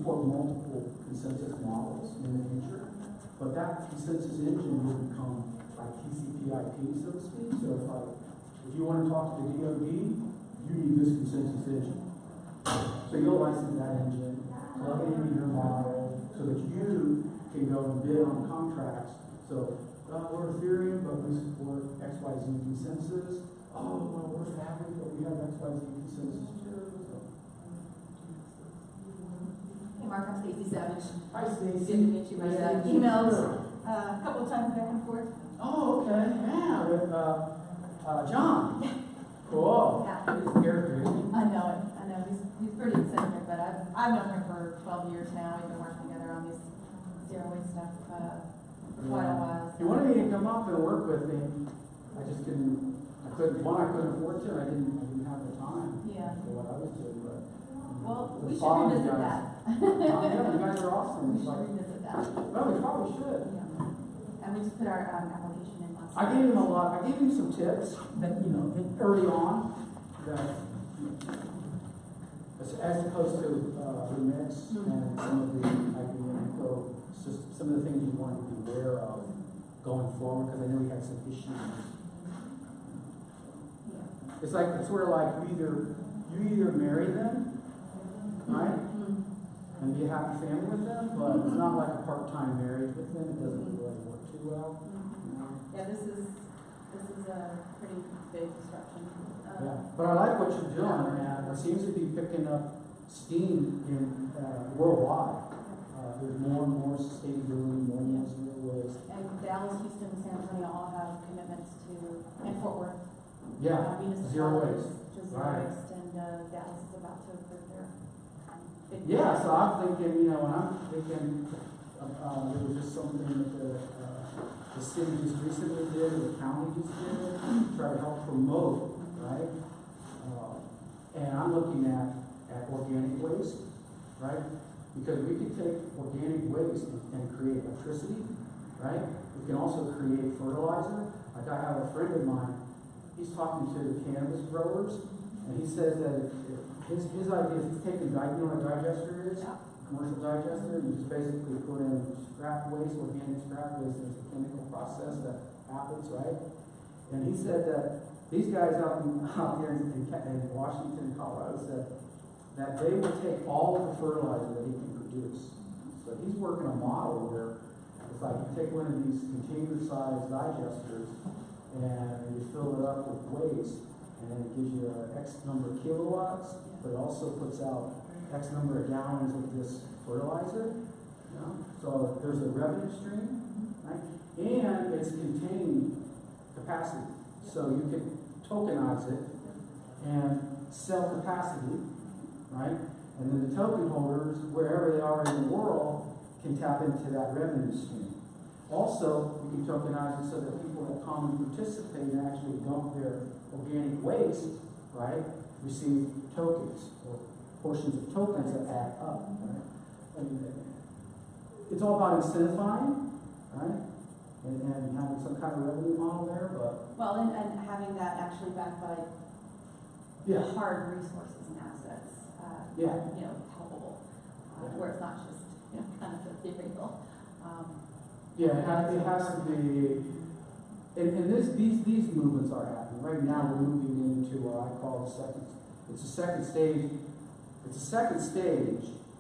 support multiple consensus models in the future, but that consensus engine will become like TCP/IP, so to speak. So if you want to talk to the DoD, you need this consensus engine. So you'll license that engine, plug it into your model, so that you can go and bid on contracts. So we're Ethereum, but we support XYZ consensus. Oh, well, we're Fabric, but we have XYZ consensus too. Hey Mark, I'm Stacey Savage. Hi, Stacey. Good to meet you. We emailed a couple of times back and forth. Oh, okay. Yeah, with John. Cool. Yeah. He's a character, isn't he? I know it. I know. He's pretty eccentric, but I've known him for 12 years now. We've been working together on this zero waste stuff for quite a while. So. He wanted me to come up and work with him. I just couldn't. I couldn't afford to. I didn't have the time. Yeah. For what I was doing, but. Well, we should revisit that. Yeah, you guys are awesome. We should revisit that. Well, we probably should. Yeah. And we just put our application in last I gave him a lot. I gave him some tips that early on that as opposed to the mix and some of the some of the things you want to be aware of going forward, because I know we had some issues. Yeah. It's sort of like you either marry them, right? And be a happy family with them, but it's not like a part-time marriage with them. It doesn't really work too well. Yeah, this is a pretty big disruption. Yeah, but I like what you're doing, and it seems to be picking up steam in worldwide. There's more and more sustainability, more and more zero waste. And Dallas, Houston, and San Antonio all have commitments to, and Fort Worth. Yeah, zero waste. Just right. Zero waste, and Dallas is about to approve their big. Yeah, so I'm thinking, when I'm thinking, there was just something that the city just recently did, or the county just did, try to help promote, right? And I'm looking at organic waste, right? Because we can take organic waste and create electricity, right? We can also create fertilizer. Like I have a friend of mine, he's talking to the cannabis growers, and he says that his idea is he's taking, you know what a digester is? Commercial digester, and you just basically put in scrap waste, organic scrap waste, and it's a chemical process that happens, right? And he said that these guys out here in Washington, Colorado, said that they will take all of the fertilizer that he can produce. So he's working a model where it's like you take one of these container-sized digesters and you fill it up with waste, and it gives you X number of kilowatts, but it also puts out X number of gallons of this fertilizer. So there's a revenue stream, right? And it's contained capacity. So you can tokenize it and sell capacity, right? And then the token holders, wherever they are in the world, can tap into that revenue stream. Also, you can tokenize it so that people that come and participate and actually dump their organic waste, right, receive tokens or portions of tokens that add up, right? And it's all about incentivizing, right? And having some kind of revenue model there, but... Well, and having that actually backed by hard resources and assets, helpable, where it's not just, kind of the theoretical. It has to be, and these movements are happening. Right now we're moving into what I call it's a second stage,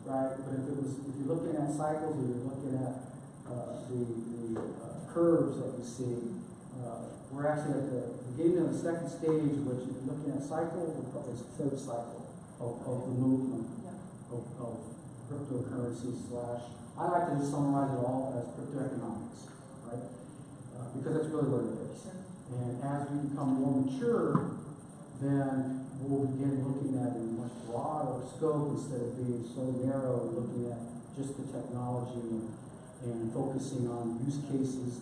right? But if you're looking at cycles or you're looking at the curves that you see, we're actually at the beginning of the second stage, which if you're looking at cycle, we're probably the third cycle of the movement of cryptocurrency / I like to just summarize it all as cryptoeconomics, right? Because that's really what it is. And as we become more mature, then we'll begin looking at a much broader scope instead of being so narrow and looking at just the technology and focusing on use cases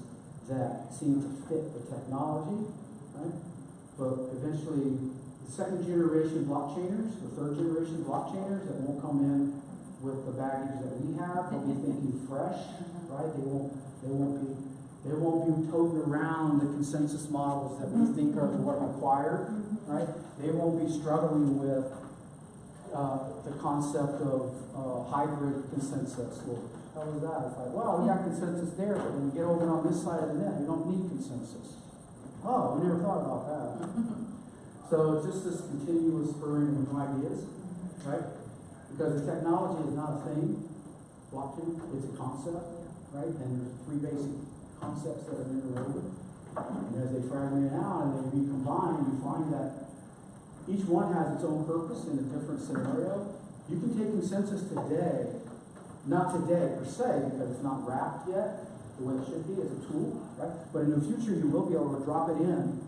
that seem to fit the technology, right? But eventually, the second generation blockchainers, the third generation blockchainers that won't come in with the baggage that we have, they'll be thinking fresh, right? They won't be toting around the consensus models that we think are what required, right? They won't be struggling with the concept of hybrid consensus. Well, how was that? It's like, well, we got consensus there, but when we get over on this side of the net, we don't need consensus. Oh, we never thought about that. So just this continuous spurring of new ideas, right? Because the technology is not a thing, blockchain, it's a concept, right? And there's three basic concepts that are interwoven. And as they fragment out and they recombine, you find that each one has its own purpose in a different scenario. You can take consensus today, not today per se, because it's not wrapped yet the way it should be as a tool, right? But in the future, you will be able to drop it in,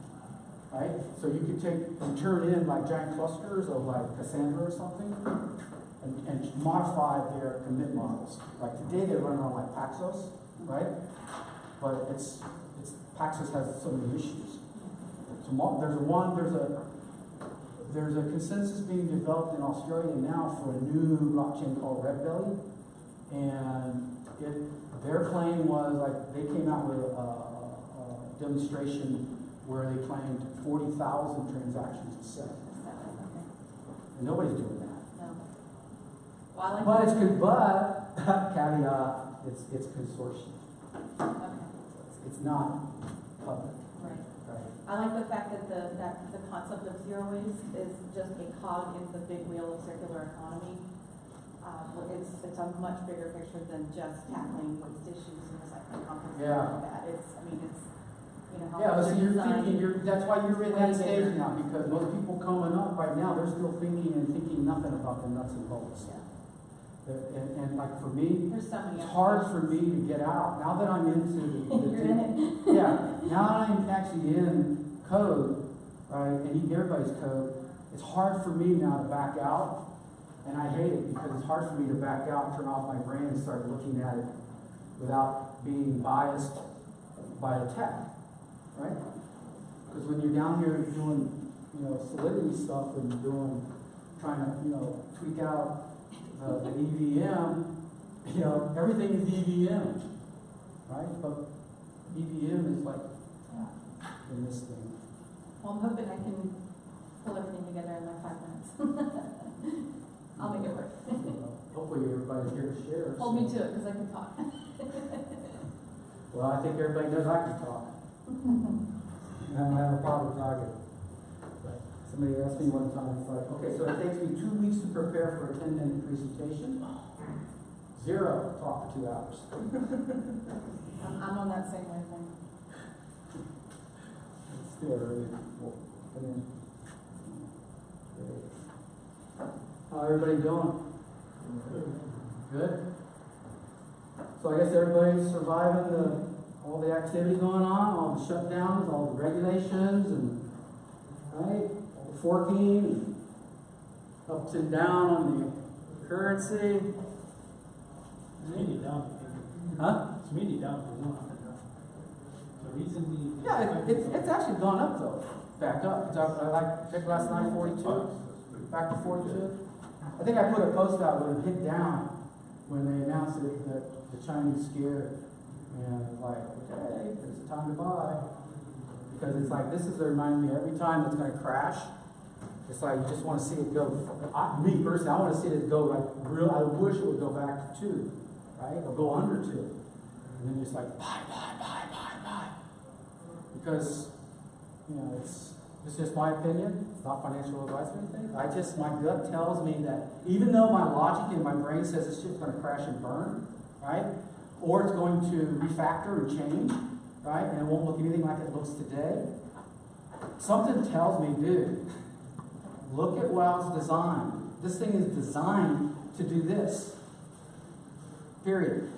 right? So you can take and turn in like giant clusters of like Cassandra or something, and modify their commit models. Like today, they run on like Paxos, right? But Paxos has so many issues. So there's a consensus being developed in Australia now for a new blockchain called Red Belly, and their claim was like they came out with a demonstration where they claimed 40,000 transactions a second, and nobody's doing that. No. Well, But caveat, it's consortium. Okay. It's not public. Right. I like the fact that the concept of zero waste is just a cog in the big wheel of circular economy. It's a much bigger picture than just tackling waste issues and recycling composting and all that. But so you're thinking, that's why you're in that stage now, because most people coming up right now, they're still thinking nothing about the nuts and bolts. Yeah. And like for me, There's so many it's hard for me to get out. Now that I'm into You're in it. yeah, now that I'm actually in code, right, and everybody's code, it's hard for me now to back out. And I hate it because it's hard for me to back out, turn off my brain, and start looking at it without being biased by the tech, right? Because when you're down here doing, Solidity stuff and trying to, tweak out the EVM, everything is EVM, right? But EVM is like in this thing. Well, I'm hoping I can pull everything together in like 5 minutes. I'll make it work. Hopefully everybody's here to share. Hold me to it, because I can talk. Well, I think everybody knows I can talk. I don't have a problem talking. But somebody asked me one time, it's like, okay, so it takes me 2 weeks to prepare for a 10-minute presentation. 0 talk for 2 hours. I'm on that same wavelength. It's still early. Come in. How everybody doing? Good? So I guess everybody's surviving all the activity going on, all the shutdowns, all the regulations, and right, all the forking, and ups and down on the currency. It's mainly down. Huh? It's mainly down for one. So recently. Yeah, it's actually gone up though, back up. It's up, I checked last night, 42, back to 42. I think I put a post out where it hit down when they announced it, that the Chinese scared. And it's like, okay, there's a time to buy. Because it's like, this is reminding me every time it's going to crash, it's like you just want to see it go. Me personally, I want to see it go like real. I wish it would go back to 2, right? Or go under 2. And then just like, buy. Because, it's just my opinion. It's not financial advice or anything. My gut tells me that even though my logic in my brain says this shit's going to crash and burn, right? Or it's going to refactor and change, right? And it won't look anything like it looks today. Something tells me, dude, look at how it's designed. This thing is designed to do this. Period.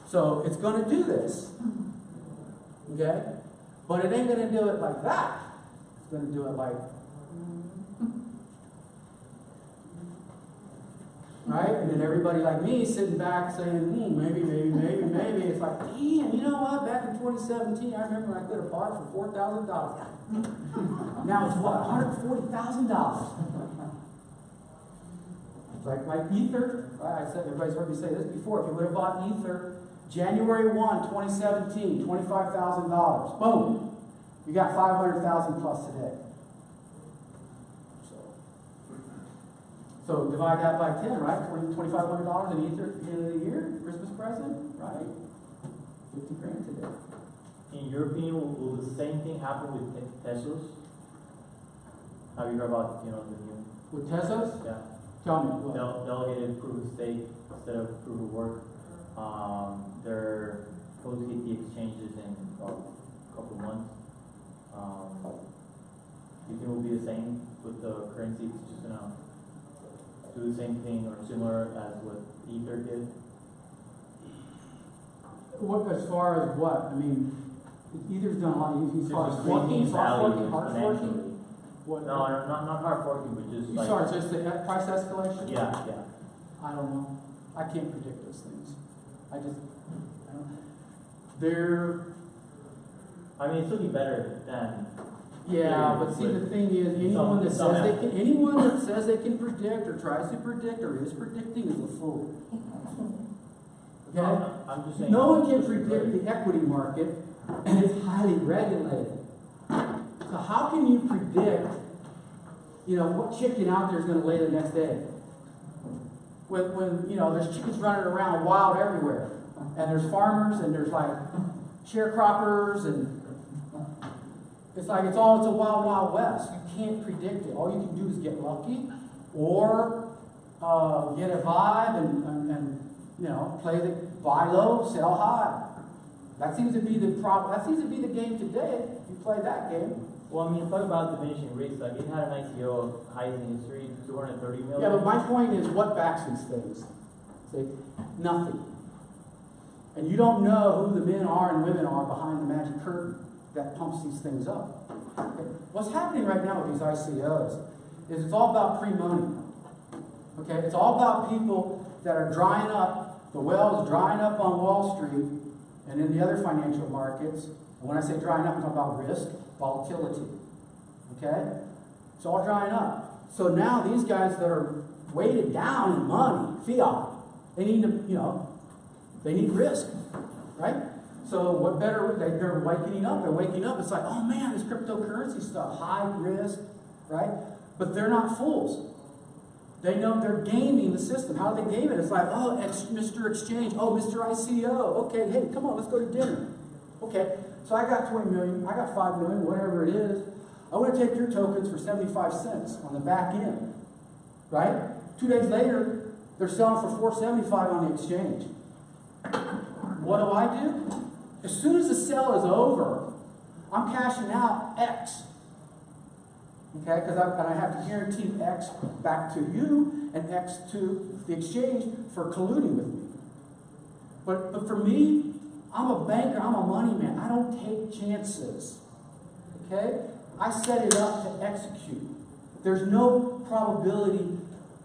So it's going to do this. Okay? But it ain't going to do it like that. It's going to do it like, right? And then everybody like me sitting back saying, maybe. It's like, damn, you know what? Back in 2017, I remember I could have bought it for $4,000. Now it's what? $140,000. Like Ether. I said, everybody's heard me say this before. If you would have bought Ether January 1, 2017, $25,000. Boom. You got 500,000 plus today. So divide that by 10, right? $2,500 in Ether at the end of the year, Christmas present, right? 50 grand today. In your opinion, will the same thing happen with Tesos? Have you heard about, the new? With Tesos? Yeah. Tell me, what? Delegated proof of stake instead of proof of work. They're supposed to hit the exchanges in about a couple months. Do you think it will be the same with the currency? It's just gonna do the same thing or similar as what Ether did? What, as far as what? I mean, Ether's done a lot of, as far as Just forking, increasing soft value forking, hard forking? exponentially. What? No, not hard forking, but just like. Sorry, just the price escalation? Yeah. I don't know. I can't predict those things. I don't. They're, I mean, it's looking better than. yeah, but see, the thing is, anyone that says they can predict or tries to predict or is predicting is a fool. Okay? No, I'm just saying. No one can predict the equity market, and it's highly regulated. So how can you predict, what chicken out there is going to lay the next egg? When there's chickens running around wild everywhere, and there's farmers, and there's like sharecroppers, and it's like it's a wild, wild west. You can't predict it. All you can do is get lucky, or get a vibe and play the buy low, sell high. That seems to be the problem. That seems to be the game today. You play that game. Well, I mean, talk about diminishing risk. Like, it had an ICO of highest in history, 230 million. Yeah, but my point is, what backs these things? See, nothing. And you don't know who the men are and women are behind the magic curtain that pumps these things up. Okay? What's happening right now with these ICOs is it's all about pre-money. Okay, it's all about people that are drying up. The well is drying up on Wall Street and in the other financial markets. And when I say drying up, I'm talking about risk, volatility. Okay? It's all drying up. So now these guys that are weighted down in money, fiat, they need to, they need risk, right? So what better, they're waking up. They're waking up. It's like, oh man, this cryptocurrency stuff, high risk, right? But they're not fools. They know they're gaming the system. How do they game it? It's like, oh, Mr. Exchange, oh, Mr. ICO. Okay, hey, come on, let's go to dinner. Okay, so I got 20 million, I got 5 million, whatever it is. I want to take your tokens for 75 cents on the back end, right? 2 days later, they're selling for $4.75 on the exchange. What do? As soon as the sale is over, I'm cashing out X. Okay, because I have to guarantee X back to you and X to the exchange for colluding with me. But for me, I'm a banker, I'm a money man. I don't take chances. Okay? I set it up to execute. There's no probability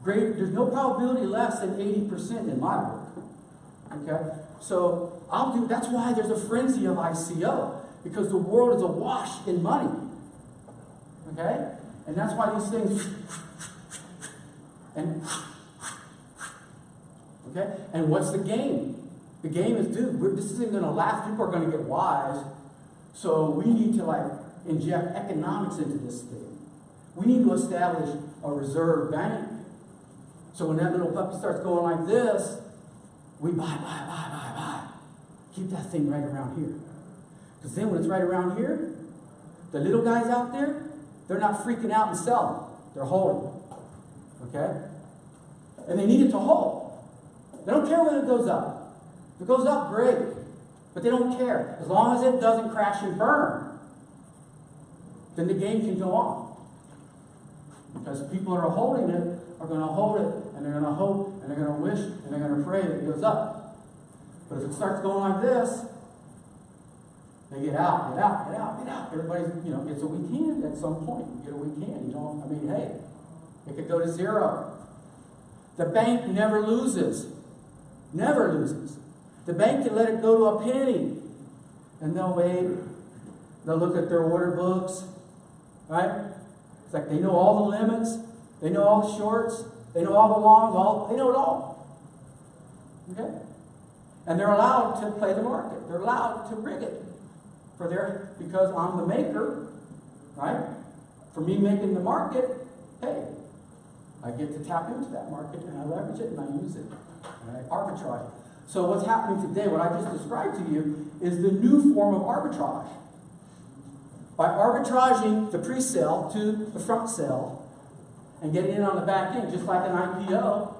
there's no probability less than 80% in my work. Okay? So that's why there's a frenzy of ICO, because the world is awash in money. Okay? And that's why these things okay? And what's the game? The game is, dude, this isn't going to last. People are going to get wise. So we need to inject economics into this thing. We need to establish a reserve bank. So when that little puppy starts going like this, we buy. Keep that thing right around here. Because then when it's right around here, the little guys out there, they're not freaking out and selling. They're holding. Okay? And they need it to hold. They don't care when it goes up. If it goes up, great. But they don't care. As long as it doesn't crash and burn, then the game can go on. Because people that are holding it are going to hold it, and they're going to hope, and they're going to wish, and they're going to pray that it goes up. But if it starts going like this, they get out. Everybody's, it's a weekend at some point. You get a weekend. Hey, it could go to zero. The bank never loses. Never loses. The bank can let it go to a penny. And they'll wait. They'll look at their order books. Right? It's like they know all the limits. They know all the shorts. They know all the longs. They know it all. Okay? And they're allowed to play the market. They're allowed to rig it. Because I'm the maker, right? For me making the market, hey, I get to tap into that market and I leverage it and I use it. And I arbitrage. So what's happening today, what I just described to you, is the new form of arbitrage. By arbitraging the pre-sale to the front sale and getting in on the back end, just like an IPO,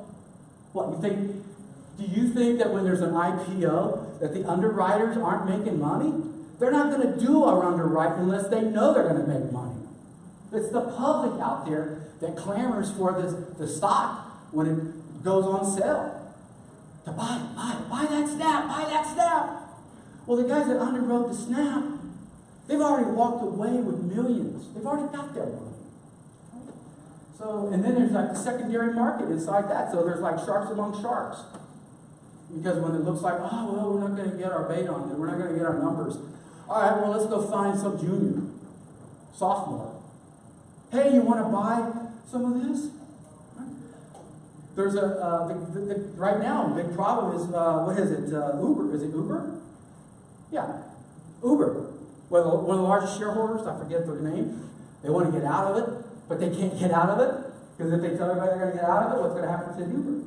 do you think that when there's an IPO that the underwriters aren't making money? They're not going to do our underwrite unless they know they're going to make money. It's the public out there that clamors for the stock when it goes on sale. To buy that snap. Well, the guys that underwrote the snap, they've already walked away with millions. They've already got their money. So, and then there's like the secondary market inside that. So there's like sharks among sharks. Because when it looks like, oh, well, we're not going to get our bait on it. We're not going to get our numbers. All right, well, let's go find some junior, sophomore. Hey, you want to buy some of this? There's right now, the big problem is, what is it, Uber? Is it Uber? Yeah, Uber. One of the largest shareholders, I forget their name, they want to get out of it, but they can't get out of it, because if they tell everybody they're going to get out of it, what's going to happen to Uber?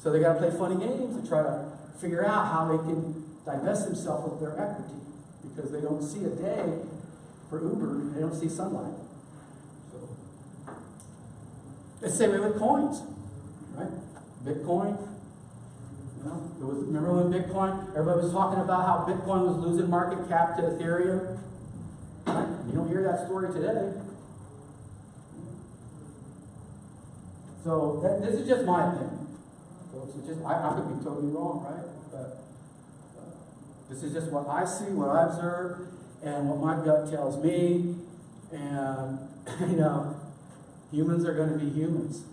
So they got to play funny games and try to figure out how they can divest themselves of their equity, because they don't see a day for Uber, they don't see sunlight. So, it's the same way with coins, right? Bitcoin, remember when Bitcoin, everybody was talking about how Bitcoin was losing market cap to Ethereum? Right? You don't hear that story today. So this is just my opinion. Folks, I could be totally wrong, right? But this is just what I see, what I observe, and what my gut tells me. And, humans are going to be humans.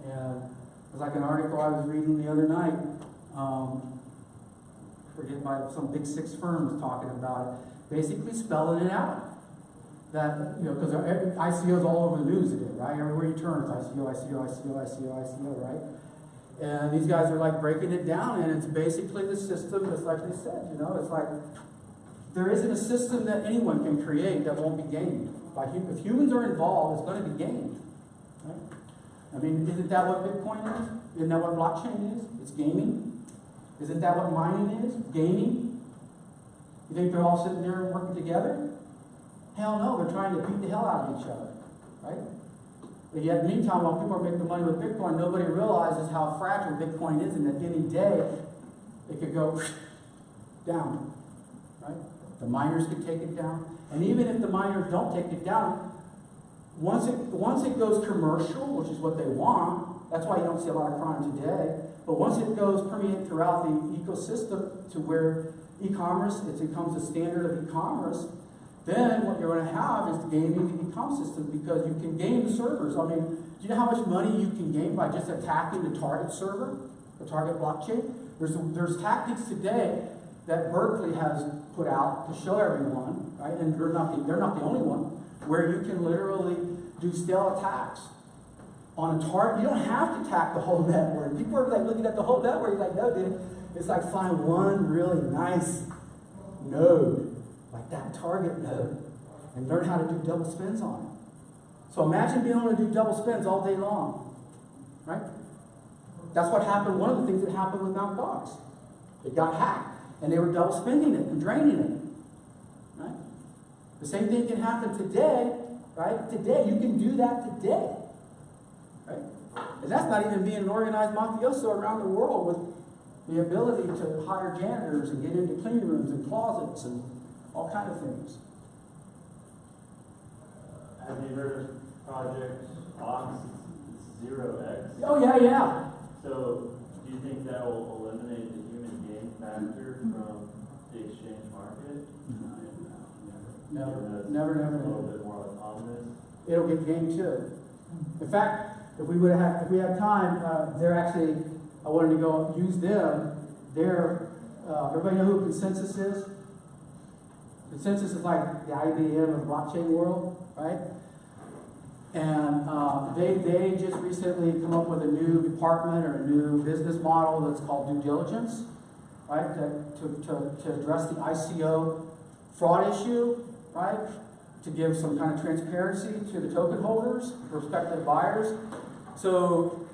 And it was like an article I was reading the other night, forget by some big 6 firms talking about it, basically spelling it out. That, because ICO's all over the news today, right? Everywhere you turn, it's ICO, right? And these guys are like breaking it down, and it's basically the system, just like they said, it's like there isn't a system that anyone can create that won't be gamed. If humans are involved, it's going to be gamed. Right? I mean, isn't that what Bitcoin is? Isn't that what blockchain is? It's gaming. Isn't that what mining is? Gaming. You think they're all sitting there working together? Hell no, they're trying to beat the hell out of each other, right? But yet, meantime, while people are making money with Bitcoin, nobody realizes how fragile Bitcoin is, and that any day it could go down, right? The miners could take it down, and even if the miners don't take it down, once it goes commercial, which is what they want, that's why you don't see a lot of crime today. But once it goes permeate throughout the ecosystem to where e-commerce, it becomes the standard of e-commerce, then what you're going to have is gaming the e-com system, because you can game the servers. I mean, do you know how much money you can gain by just attacking the target server, the target blockchain? There's tactics today that Berkeley has put out to show everyone, right? And they're not the only one, where you can literally do stealth attacks on a target. You don't have to attack the whole network. People are like looking at the whole network, like, no, dude. It's like find one really nice node, like that target node, and learn how to do double spins on it. So imagine being able to do double spins all day long, right? That's what happened. One of the things that happened with Mt. Gox. It got hacked, and they were double spending it and draining it, right? The same thing can happen today, right? Today, you can do that today, right? And that's not even being an organized mafioso around the world with the ability to hire janitors and get into clean rooms and closets and all kinds of things. Have you heard of Project Ox? It's 0x. Oh, yeah. So, do you think that will eliminate the human gain factor from the exchange market? Never. A little bit more autonomous. It'll get gamed too. In fact, if we had time, I wanted to go use them. Everybody know who Consensus is? Consensus is like the IBM of the blockchain world, right? And they just recently come up with a new department or a new business model that's called due diligence, right? To address the ICO fraud issue, right? To give some kind of transparency to the token holders, prospective buyers, So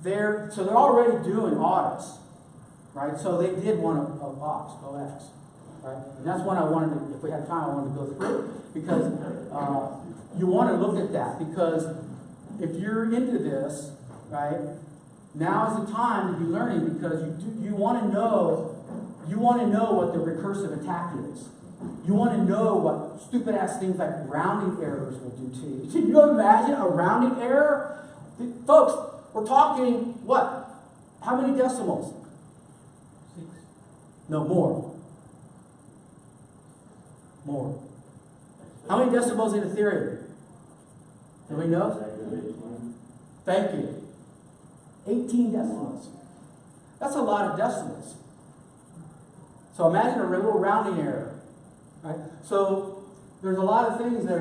they're already doing audits, right? So they did one of OX, right? And that's one I wanted to, if we had time, I wanted to go through, because you want to look at that, because if you're into this, right, now is the time to be learning, because you want to know what the recursive attack is. You want to know what stupid ass things like rounding errors will do to you. Can you imagine a rounding error? Folks, we're talking what? How many decimals? 6. No, more. More. How many decimals in Ethereum? Anybody knows? Thank you. 18 decimals. That's a lot of decimals. So imagine a little rounding error. Right? So there's a lot of things that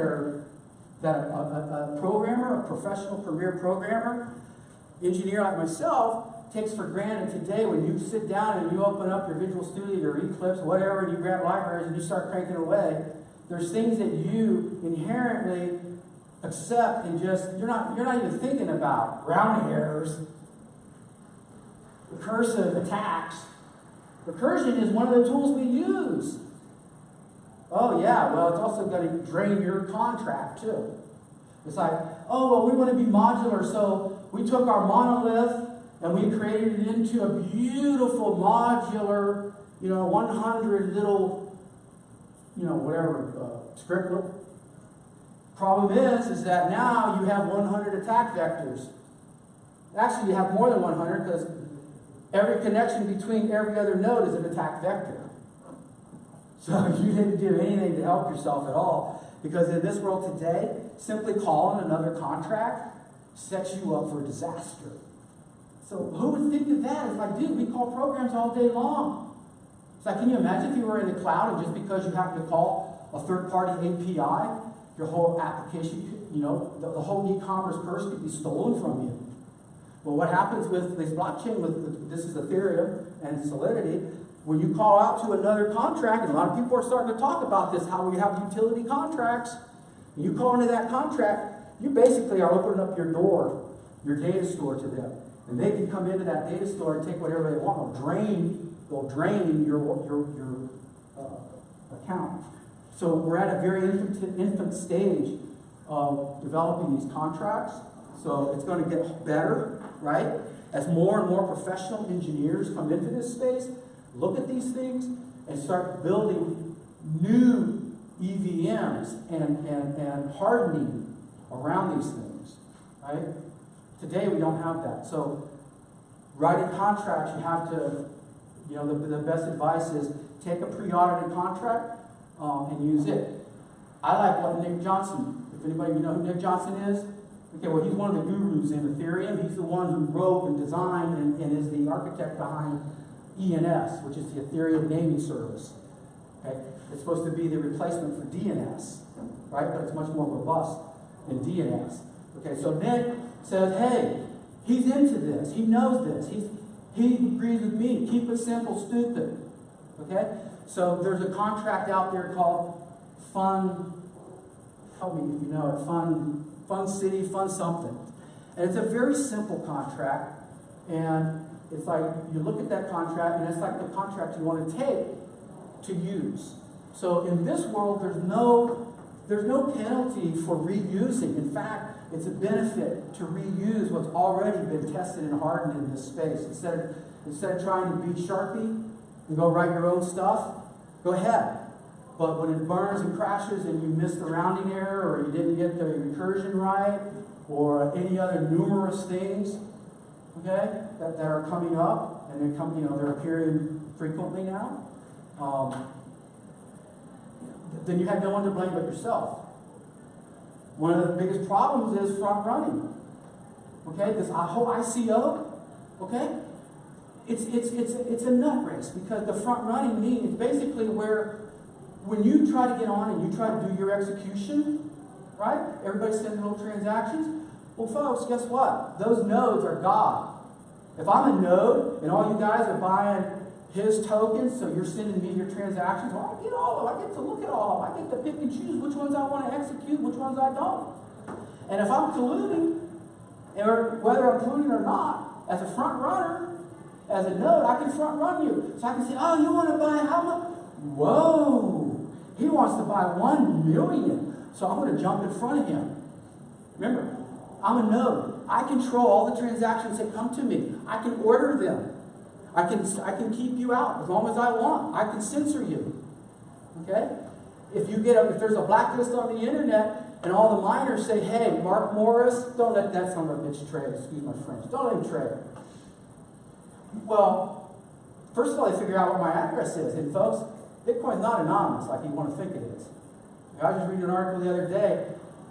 a programmer, a professional career programmer, engineer like myself, takes for granted today. When you sit down and you open up your Visual Studio, your Eclipse, whatever, and you grab libraries and you start cranking away, there's things that you inherently accept and just, you're not even thinking about. Rounding errors, recursive attacks. Recursion is one of the tools we use. Oh yeah, well, it's also going to drain your contract too. It's like, oh, well, we want to be modular, so we took our monolith and we created it into a beautiful modular, 100 little, whatever, scriptlet. Problem is that now you have 100 attack vectors. Actually, you have more than 100, because every connection between every other node is an attack vector. So you didn't do anything to help yourself at all, because in this world today, simply calling another contract sets you up for disaster. So who would think of that? It's like, dude, we call programs all day long. It's like, can you imagine if you were in the cloud and just because you happen to call a third-party API, your whole application, the whole e-commerce purse could be stolen from you? Well, what happens with this blockchain, this is Ethereum and Solidity, when you call out to another contract, and a lot of people are starting to talk about this, how we have utility contracts, and you call into that contract, you basically are opening up your door, your data store to them. And they can come into that data store and take whatever they want. They'll drain your account. So we're at a very infant stage of developing these contracts. So it's going to get better, right? As more and more professional engineers come into this space, look at these things and start building new EVMs and hardening around these things, right? Today we don't have that. So writing contracts, you have to, the best advice is take a pre-audited contract and use it. I like what Nick Johnson, if anybody know who Nick Johnson is, okay, well, he's one of the gurus in Ethereum. He's the one who wrote and designed and is the architect behind ENS, which is the Ethereum naming service. Okay? It's supposed to be the replacement for DNS, right? But it's much more robust than DNS. Okay, so Nick says, hey, he's into this. He knows this. He agrees with me. Keep it simple, stupid. Okay? So there's a contract out there called help me if you know it, Fun City, Fun something. And it's a very simple contract. And it's like, you look at that contract, and it's like the contract you want to take to use. So in this world, there's no penalty for reusing. In fact, it's a benefit to reuse what's already been tested and hardened in this space. Instead of trying to be Sharpie and go write your own stuff, go ahead. But when it burns and crashes and you miss the rounding error, or you didn't get the recursion right, or any other numerous things, okay, that are coming up, and they're appearing frequently now, then you have no one to blame but yourself. One of the biggest problems is front running. Okay, this whole ICO, okay, it's a nut race, because the front running means basically where when you try to get on and you try to do your execution, right? Everybody's sending little transactions. Well, folks, guess what? Those nodes are God. If I'm a node and all you guys are buying his tokens, so you're sending me your transactions, well, I get all of them. I get to look at all of them. I get to pick and choose which ones I want to execute, which ones I don't. And if I'm colluding, or whether I'm polluting or not, as a front runner, as a node, I can front run you. So I can say, oh, you want to buy how much? Whoa, he wants to buy 1 million. So I'm going to jump in front of him. Remember, I'm a node. I control all the transactions that come to me. I can order them. I can keep you out as long as I want. I can censor you. Okay? If there's a blacklist on the internet and all the miners say, hey, Mark Morris, don't let that son of a bitch trade. Excuse my French. Don't let him trade. Well, first of all, they figure out what my address is. And folks, Bitcoin's not anonymous like you want to think it is. I was just reading an article the other day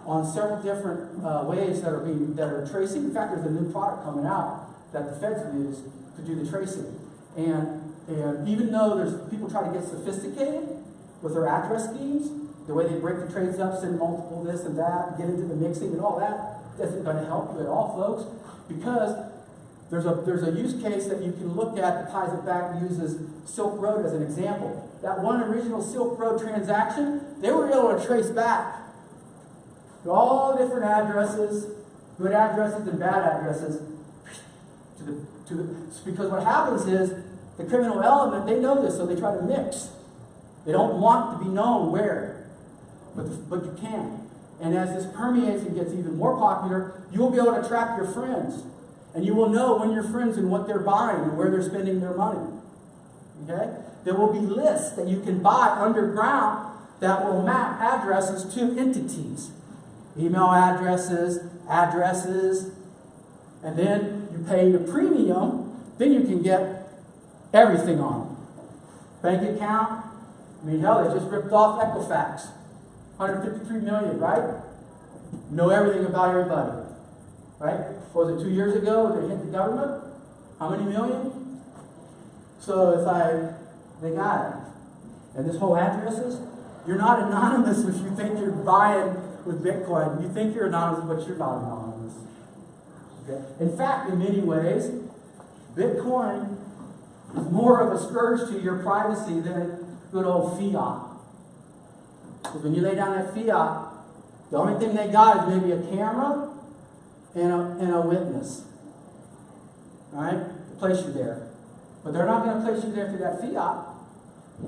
on several different ways that are tracing. In fact, there's a new product coming out that the feds use to do the tracing. And even though there's people try to get sophisticated with their address schemes, the way they break the trades up, send multiple this and that, get into the mixing and all that, isn't going to help you at all, folks, because there's a use case that you can look at that ties it back and uses Silk Road as an example. That one original Silk Road transaction, they were able to trace back to all the different addresses, good addresses and bad addresses, because what happens is the criminal element, they know this, so they try to mix. They don't want to be known where, but you can. And as this permeates and gets even more popular, you will be able to track your friends. And you will know when your friends and what they're buying and where they're spending their money. Okay? There will be lists that you can buy underground that will map addresses to entities. Email addresses, and then you pay the premium, then you can get everything on them. Bank account, I mean, hell, they just ripped off Equifax. 153 million, right? Know everything about everybody. Right? What was it, 2 years ago when they hit the government? How many million? So it's like, they got it. And this whole addresses, you're not anonymous if you think you're buying with Bitcoin. You think you're anonymous, but you're not anonymous. Okay? In fact, in many ways, Bitcoin is more of a scourge to your privacy than good old fiat. Because when you lay down that fiat, the only thing they got is maybe a camera and a witness. Alright? To place you there. But they're not going to place you there through that fiat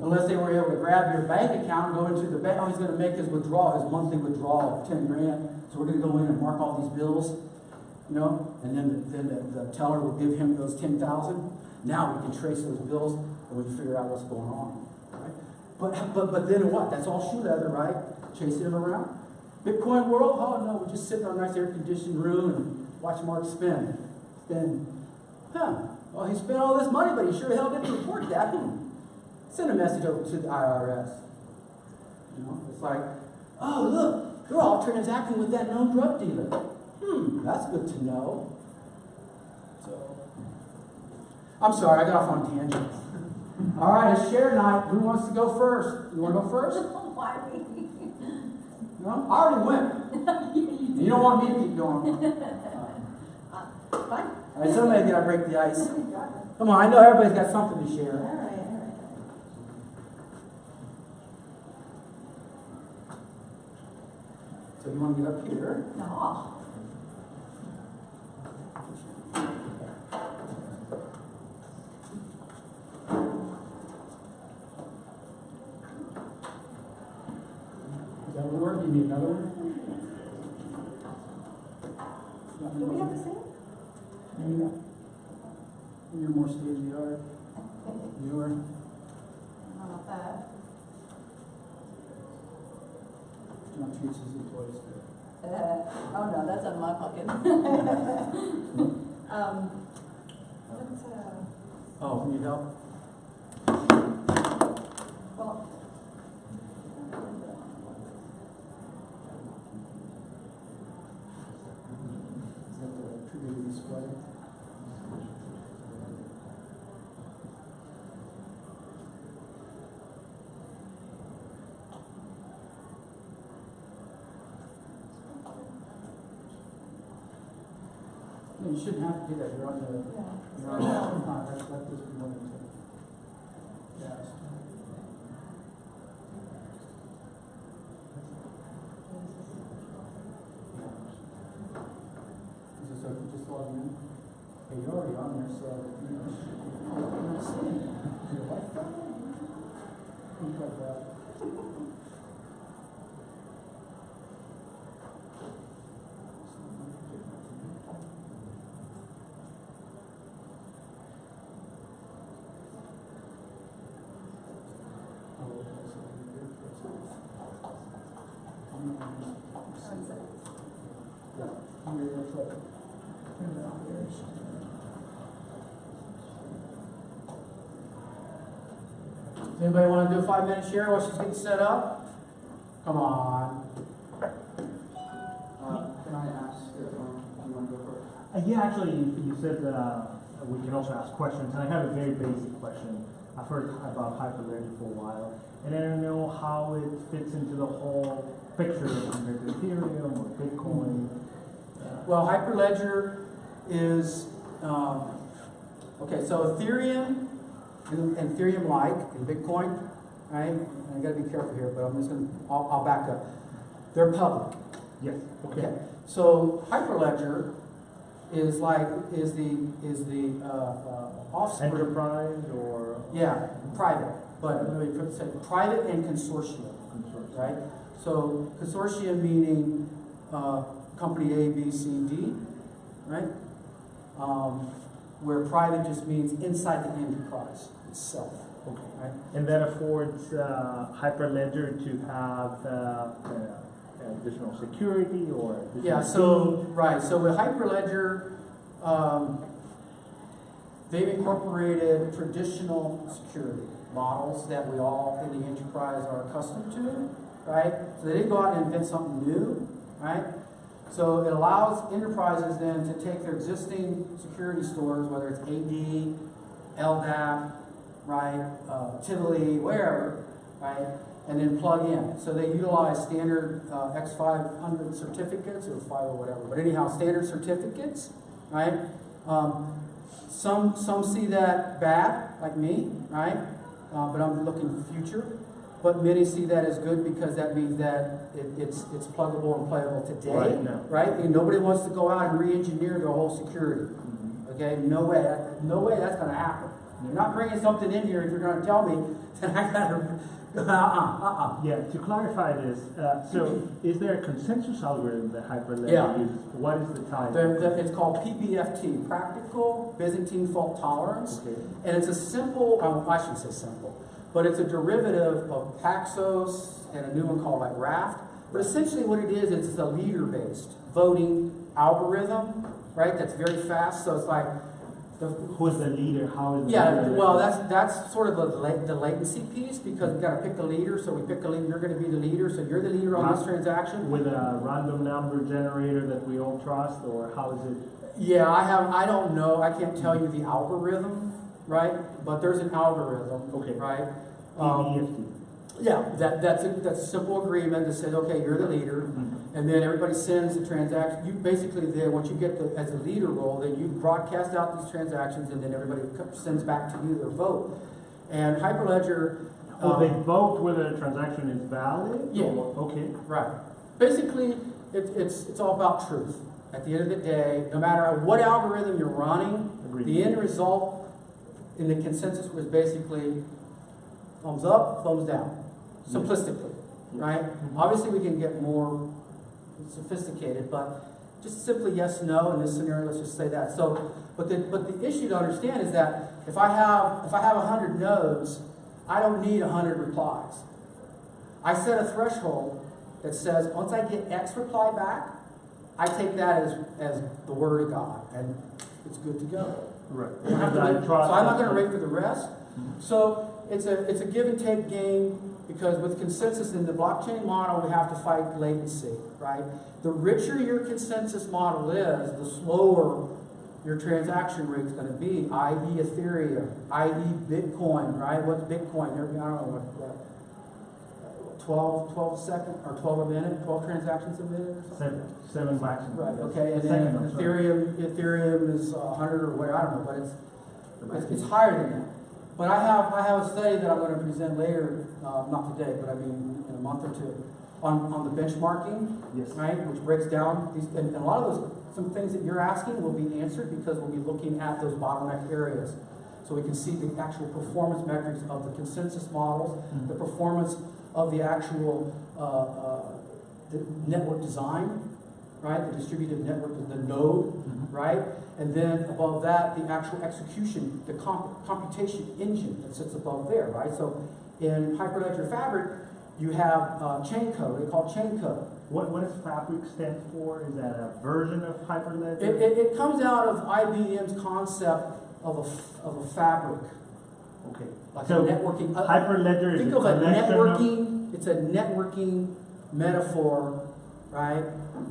unless they were able to grab your bank account and go into the bank. Oh, he's going to make his withdrawal, his monthly withdrawal of 10 grand. So we're going to go in and mark all these bills. You know? And then the teller will give him those 10,000. Now we can trace those bills and we can figure out what's going on. Right? But then what? That's all shoe leather, right? Chasing him around. Bitcoin world? Oh no, we just sit in our nice air-conditioned room and watch Mark spend. Well, he spent all this money, but he sure hell didn't report that. Send a message over to the IRS. You know, it's like, oh look, they're all transacting with that known drug dealer. That's good to know. So, I'm sorry, I got off on a tangent. All right, it's share night. Who wants to go first? You want to go first? Why me? No, I already went. You don't want me to keep going. Fine. All right, somebody's got to break the ice. Come on, I know everybody's got something to share. All right. So you want to get up here? No. Does that work? You need another one? Do we have the same? Yeah. You're more state-of-the-art. Newer. How about that? Not treats his employees. Oh no, that's out of my pocket. Oh, need help? Well, Is that the trigger display? No, you shouldn't have to do that. You're on the. You're on the. That's let this be one of the. Yes. Is this open? there, so, you know, you're not seeing it. You like that? Think of that. Does anybody want to do a 5-minute share while she's getting set up? Come on. Can I ask if you want to go first? Yeah, actually, you said we can also ask questions, and I have a very basic question. I've heard about Hyperledger for a while, and I don't know how it fits into the whole picture compared to Ethereum or Bitcoin. Well, Hyperledger is, okay, so Ethereum and Ethereum-like and Bitcoin, right? And I gotta be careful here, but I'm just gonna, I'll back up. They're public. Yes. Okay. So Hyperledger is the offspring. Enterprise or Yeah, private, but let me say private and consortium, right? So consortium meaning company A, B, C, D, right? Where private just means inside the enterprise itself. Okay. Right? And that affords Hyperledger to have additional security or additional Yeah. So right. So with Hyperledger, they've incorporated traditional security models that we all in the enterprise are accustomed to, right? So they didn't go out and invent something new, right? So it allows enterprises then to take their existing security stores, whether it's AD, LDAP, right, Tivoli, wherever, right, and then plug in. So they utilize standard X500 certificates or 5 or whatever, but anyhow, standard certificates, right? Some see that bad, like me, right? But I'm looking future. But many see that as good because that means that it's pluggable and playable today, right? And nobody wants to go out and re-engineer their whole security. Okay, no way that's going to happen. You're not bringing something in here if you're going to tell me that I got to. Yeah, to clarify this, so is there a consensus algorithm that Hyperledger uses? What is the type? It's called PBFT, Practical Byzantine Fault Tolerance. Okay. And it's a simple, I shouldn't say simple, but it's a derivative of Paxos and a new one called like Raft. But essentially what it is, it's a leader-based voting algorithm, right? That's very fast. So it's like, who's the leader? How is the leader? Well, that's sort of the latency piece because we've got to pick a leader. So we pick a leader. You're going to be the leader. So you're the leader on this transaction. With a random number generator that we all trust, or how is it? Yeah, I don't know. I can't tell you the algorithm, right? But there's an algorithm, right? PBFT. Yeah, that's a simple agreement that says, okay, you're the leader, and then everybody sends the transaction. You basically then, once you get as a leader role, then you broadcast out these transactions, and then everybody sends back to you their vote. And Hyperledger. They vote whether a transaction is valid. Yeah. Okay. Right. Basically, it's all about truth. At the end of the day, no matter what algorithm you're running, the end result in the consensus was basically thumbs up, thumbs down. Simplistically, right? Obviously, we can get more sophisticated, but just simply yes, no. In this scenario, let's just say that. So, but the issue to understand is that if I have 100 nodes, I don't need 100 replies. I set a threshold that says once I get X reply back, I take that as the word of God, and it's good to go. Right. So I'm not going to wait for the rest. So it's a give and take game because with consensus in the blockchain model, we have to fight latency, right? The richer your consensus model is, the slower your transaction rate is going to be, i.e. Ethereum, i.e. Bitcoin, right? What's Bitcoin? I don't know what 12 second or 12 a minute, 12 transactions a minute or something? Seven maximum. Right, okay, and then Ethereum is 100 or whatever, I don't know, but it's higher than that. But I have a study that I'm going to present later, not today, but I mean in a month or two, on the benchmarking, right, which breaks down these, and a lot of those some things that you're asking will be answered because we'll be looking at those bottleneck areas. So we can see the actual performance metrics of the consensus models, the performance of the actual the network design, right? The distributed network is the node, right? And then above that, the actual execution, the computation engine that sits above there, right? So in Hyperledger Fabric, you have chain code. They call it chain code. What does Fabric stand for? Is that a version of Hyperledger? It comes out of IBM's concept of a fabric. Okay. Like So a networking. Hyperledger is Think a of a collection networking. It's a networking metaphor, right?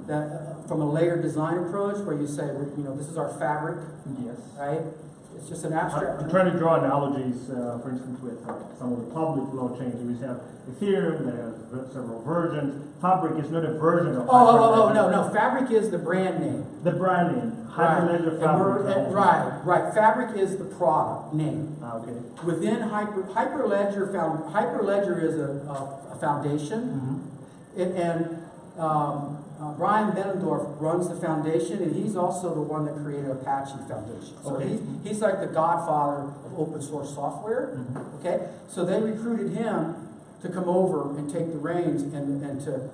That from a layered design approach, where you say, you know, this is our fabric, Yes. right? It's just an abstract. I'm trying to draw analogies, for instance, with some of the public blockchains. We have Ethereum that has several versions. Fabric is not a version of Hyperledger. No. Fabric is the brand name. The brand name. Hyperledger Fabric. Right. Fabric is the product name. Okay. Within Hyperledger is a foundation, and Brian Benendorf runs the foundation, and he's also the one that created Apache Foundation. So Okay. he's like the godfather of open source software. Okay, so they recruited him to come over and take the reins and to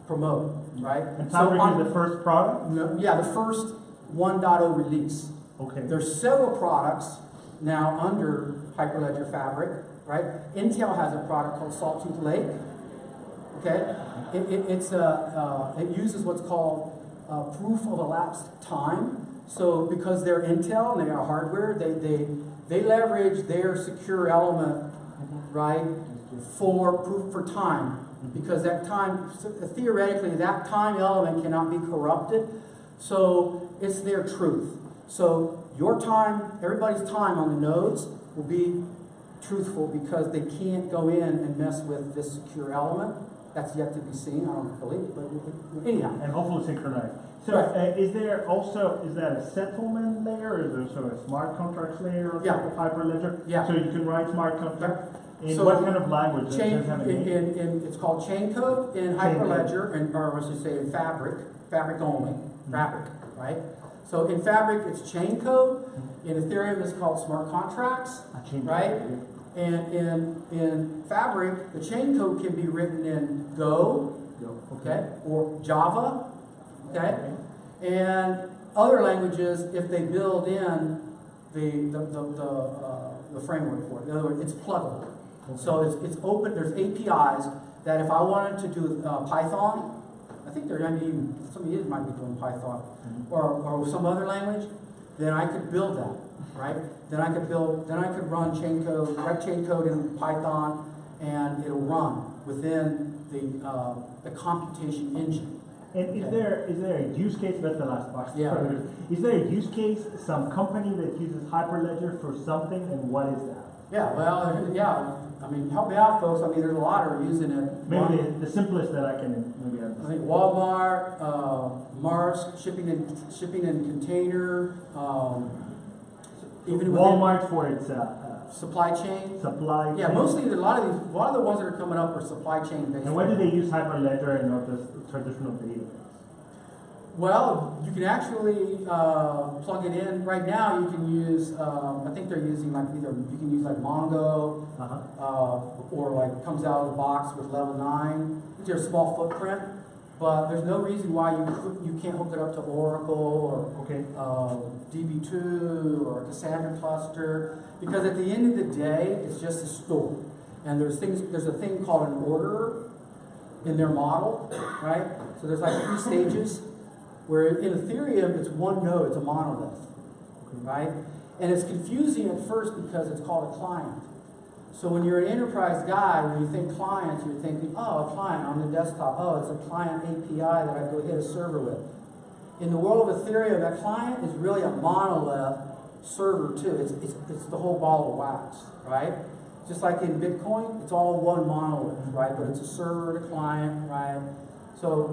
promote, right? And So Fabric is the first product? the first 1.0 release. Okay. There's several products now under Hyperledger Fabric, right? Intel has a product called Sawtooth Lake. Okay, it uses what's called proof of elapsed time. So because they're Intel and they are hardware, they leverage their secure element, right, for proof for time. Because that time, theoretically, that time element cannot be corrupted. So it's their truth. So your time, everybody's time on the nodes will be truthful because they can't go in and mess with this secure element. That's yet to be seen. I don't believe it, but anyhow. And hopefully synchronized. So Right. is that a settlement layer, or is there sort of a smart contracts layer on top of Hyperledger? Yeah. So you can write smart contracts? In So what kind of language? Does Chain, it have a name? it's called chain code in Hyperledger, or I should say in Fabric only, Fabric, right? So in Fabric, it's chain code. In Ethereum, it's called smart contracts, right? And in Fabric, the chain code can be written in Go, okay, or Java, okay, and other languages if they build in the framework for it. In other words, it's pluggable. So it's open. There's APIs that if I wanted to do Python, I think there might be even some of you might be doing Python or some other language, then I could build that, right? Then I could run chain code, write chain code in Python, and it'll run within the computation engine. And is there a use case? That's the last part. Yeah. Is there a use case, some company that uses Hyperledger for something, and what is that? Yeah, well, yeah. I mean, help me out, folks. I mean, there's a lot of using it. Maybe the simplest that I can maybe I understand. think Walmart, Mars, shipping in container, even within Walmart for its supply chain. supply Yeah, chain. mostly a lot of the ones that are coming up are supply chain based. And why do they use Hyperledger and not the traditional database? Well, you can actually plug it in. Right now, you can use. I think they're using like either you can use like Mongo, or like comes out of the box with Level 9. It's your small footprint, but there's no reason why you can't hook it up to Oracle or DB2 or Cassandra cluster, because at the end of the day, it's just a store. And there's a thing called an orderer in their model, right? So there's like 3 stages. Where in Ethereum, it's one node, it's a monolith, right? And it's confusing at first because it's called a client. So when you're an enterprise guy, when you think clients, you're thinking, oh, a client on the desktop. Oh, it's a client API that I go hit a server with. In the world of Ethereum, that client is really a monolith server too. It's the whole ball of wax, right? Just like in Bitcoin, it's all one monolith, right? But it's a server, the client, right? So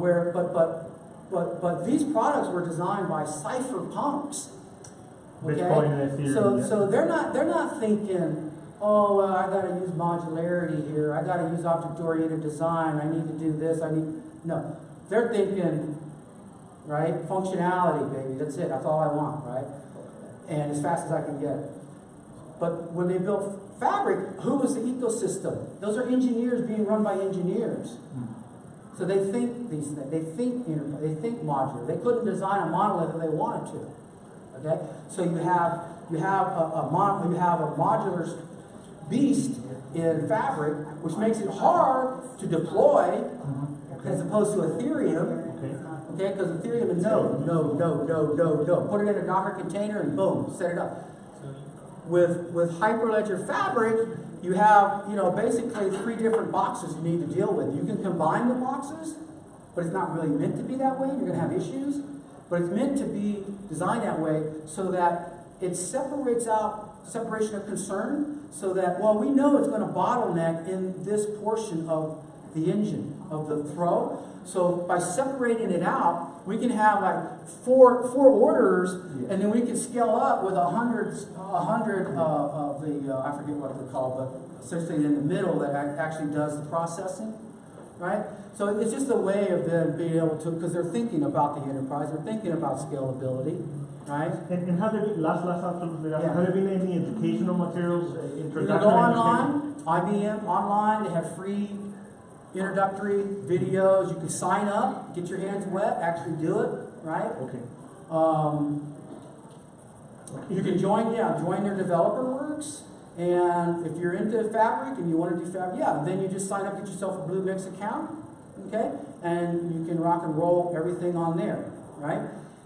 But these products were designed by cypherpunks. Okay? Bitcoin and Ethereum. So they're not thinking, oh well, I got to use modularity here. I got to use object-oriented design. I need to do this. No, they're thinking right? Functionality, baby, that's it, that's all I want, right? And as fast as I can get it. But when they built Fabric, who was the ecosystem? Those are engineers being run by engineers. So they think these things, they think modular. They couldn't design a monolith if they wanted to. Okay? So you have a modular beast in Fabric, which makes it hard to deploy as opposed to Ethereum. Okay, because Ethereum is no. Put it in a Docker container and boom, set it up. With Hyperledger Fabric, you have, basically 3 different boxes you need to deal with. You can combine the boxes, but it's not really meant to be that way. You're going to have issues. But it's meant to be designed that way so that it separates out separation of concern so that, well, we know it's going to bottleneck in this portion of the engine, of the throw. So by separating it out, we can have like four orders, and then we can scale up with 100 of the, I forget what they're called, but essentially in the middle that actually does the processing, right? So it's just a way of them being able to, because they're thinking about the enterprise, they're thinking about scalability, right? And have there been, last absolutely, Yeah. have there been any educational materials, You can introduction? go online, IBM online, they have free introductory videos. You can sign up, get your hands wet, actually do it, right? Okay. You can join their developer works, and if you're into Fabric and you want to do Fabric, then you just sign up, get yourself a Blue Mix account, okay? And you can rock and roll everything on there, right?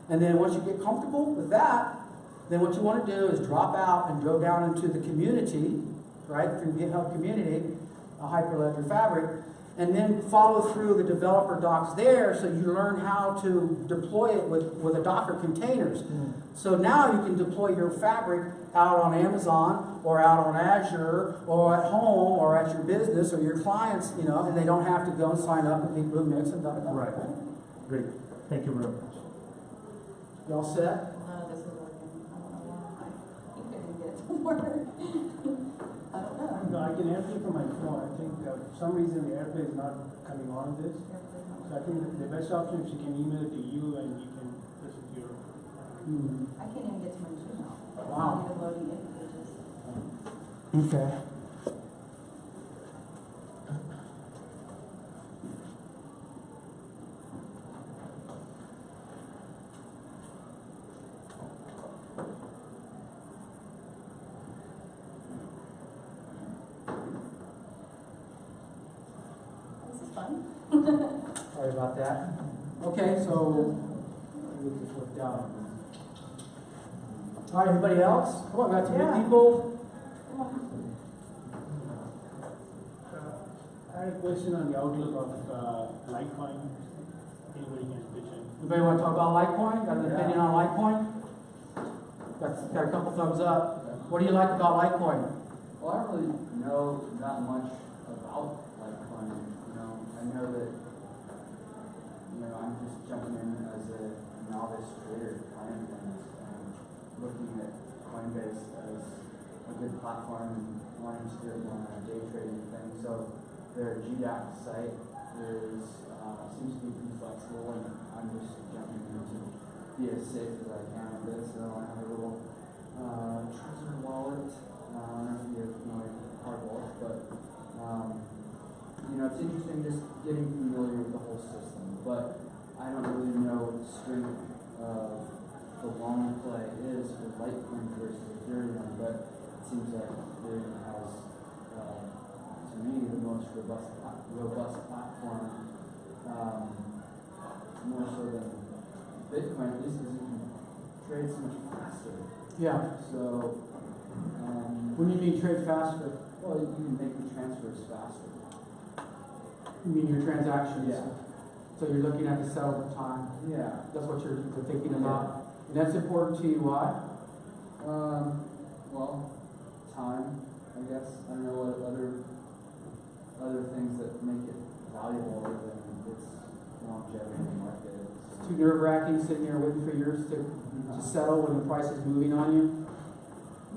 And then once you get comfortable with that, then what you want to do is drop out and go down into the community, right? Through GitHub community, Hyperledger Fabric, and then follow through the developer docs there so you learn how to deploy it with a Docker containers. So now you can deploy your Fabric out on Amazon or out on Azure or at home or at your business or your clients, and they don't have to go and sign up and be Blue Mix and da-da-da. Right. Great. Thank you very much. You all set? None of this is working. I don't know why. You couldn't get it to work. I don't know. No, I can answer from my phone. I think for some reason the AirPlay is not coming on this. So I think the best option is you can email it to you and you can listen to your. I can't even get to my Gmail. It's Wow. not even loading in pages. Okay. This is fun. Sorry about that. Okay, so we'll get this worked out. All right, everybody else? Come on, we got some new people. I had a question on the outlook of Litecoin. Anybody can pitch in. Anybody want to talk about Litecoin? Got an opinion on Litecoin? Got a couple thumbs up. What do you like about Litecoin? Well, I don't really know that much about Litecoin. I know that, I'm just jumping in as a novice trader, playing things, and looking at Coinbase as a good platform and wanting to do it on a day trading thing. So their GDAC site seems to be pretty flexible, and I'm just jumping in to be as safe as I can with this. So I have a little Trezor wallet. I don't know if you're familiar with hard wallets, but it's interesting just getting familiar with the whole system. But I don't really know what the strength of the long play is for Litecoin versus Ethereum, but it seems like Ethereum has, to me, the most robust platform, more so than Bitcoin, at least because you can trade so much faster. Yeah. So, When you mean trade faster, well, you can make the transfers faster. you mean your transactions? Yeah. So you're looking at the settlement time. Yeah. That's what you're thinking about. And that's important to you, why? Well, time, I guess. I don't know what other things that make it valuable other than its longevity in the market. It's too nerve-wracking sitting here waiting for yours to settle when the price is moving on you.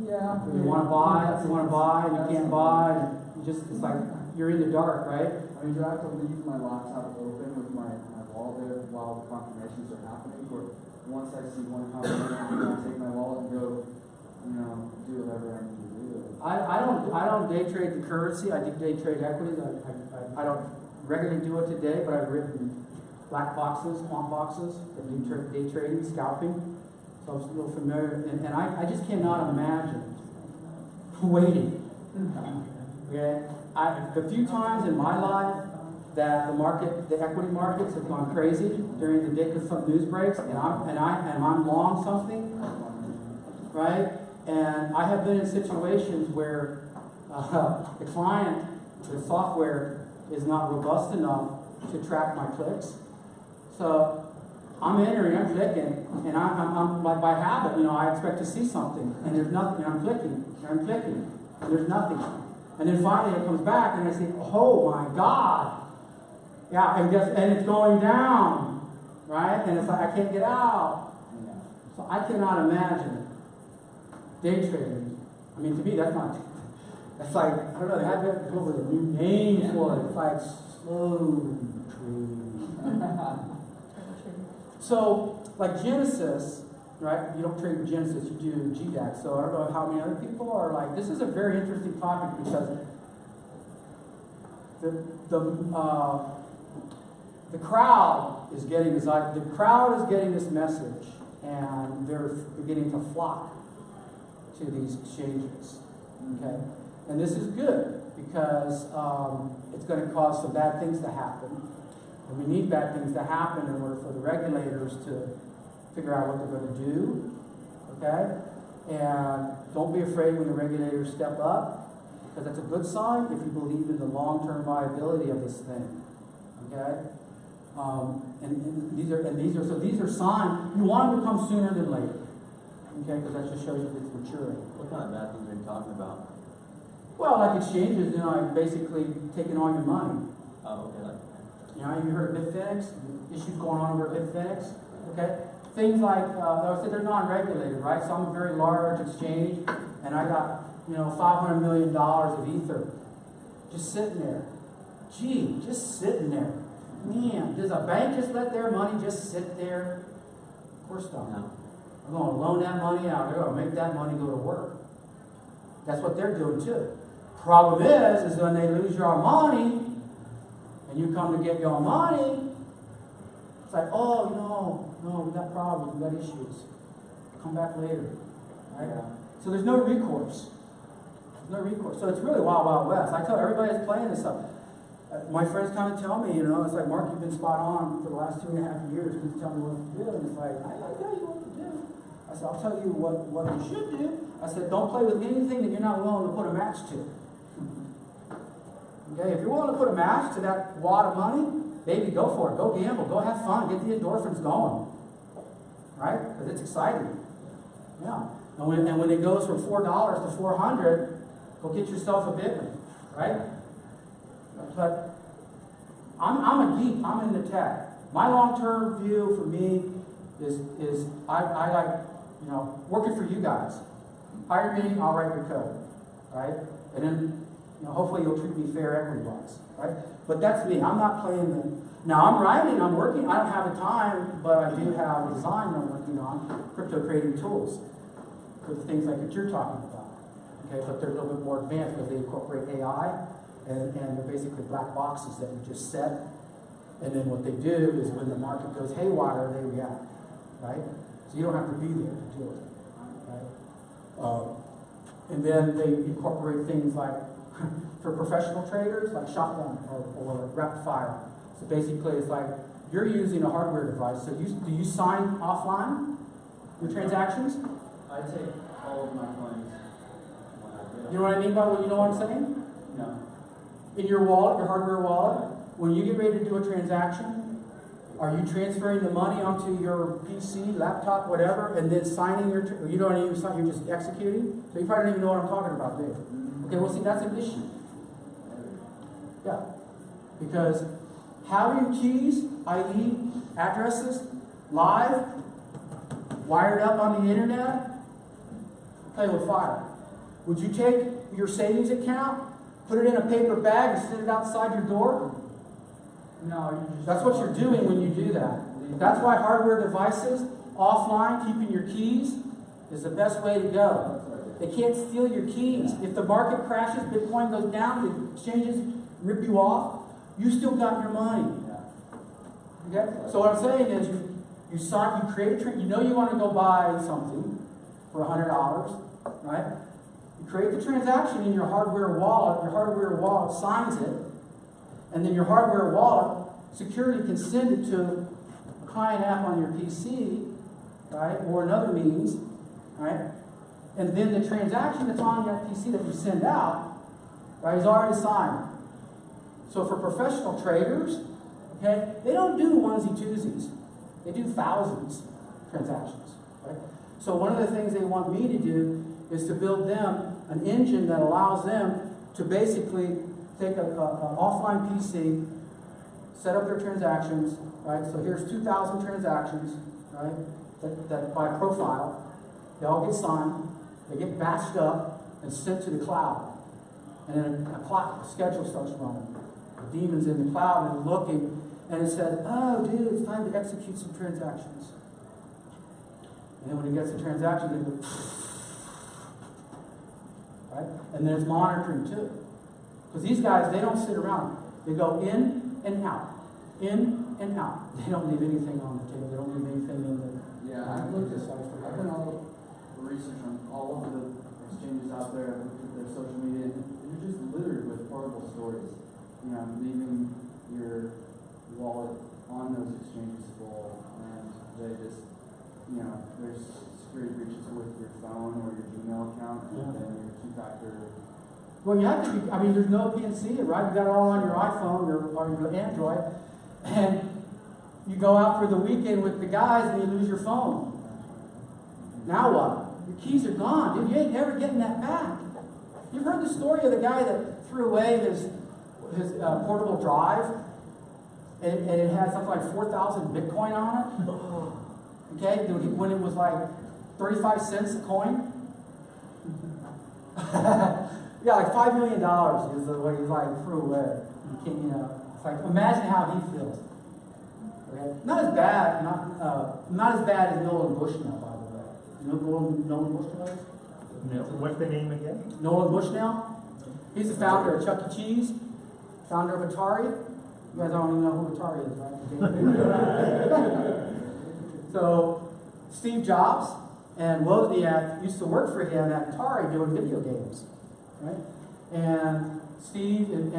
Yeah. You wanna buy, and you can't buy, and you just, it's like, you're in the dark, right? I mean, do I have to leave my laptop open with my wallet there while the confirmations are happening? Or once I see one confirmation, I take my wallet and go, do whatever I need to do? I don't day trade the currency. I do day trade equities. I don't regularly do it today, but I've written black boxes, quant boxes that do day trading, scalping. So I was a little familiar, and I just cannot imagine waiting. Okay, the few times in my life that the equity markets have gone crazy during the day because some news breaks, and I'm long something, right? And I have been in situations where the client, the software is not robust enough to track my clicks. So I'm entering, I'm clicking, and I'm like by habit, I expect to see something, and there's nothing, and I'm clicking, and there's nothing. And then finally it comes back, and I say, oh my God. Yeah, and it's going down, right? And it's like, I can't get out. So I cannot imagine day trading. I mean, to me, that's like, I don't know, they have to come up with a new name for it. It's like slow trading. So, like Genesis, right? You don't trade with Genesis, you do GDAX. So I don't know how many other people are like, this is a very interesting topic because the crowd is getting this message, and they're beginning to flock to these exchanges. Okay, and this is good because it's going to cause some bad things to happen, and we need bad things to happen in order for the regulators to figure out what they're going to do. Okay, and don't be afraid when the regulators step up, because that's a good sign if you believe in the long-term viability of this thing. Okay. These are signs. You want them to come sooner than later, okay? Because that just shows you it's maturing. What kind of bad things are you talking about? Well, like exchanges, basically taking all your money. Oh, okay. You heard of Bitfinex? Issues going on over at Bitfinex, okay? Things like, I said they're non-regulated, right? So I'm a very large exchange, and I got, $500 million of Ether just sitting there. Gee, just sitting there. Man, does a bank just let their money just sit there? Of course not. No. I'm going to loan that money out. They're going to make that money go to work. That's what they're doing too. Problem is when they lose your money and you come to get your money, it's like, oh, no, we got problems, we got issues. Come back later. Right? Yeah. So there's no recourse. So it's really wild, wild west. I tell everybody that's playing this stuff. My friends kind of tell me, it's like, Mark, you've been spot on for the last 2.5 years. Please tell me what to do. And it's like, I tell you what to do. I said, I'll tell you what you should do. I said, don't play with anything that you're not willing to put a match to. Okay, if you're willing to put a match to that wad of money, baby, go for it. Go gamble. Go have fun. Get the endorphins going. Right? Because it's exciting. Yeah. And when it goes from $4 to $400, go get yourself a Bitcoin. Right? But I'm a geek. I'm in the tech. My long-term view for me is I like working for you guys. Hire me, I'll write your code, right? And then hopefully you'll treat me fair equity-wise, right? But that's me. I'm not playing Now I'm writing. I'm working. I don't have the time, but I do have a design I'm working on crypto creating tools for the things like that you're talking about. Okay, but they're a little bit more advanced because they incorporate AI. And they're basically black boxes that you just set. And then what they do is when the market goes haywire, they react, right? So you don't have to be there to do it, right? And then they incorporate things like, for professional traders, like shotgun or rapid fire. So basically it's like, you're using a hardware device. So do you sign offline your transactions? I take all of my coins when I do. You know what I mean by what I'm saying? No. In your wallet, your hardware wallet, when you get ready to do a transaction, are you transferring the money onto your PC, laptop, whatever, and then signing you don't even sign, you're just executing? So you probably don't even know what I'm talking about, do you? Okay, well see, that's an issue. Yeah. Because having keys, i.e. addresses, live, wired up on the internet, play with fire. Would you take your savings account, put it in a paper bag, and sit it outside your door? No, you just. That's what you're doing when you do that. That's why hardware devices, offline, keeping your keys, is the best way to go. They can't steal your keys. If the market crashes, Bitcoin goes down, the exchanges rip you off, you still got your money. Okay? So what I'm saying is you create you know you want to go buy something for $100, right? You create the transaction in your hardware wallet signs it, and then your hardware wallet security can send it to a client app on your PC, right, or another means, right? And then the transaction that's on that PC that you send out, right, is already signed. So for professional traders, okay, they don't do onesie-twosies. They do thousands of transactions, right? So one of the things they want me to do is to build them an engine that allows them to basically take an offline PC, set up their transactions, right? So here's 2,000 transactions, right, that by profile. They all get signed, they get batched up and sent to the cloud. And then a schedule starts running. The demon's in the cloud and looking, and it says, oh, dude, it's time to execute some transactions. And then when it gets the transaction, it goes, right? And then it's monitoring too. Because these guys, they don't sit around. They go in and out. In and out. They don't leave anything on the table. They don't leave anything in there. Yeah, I've done all the research on all of the exchanges out there. I've looked at their social media, and they're just littered with horrible stories. You know, leaving your wallet on those exchanges full, and they just, you know, there's security breaches with your phone or your Gmail account, and then your two-factor. Well, you have to be, I mean, there's no PNC, right? You got it all on your iPhone or your Android, and you go out for the weekend with the guys and you lose your phone. Now what? Your keys are gone, dude. You ain't never getting that back. You've heard the story of the guy that threw away his portable drive, and it had something like 4,000 Bitcoin on it. Okay, when it was like 35 cents a coin. Yeah, like $5 million is what he like threw away. You can't, you know, it's like imagine how he feels. Okay, not as bad, not as bad as Nolan Bushnell, by the way. You know who Nolan Bushnell is? No. What's the name again? Nolan Bushnell. He's the founder of Chuck E. Cheese, founder of Atari. You guys don't even know who Atari is, right? So, Steve Jobs and Wozniak used to work for him at Atari doing video games, right? And Steve and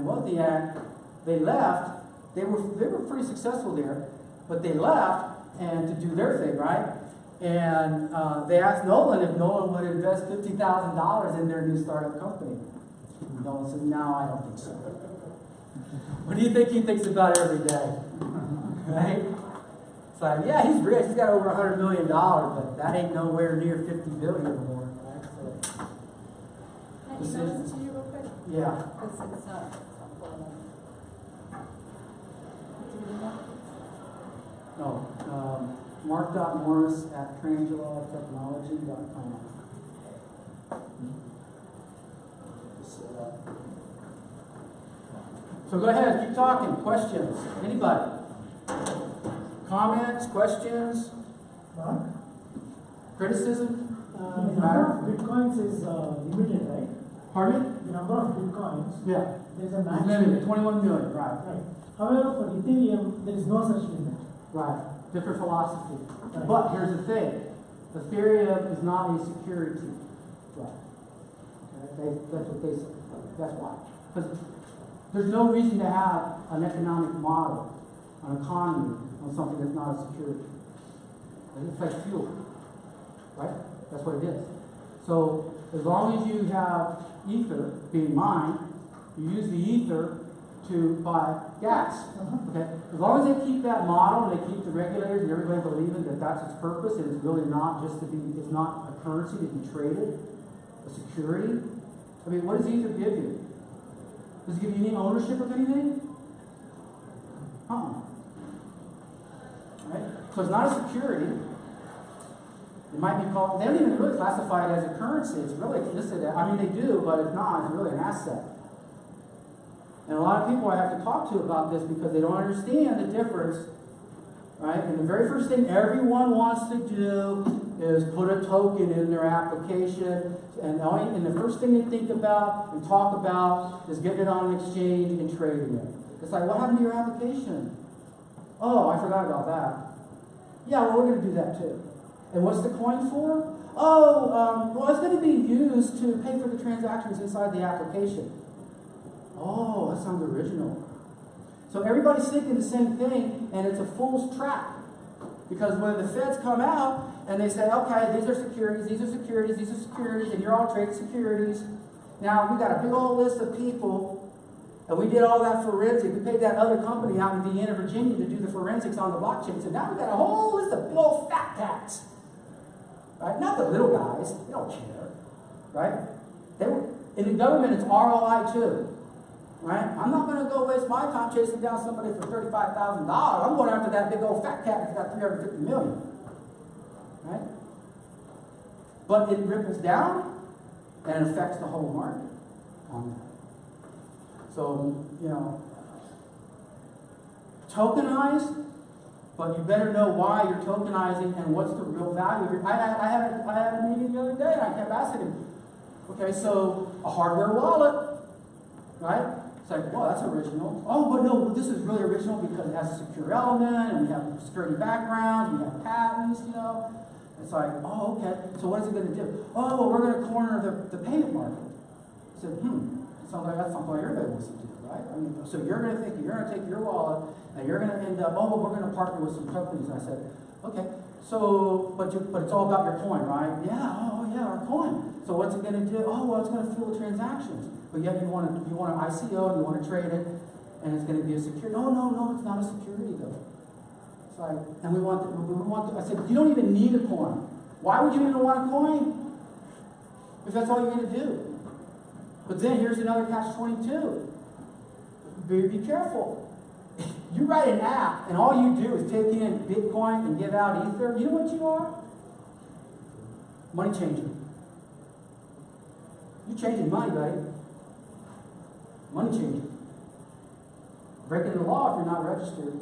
Wozniak, they left. They were pretty successful there, but they left and to do their thing, right? And they asked Nolan if Nolan would invest $50,000 in their new startup company. Nolan said, "No, I don't think so." What do you think he thinks about every day? Right? It's like, yeah, he's rich. He's got over $100 million, but that ain't nowhere near $50 billion anymore. Right? So, Can I email this to you real quick? yeah. Because it's not pulling up. Do you know? No. Mark.morris@trangelotechnology.com. So go ahead, keep talking. Questions? Anybody? Comments? Questions? Mark? Criticism? The number of bitcoins is limited, right? Pardon me? The number of bitcoins, Yeah. there's a It's max limited, limit. 21 million, right. Right. However, for Ethereum, there is no such limit. Right. Different philosophy. Right. But here's the thing. Ethereum is not a security. Right. Okay? That's what they say. That's why. Because there's no reason to have an economic model, an economy, on something that's not a security. It's like fuel. Right? That's what it is. So as long as you have ether being mined, you use the ether to buy gas. Okay? As long as they keep that model and they keep the regulators and everybody believing that that's its purpose and it's really not just to be, it's not a currency to be traded, a security. I mean, what does ether give you? Does it give you any ownership of anything? Right? So it's not a security. It might be called, they don't even really classify it as a currency. It's really listed, I mean, they do, but it's not. It's really an asset. And a lot of people I have to talk to about this because they don't understand the difference, right? And the very first thing everyone wants to do is put a token in their application. And the first thing they think about and talk about is getting it on an exchange and trading it. It's like, what happened to your application? Oh, I forgot about that. Yeah, well, we're going to do that too. And what's the coin for? Oh, well, it's going to be used to pay for the transactions inside the application. Oh, that sounds original. So everybody's thinking the same thing, and it's a fool's trap. Because when the feds come out and they say, okay, these are securities, these are securities, these are securities, and you're all trading securities. Now, we got a big old list of people, and we did all that forensic. We paid that other company out in Vienna, Virginia to do the forensics on the blockchain. So now we got a whole list of big old fat cats. Right? Not the little guys. They don't care. Right? In the government, it's ROI too. Right? I'm not going to go waste my time chasing down somebody for $35,000. I'm going after that big old fat cat that's got $350 million. Right? But it ripples down and it affects the whole market on that. So, tokenize, but you better know why you're tokenizing and what's the real value. I had a meeting the other day and I kept asking him, okay, so a hardware wallet, right? It's like, well, that's original. Oh, but no, this is really original because it has a secure element, and we have security backgrounds, we have patents, It's like, oh, okay. So what is it going to do? Oh, well, we're going to corner the payment market. I said, sounds like that's something everybody wants to do, right? I mean, so you're going to think you're going to take your wallet, and you're going to end up, oh, well, we're going to partner with some companies. And I said, okay, so, but it's all about your coin, right? Yeah, oh yeah, our coin. So what's it going to do? Oh, well, it's going to fuel transactions. But yet you want an ICO, and you want to trade it, and it's going to be a security. No, it's not a security though. It's like, and we want. I said, you don't even need a coin. Why would you even want a coin? If that's all you're going to do. But then here's another catch-22. Be careful. You write an app, and all you do is take in Bitcoin and give out Ether. You know what you are? Money changer. You're changing money, buddy. Money changer. Breaking the law if you're not registered.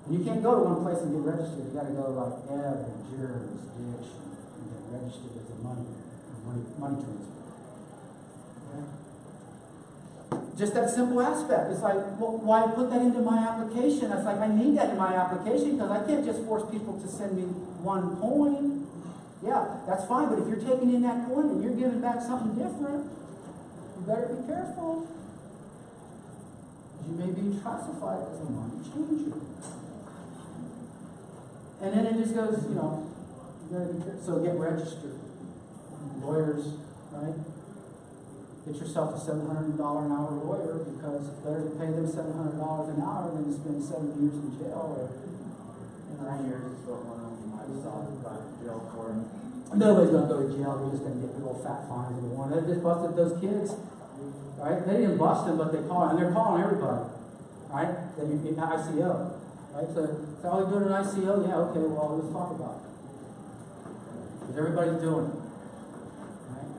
And you can't go to one place and get registered. You got to go to like every jurisdiction and get registered as a money transfer. Okay? Just that simple aspect. It's like, well, why put that into my application? It's like, I need that in my application because I can't just force people to send me one coin. Yeah, that's fine, but if you're taking in that coin and you're giving back something different, you better be careful. You may be classified as a money changer. And then it just goes, you gotta be careful. So get registered. Lawyers, right? Get yourself a $700 an hour lawyer because it's better to pay them $700 an hour than to spend 7 years in jail or 9 years is what one of my sons got in jail for. Nobody's gonna go to jail. They're just gonna get big old fat fines and warrant. They just busted those kids, right? They didn't bust them, but they called, and they're calling everybody, right? Then you get ICO, right? So all they're doing an ICO, yeah, okay. Well, let's talk about it because everybody's doing it, right?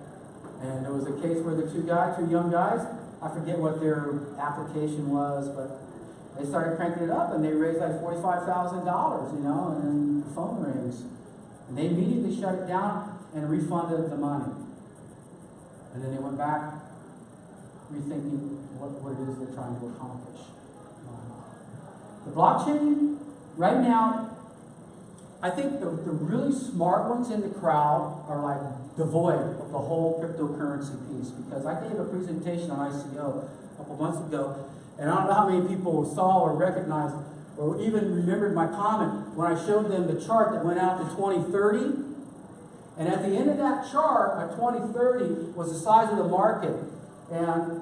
And there was a case where the two young guys, I forget what their application was, but they started cranking it up, and they raised like $45,000, and then the phone rings. And they immediately shut it down and refunded the money. And then they went back rethinking what it is they're trying to accomplish. The blockchain, right now, I think the really smart ones in the crowd are like devoid of the whole cryptocurrency piece, because I gave a presentation on ICO a couple months ago, and I don't know how many people saw or recognized or even remembered my comment when I showed them the chart that went out to 2030. And at the end of that chart, at 2030, was the size of the market. And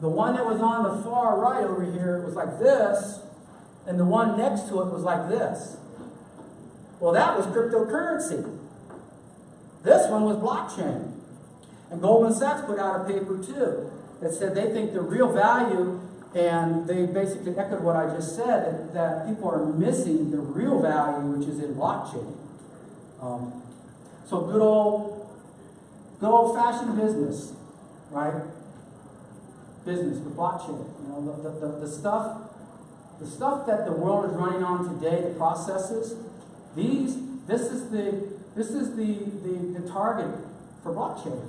the one that was on the far right over here was like this, and the one next to it was like this. Well, that was cryptocurrency. This one was blockchain. And Goldman Sachs put out a paper too that said they think the real value, and they basically echoed what I just said, that people are missing the real value, which is in blockchain. So good old fashioned business, right? Business, the blockchain, you know, the stuff that the world is running on today, the processes, this is the target for blockchain.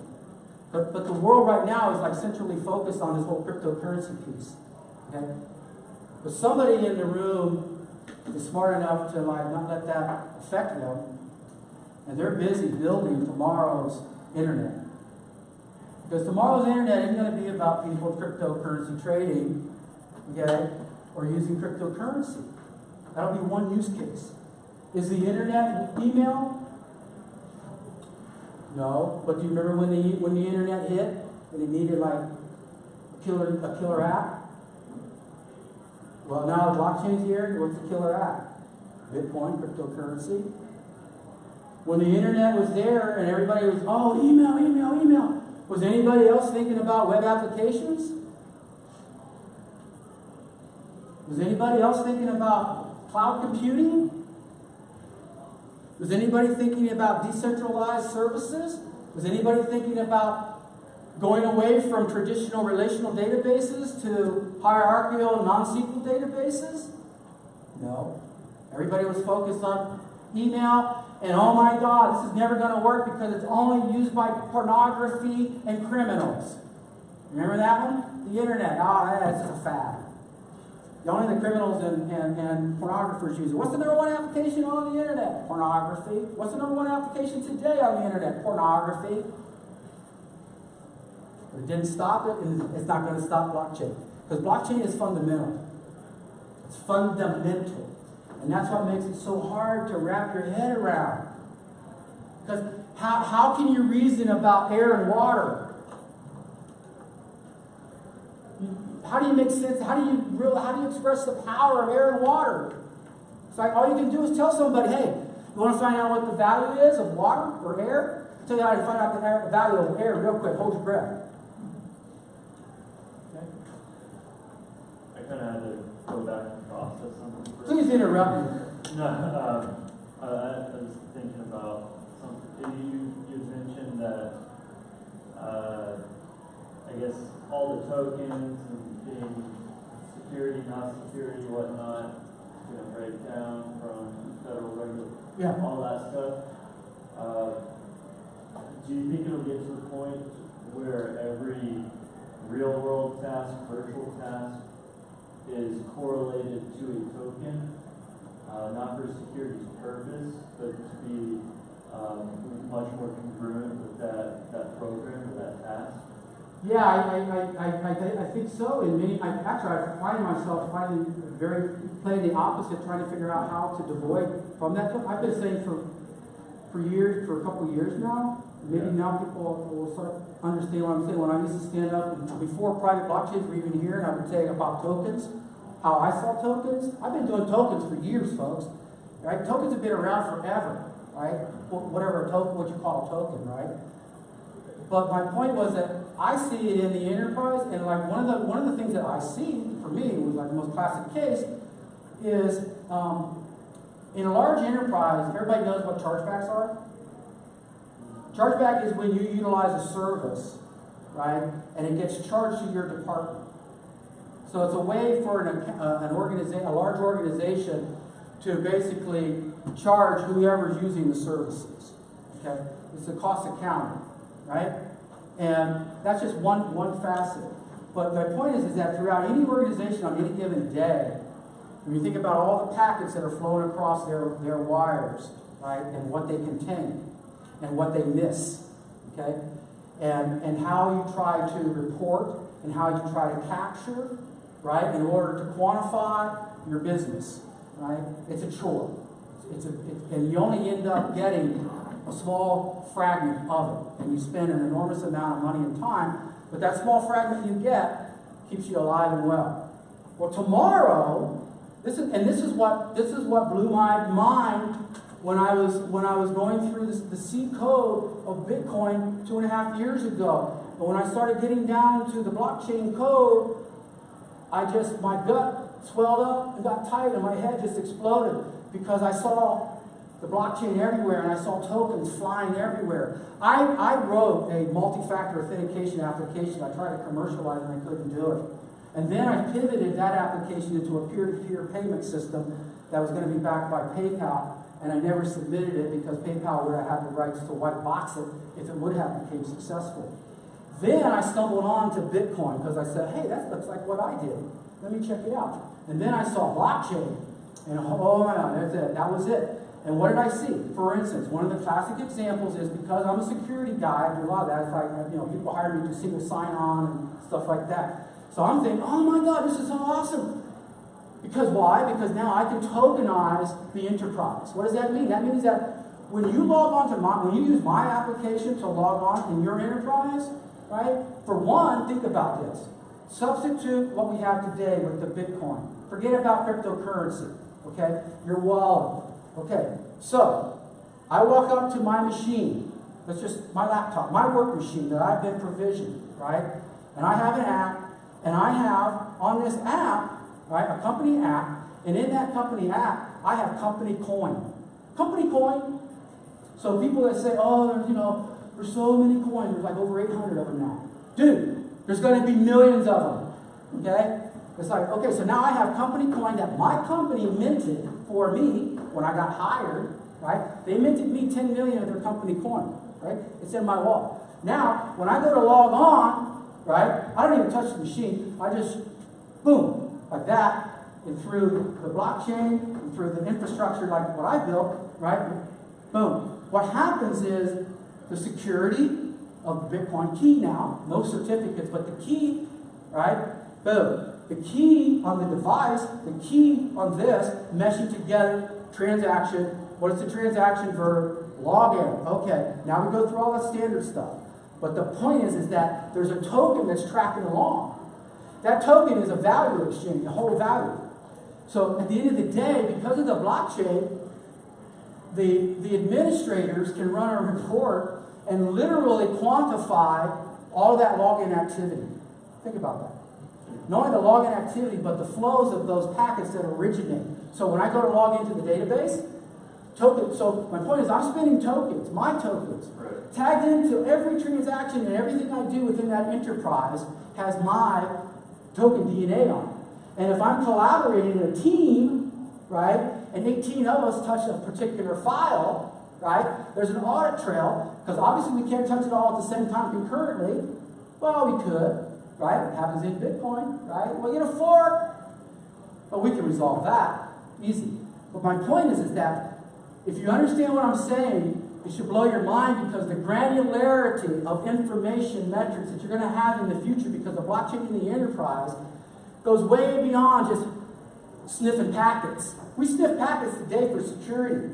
But the world right now is like centrally focused on this whole cryptocurrency piece. Okay? But somebody in the room is smart enough to like not let that affect them, and they're busy building tomorrow's internet. Because tomorrow's internet isn't going to be about people cryptocurrency trading, okay, or using cryptocurrency. That'll be one use case. Is the internet email? No, but do you remember when the internet hit and it needed like a killer app? Well, now the blockchain's here. What's the killer app? Bitcoin, cryptocurrency. When the internet was there and everybody was, oh, email. Was anybody else thinking about web applications? Was anybody else thinking about cloud computing? Was anybody thinking about decentralized services? Was anybody thinking about going away from traditional relational databases to hierarchical non-SQL databases? No. Everybody was focused on email, and oh my God, this is never going to work because it's only used by pornography and criminals. Remember that one? The internet. That's just a fad. Only the criminals and pornographers use it. What's the number one application on the internet? Pornography. What's the number one application today on the internet? Pornography. But it didn't stop it, and it's not going to stop blockchain. Because blockchain is fundamental. It's fundamental. And that's what makes it so hard to wrap your head around. Because how can you reason about air and water? How do you make sense? How do you express the power of air and water? It's like all you can do is tell somebody, hey, you want to find out what the value is of water or air? I'll tell you how to find out the value of air real quick. Hold your breath. Okay. I kind of had to go back and process something. Please interrupt me. No, I was thinking about something. You mentioned that, I guess, all the tokens and being security, not security, whatnot, breakdown from federal regulation, all that stuff. Do you think it'll get to the point where every real world task, virtual task, is correlated to a token, not for security's purpose, but to be much more congruent with that program or that task? Yeah, I think so. I find myself playing the opposite, trying to figure out how to devoid from that. I've been saying for years, for a couple of years now. Maybe now people will sort of understand what I'm saying. When I used to stand up, before private blockchains were even here, and I would say about tokens, how I saw tokens. I've been doing tokens for years, folks. Right? Tokens have been around forever, right? Whatever a token, what you call a token, right? But my point was that I see it in the enterprise, and like one of the things that I see for me was like the most classic case is in a large enterprise. Everybody knows what chargebacks are. Chargeback is when you utilize a service, right, and it gets charged to your department. So it's a way for a large organization to basically charge whoever's using the services. Okay, it's a cost accounting, right? And that's just one facet. But my point is that throughout any organization on any given day, when you think about all the packets that are flowing across their wires, right, and what they contain, and what they miss, okay? And how you try to report and how you try to capture, right, in order to quantify your business, right? It's a chore. And you only end up getting a small fragment of it, and you spend an enormous amount of money and time, but that small fragment you get keeps you alive and well. Well, tomorrow, this is what blew my mind when I was going through the C code of Bitcoin 2.5 years ago. But when I started getting down to the blockchain code, my gut swelled up and got tight and my head just exploded because I saw the blockchain everywhere, and I saw tokens flying everywhere. I wrote a multi-factor authentication application. I tried to commercialize and I couldn't do it. And then I pivoted that application into a peer-to-peer payment system that was going to be backed by PayPal, and I never submitted it because PayPal would have had the rights to white box it if it would have become successful. Then I stumbled on to Bitcoin because I said, hey, that looks like what I did. Let me check it out. And then I saw blockchain, and oh my God, that's it. That was it. And what did I see? For instance, one of the classic examples is because I'm a security guy, I do a lot of that. It's like, people hire me to do single sign-on and stuff like that. So I'm thinking, oh my God, this is so awesome. Because why? Because now I can tokenize the enterprise. What does that mean? That means that when you log on to when you use my application to log on in your enterprise, right? For one, think about this. Substitute what we have today with the Bitcoin. Forget about cryptocurrency, okay? Your wallet. Okay, so I walk up to my machine. That's just my laptop, my work machine that I've been provisioned, right? And I have an app, and I have on this app, right, a company app, and in that company app, I have company coin. Company coin. So people that say, oh, there's so many coins, there's like over 800 of them now. Dude, there's going to be millions of them, okay? It's like, okay, so now I have company coin that my company minted for me when I got hired, right? They minted me 10 million of their company coin, right? It's in my wallet. Now, when I go to log on, right, I don't even touch the machine. I just, boom, like that, and through the blockchain, and through the infrastructure like what I built, right, boom. What happens is the security of the Bitcoin key now, no certificates, but the key, right, boom. The key on the device, the key on this, meshing together, transaction. What is the transaction verb? Login. Okay, now we go through all that standard stuff. But the point is that there's a token that's tracking along. That token is a value exchange, a whole value. So at the end of the day, because of the blockchain, the administrators can run a report and literally quantify all of that login activity. Think about that. Not only the login activity, but the flows of those packets that originate. So when I go to log into the database, so my point is I'm spending tokens, my tokens, tagged into every transaction, and everything I do within that enterprise has my token DNA on it. And if I'm collaborating in a team, right, and 18 of us touch a particular file, right, there's an audit trail, because obviously we can't touch it all at the same time concurrently. Well, we could. Right? It happens in Bitcoin, right? Well, get a fork. But we can resolve that. Easy. But my point is that if you understand what I'm saying, it should blow your mind because the granularity of information metrics that you're going to have in the future because of blockchain in the enterprise goes way beyond just sniffing packets. We sniff packets today for security.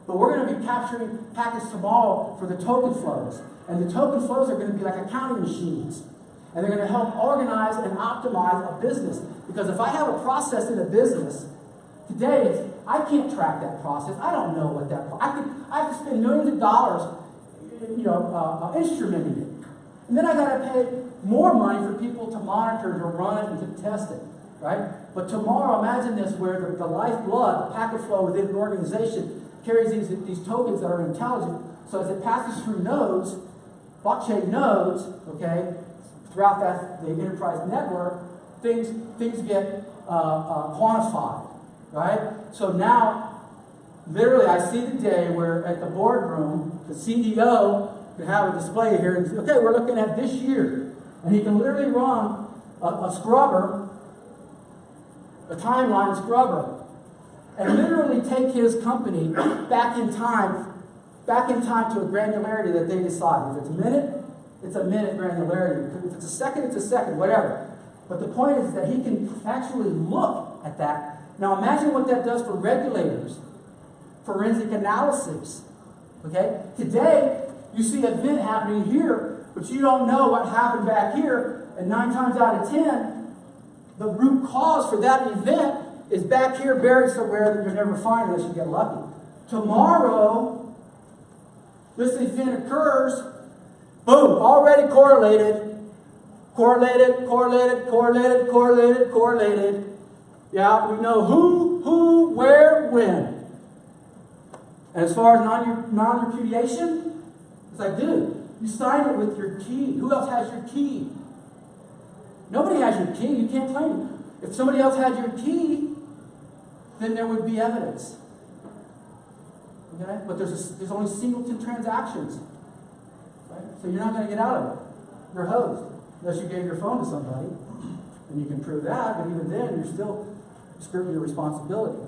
But we're going to be capturing packets tomorrow for the token flows. And the token flows are going to be like accounting machines. And they're going to help organize and optimize a business. Because if I have a process in a business, today, I can't track that process. I don't know what that I have to spend millions of dollars, instrumenting it. And then I got to pay more money for people to monitor, to run it, and to test it. Right? But tomorrow, imagine this, where the lifeblood, the packet flow within an organization carries these tokens that are intelligent. So as it passes through nodes, blockchain nodes, okay, throughout the enterprise network, things get quantified, right? So now, literally, I see the day where at the boardroom, the CEO can have a display here and say, okay, we're looking at this year. And he can literally run a scrubber, a timeline scrubber, and literally take his company back in time to a granularity that they decide. If it's a minute granularity. If it's a second, whatever. But the point is that he can actually look at that. Now imagine what that does for regulators. Forensic analysis. Okay? Today, you see an event happening here, but you don't know what happened back here, and 9 times out of 10, the root cause for that event is back here buried somewhere that you'll never find unless you get lucky. Tomorrow, this event occurs, boom, already correlated. Yeah, we know who, where, when. And as far as non-repudiation, it's like, dude, you signed it with your key. Who else has your key? Nobody has your key. You can't claim it. If somebody else had your key, then there would be evidence. Okay? But there's only singleton transactions. Right? So you're not going to get out of it. You're hosed. Unless you gave your phone to somebody. And you can prove that, but even then, you're still skirting your responsibility.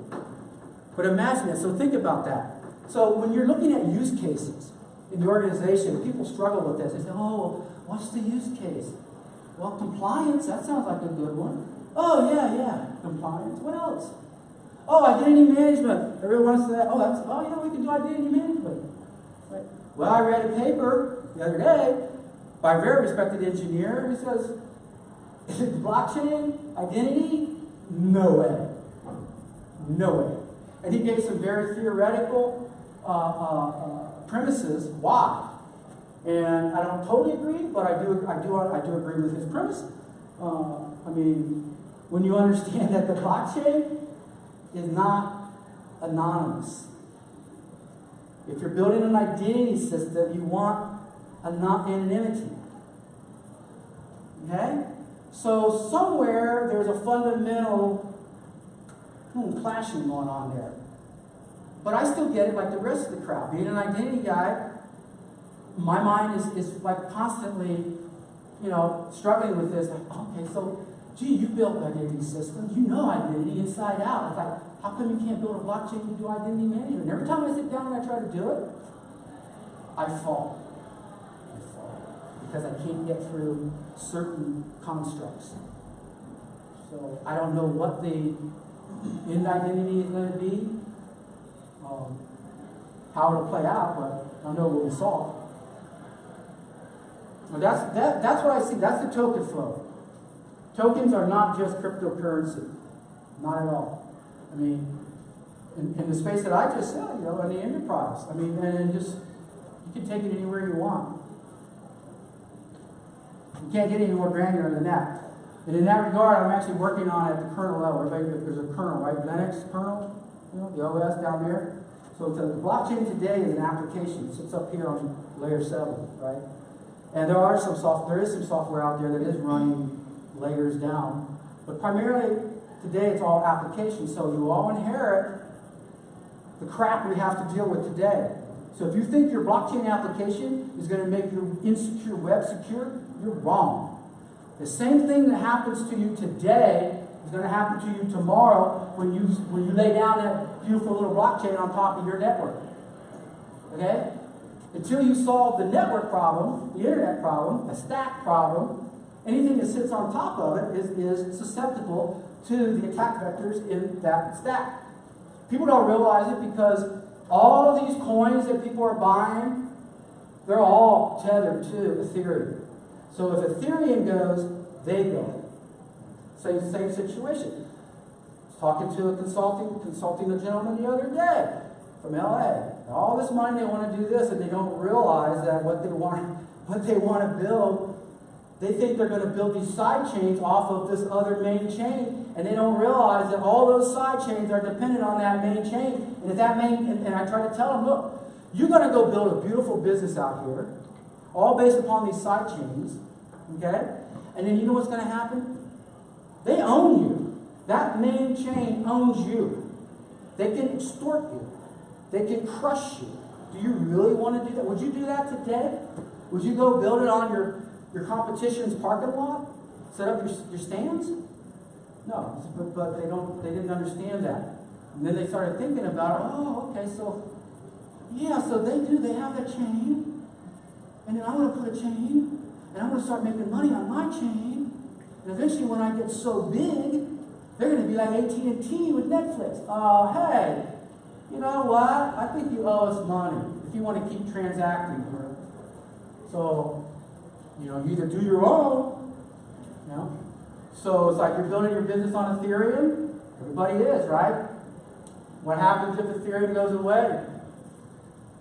But imagine that. So think about that. So when you're looking at use cases in the organization, people struggle with this. They say, oh, what's the use case? Well, compliance, that sounds like a good one. Oh, yeah, compliance. What else? Oh, identity management. Everyone wants that. Oh, yeah, we can do identity management. Right. Well, I read a paper the other day by a very respected engineer who says, is it blockchain, identity? No way. No way. And he gave some very theoretical premises why. And I don't totally agree, but I do agree with his premise. I mean, when you understand that the blockchain is not anonymous. If you're building an identity system, you want anonymity. Okay? So somewhere there's a fundamental clashing going on there. But I still get it like the rest of the crowd. Being an identity guy, my mind is like constantly, struggling with this. Like, okay, so, gee, you built identity systems. You know identity inside out. It's like, how come you can't build a blockchain to do identity management? And every time I sit down and I try to do it, I fall. Because I can't get through certain constructs. So I don't know what the end identity is going to be, how it'll play out, but I know it will be solved. Well, that's what I see. That's the token flow. Tokens are not just cryptocurrency. Not at all. I mean, in the space that I just said, in the enterprise. I mean, and just, you can take it anywhere you want. You can't get any more granular than that. And in that regard, I'm actually working on at the kernel level. Everybody, there's a kernel, right? Linux kernel, the OS down there. So the blockchain today is an application. It sits up here on layer 7, right? And there is some software out there that is running layers down. But primarily, today it's all applications. So you all inherit the crap we have to deal with today. So if you think your blockchain application is going to make your insecure web secure, you're wrong. The same thing that happens to you today is going to happen to you tomorrow when you lay down that beautiful little blockchain on top of your network. Okay? Until you solve the network problem, the internet problem, the stack problem, anything that sits on top of it is susceptible to the attack vectors in that stack. People don't realize it because all of these coins that people are buying, they're all tethered to Ethereum. So if Ethereum goes, they go. Same situation. I was talking to a consulting a gentleman the other day from LA. And all this money, they want to do this, and they don't realize that what they want to build, they think they're going to build these side chains off of this other main chain, and they don't realize that all those side chains are dependent on that main chain. And if that and I try to tell them, look, you're going to go build a beautiful business out here, all based upon these side chains, okay? And then you know what's going to happen? They own you. That main chain owns you. They can extort you. They can crush you. Do you really want to do that? Would you do that today? Would you go build it on your competition's parking lot? Set up your stands? No, but they didn't understand that. And then they started thinking about, okay, so they have that chain, and then I'm going to put a chain, and I'm going to start making money on my chain, and eventually when I get so big, they're going to be like AT&T with Netflix. Hey, you know what? I think you owe us money if you want to keep transacting here. So, you either do your own, So it's like you're building your business on Ethereum. Everybody is, right? What happens if Ethereum goes away?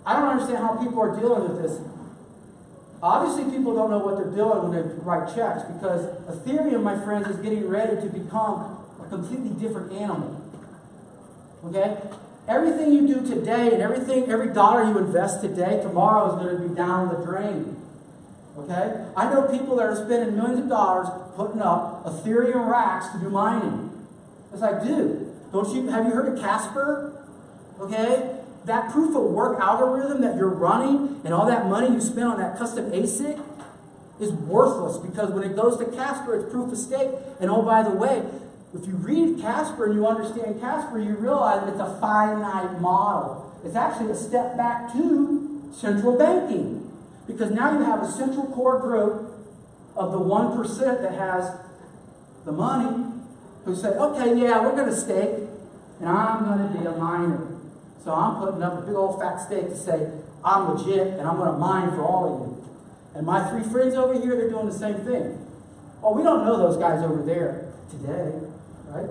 I don't understand how people are dealing with this. Obviously, people don't know what they're doing when they write checks because Ethereum, my friends, is getting ready to become a completely different animal. Okay? Everything you do today and every dollar you invest today, tomorrow is going to be down the drain. Okay? I know people that are spending millions of dollars putting up Ethereum racks to do mining. It's like, dude, have you heard of Casper? Okay? That proof of work algorithm that you're running and all that money you spend on that custom ASIC is worthless, because when it goes to Casper, it's proof of stake. And oh, by the way, if you read Casper and you understand Casper, you realize it's a finite model. It's actually a step back to central banking, because now you have a central core group of the 1% that has the money who say, okay, yeah, we're going to stake, and I'm going to be a miner. So I'm putting up a big old fat stake to say, I'm legit, and I'm going to mine for all of you. And my 3 friends over here, they're doing the same thing. Oh, we don't know those guys over there today, right?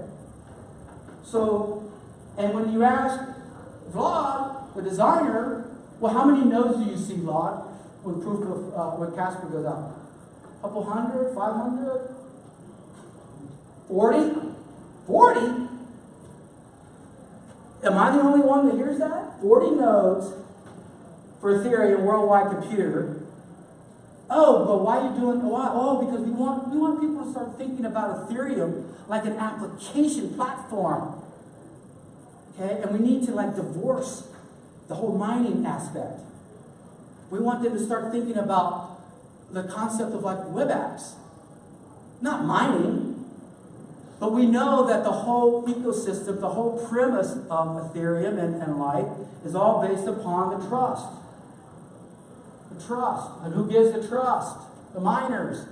So, and when you ask Vlad, the designer, well, how many nodes do you see, Vlad, when proof of when Casper goes out? A couple hundred, 500? 40? 40? Am I the only one that hears that? 40 nodes for Ethereum worldwide computer. Oh, but why are you doing why? Oh, because we want people to start thinking about Ethereum like an application platform. Okay? And we need to divorce the whole mining aspect. We want them to start thinking about the concept of web apps. Not mining. But we know that the whole ecosystem, the whole premise of Ethereum and life is all based upon the trust. The trust. And who gives the trust? The miners.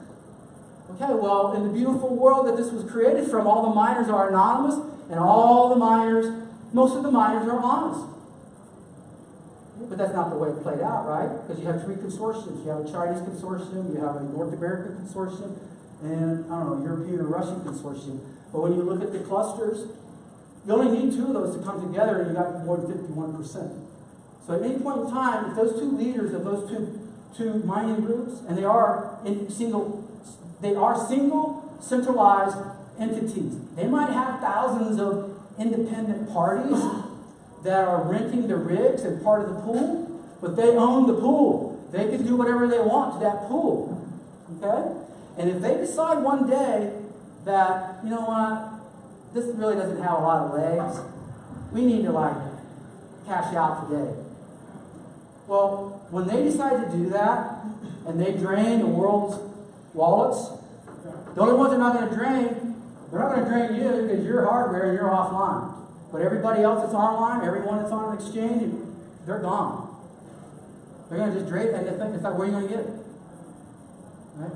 Okay, well, in the beautiful world that this was created from, all the miners are anonymous, and all the miners, most of the miners are honest. But that's not the way it played out, right? Because you have 3 consortiums. You have a Chinese consortium, you have a North American consortium, and, I don't know, European or Russian consortium. But when you look at the clusters, you only need 2 of those to come together, and you got more than 51%. So at any point in time, if those 2 leaders of those two mining groups, and they are single centralized entities. They might have thousands of independent parties that are renting the rigs and part of the pool, but they own the pool. They can do whatever they want to that pool. Okay? And if they decide one day that, you know what, this really doesn't have a lot of legs, we need to cash out today. Well, when they decide to do that, and they drain the world's wallets, the only ones they're not going to drain, they're not going to drain you because you're hardware and you're offline. But everybody else that's online, everyone that's on an exchange, they're gone. They're going to just drain, and it's like, where are you going to get it? Right?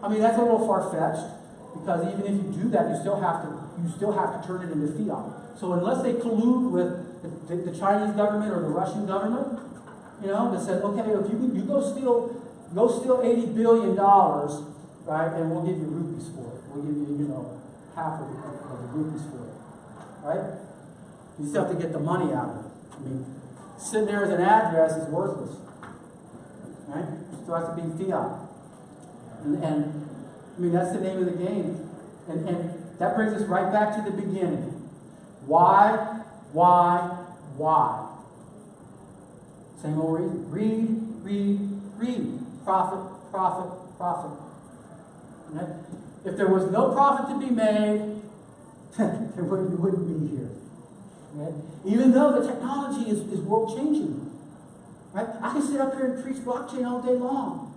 I mean, that's a little far-fetched, because even if you do that, you still have to turn it into fiat. So unless they collude with the Chinese government or the Russian government, that says, okay, if you go steal $80 billion, right, and we'll give you rupees for it. We'll give you, half of the rupees for it, right? You still have to get the money out of it. I mean, sitting there as an address is worthless, right? It still has to be fiat. And I mean, that's the name of the game. And that brings us right back to the beginning. Why? Same old reason. Read. Profit. Right? If there was no profit to be made, you wouldn't be here. Right? Even though the technology is world-changing. Right? I can sit up here and preach blockchain all day long.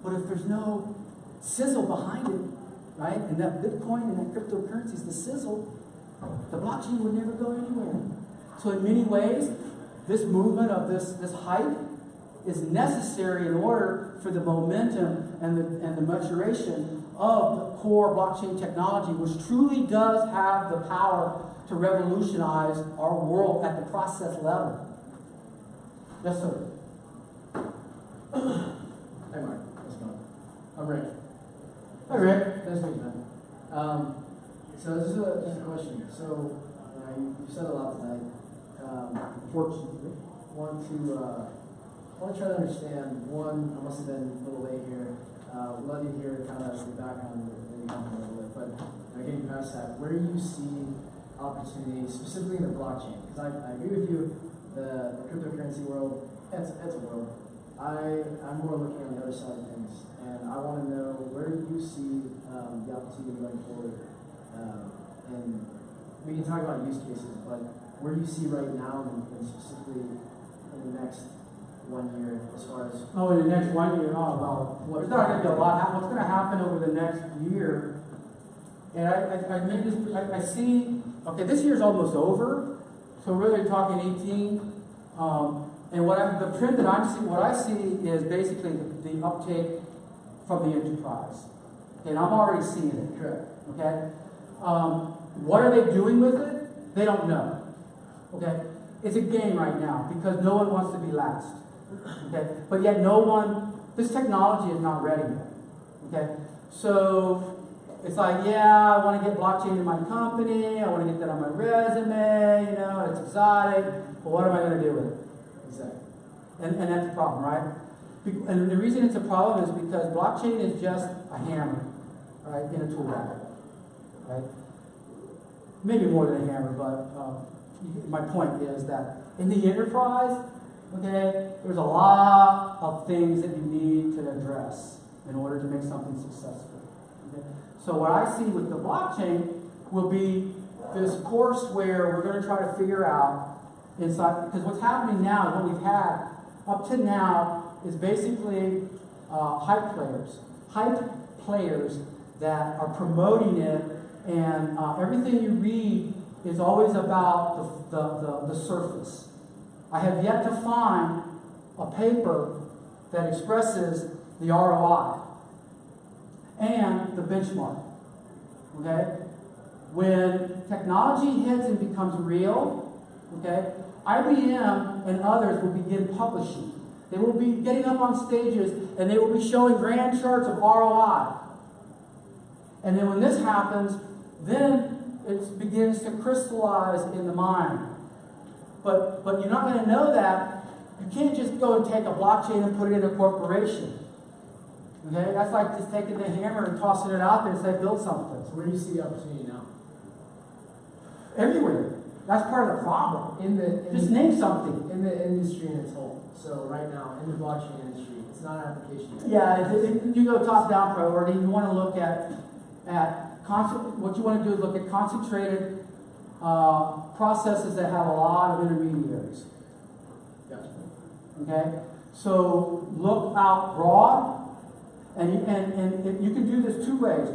But if there's no sizzle behind it, right? And that Bitcoin and that cryptocurrency is the sizzle, the blockchain would never go anywhere. So in many ways, this movement of this hype is necessary in order for the momentum and the maturation of the core blockchain technology, which truly does have the power to revolutionize our world at the process level. Yes, sir. Hey, Mark. How's it going? I'm Rick. Hi, Rick. Nice to meet you, man. So this is a question. So you said a lot tonight. Fortunately. Want to try to understand. One, I must have been a little late here. Love to hear kind of the background that you come from a little bit. But getting past that, where do you see opportunity, specifically in the blockchain? Because I agree with you, the cryptocurrency world, it's a world. I'm more looking on the other side of things, and I want to know, where do you see the opportunity going forward? And we can talk about use cases, but where do you see right now, and specifically in the next 1 year, as far as... Oh, in the next 1 year, well, there's not going to be a lot. What's going to happen over the next year? And I made this. I see. Okay, this year's almost over, so we're really talking 18. And the trend that what I see is basically the uptake from the enterprise. Okay, and I'm already seeing it. Correct. Okay. What are they doing with it? They don't know. Okay. It's a game right now because no one wants to be last. Okay. But yet this technology is not ready yet. Okay. So it's like, yeah, I want to get blockchain in my company. I want to get that on my resume. It's exotic. But what am I going to do with it? Exactly. And that's the problem, right? And the reason it's a problem is because blockchain is just a hammer, right, in a tool bag, right? Maybe more than a hammer, but my point is that in the enterprise, okay, there's a lot of things that you need to address in order to make something successful. Okay? So what I see with the blockchain will be this course where we're going to try to figure out inside, because what's happening now, what we've had up to now is basically hype players that are promoting it, and everything you read is always about the surface. I have yet to find a paper that expresses the ROI and the benchmark. Okay? When technology hits and becomes real, okay, IBM and others will begin publishing. They will be getting up on stages and they will be showing grand charts of ROI. And then when this happens, then it begins to crystallize in the mind. But you're not going to know that. You can't just go and take a blockchain and put it in a corporation. Okay? That's like just taking the hammer and tossing it out there and say, build something. So where do you see the opportunity now? Everywhere. That's part of the problem. Just name something. In the industry in its whole. So right now, in the blockchain industry, it's not an application. Yeah, you go top-down priority. You want to look at what you want to do is look at concentrated processes that have a lot of intermediaries. Gotcha. Okay? So look out broad, and you can do this 2 ways.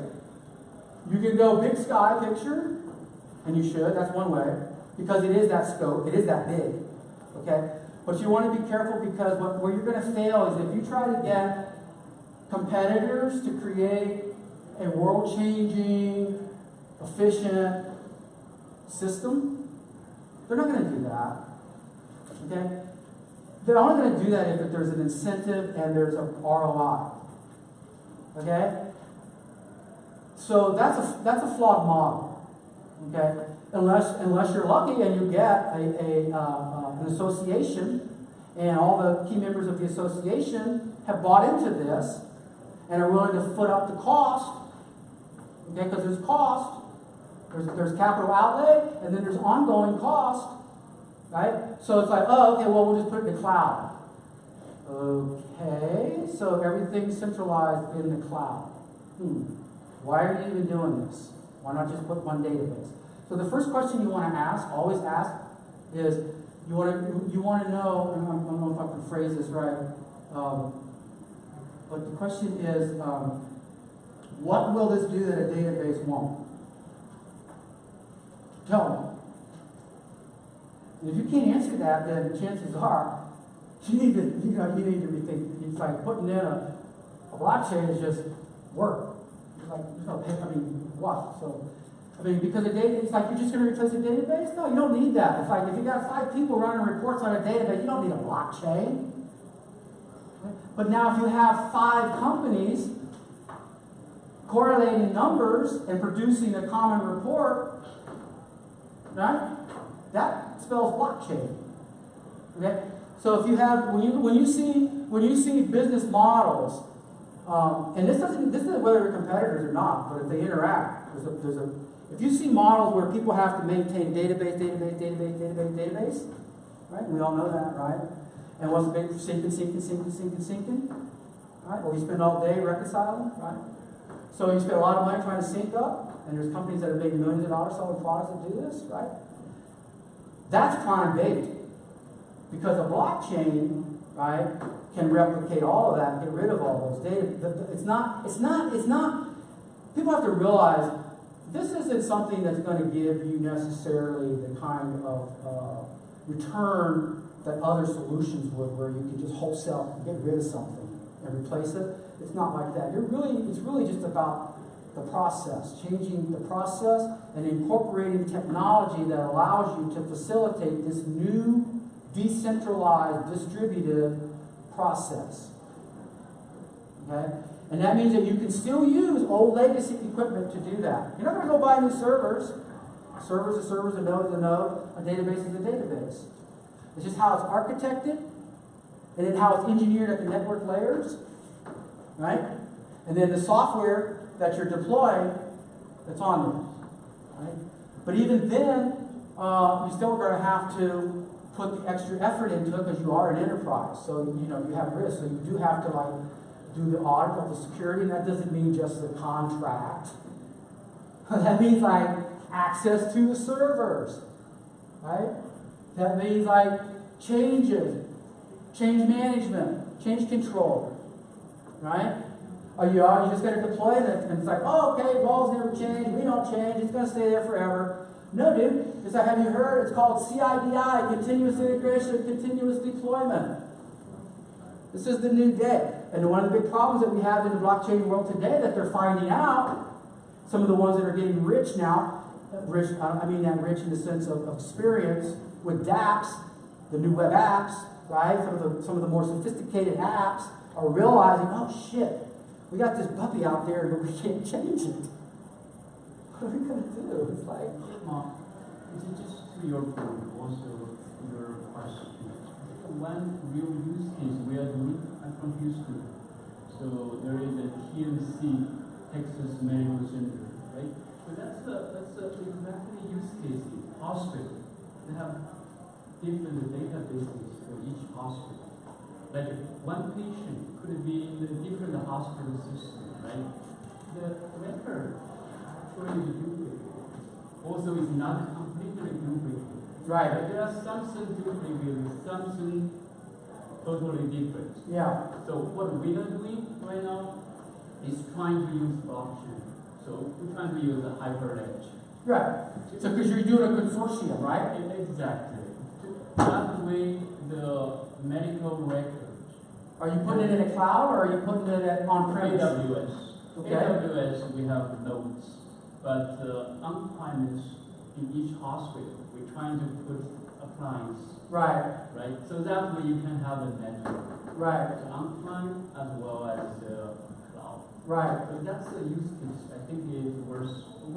You can go big sky picture, and you should, that's one way, because it is that scope, it is that big. Okay? But you want to be careful because where you're going to fail is if you try to get competitors to create a world-changing, efficient system, they're not going to do that. Okay? They're only going to do that if there's an incentive and there's a ROI. Okay? So that's a flawed model. Okay? Unless you're lucky and you get an association, and all the key members of the association have bought into this and are willing to foot up the cost. Okay, because there's cost, there's capital outlay, and then there's ongoing cost, right? So it's like, oh, okay, well, we'll just put it in the cloud. Okay, so everything's centralized in the cloud. Why are you even doing this? Why not just put one database? So the first question you want to ask, always ask, is you want to know, and I don't know if I can phrase this right, but the question is, what will this do that a database won't? Tell me. And if you can't answer that, then chances are you need to rethink. It's like putting in a blockchain is just work. It's like what? So because it's like you're just going to replace a database? No, you don't need that. It's like if you got 5 people running reports on a database, you don't need a blockchain. But now if you have 5 companies correlating numbers and producing a common report, right? That spells blockchain. Okay? So if you have when you see business models And this isn't whether they're competitors or not, but if they interact, if you see models where people have to maintain database, right? We all know that, right? And what's the big syncing, right? Or we spend all day reconciling, right? So you spend a lot of money trying to sync up, and there's companies that have made millions of dollars selling products that do this, right? That's crime bait. Because a blockchain, right, can replicate all of that and get rid of all those data. It's not, people have to realize this isn't something that's going to give you necessarily the kind of return that other solutions would, where you can just wholesale get rid of something and replace it. It's not like that. It's really just about the process, changing the process and incorporating technology that allows you to facilitate this new, decentralized, distributed process. Okay? And that means that you can still use old legacy equipment to do that. You're not going to go buy new servers. Servers are servers, a node is a node, a database is a database. It's just how it's architected, and then how it's engineered at the network layers, right? And then the software that you're deploying that's on there, right? But even then, you still are going to have to put the extra effort into it because you are an enterprise. So, you have risk. So you do have to, do the audit of the security, and that doesn't mean just the contract. That means, access to the servers, right? That means, change management, change control, right? Are you just going to deploy it and it's okay, balls never change, we don't change, it's going to stay there forever. No, dude. Have you heard? It's called CIDI, continuous integration, continuous deployment. This is the new day. And one of the big problems that we have in the blockchain world today that they're finding out, some of the ones that are getting rich now, rich in the sense of experience with dApps, the new web apps, right? Some of the more sophisticated apps are realizing, oh shit, we got this puppy out there, but we can't change it. What are we going to do? It's just to your point, also your question. One real use case we are doing, I'm from Houston. So there is a TMC, Texas Medical Center, right? But that's exactly use case. Hospital, they have different databases for each hospital. Like one patient could be in a different hospital system, right? The record actually is duplicated. Also, it's not completely duplicated. right. There are something duplicated, something totally different. Yeah. So what we are doing right now is trying to use blockchain. So we're trying to use a Hyperledger. Right. So because you're doing a consortium, right? Exactly. That way, the medical record. Are you putting it in a cloud or are you putting it on-premise? AWS. Okay. AWS, we have nodes. But on-premise, in each hospital, we're trying to put appliance. Right. Right? So that way you can have a network. Right. So on-prem as well as the cloud. Right. So that's the use case. I think it works. We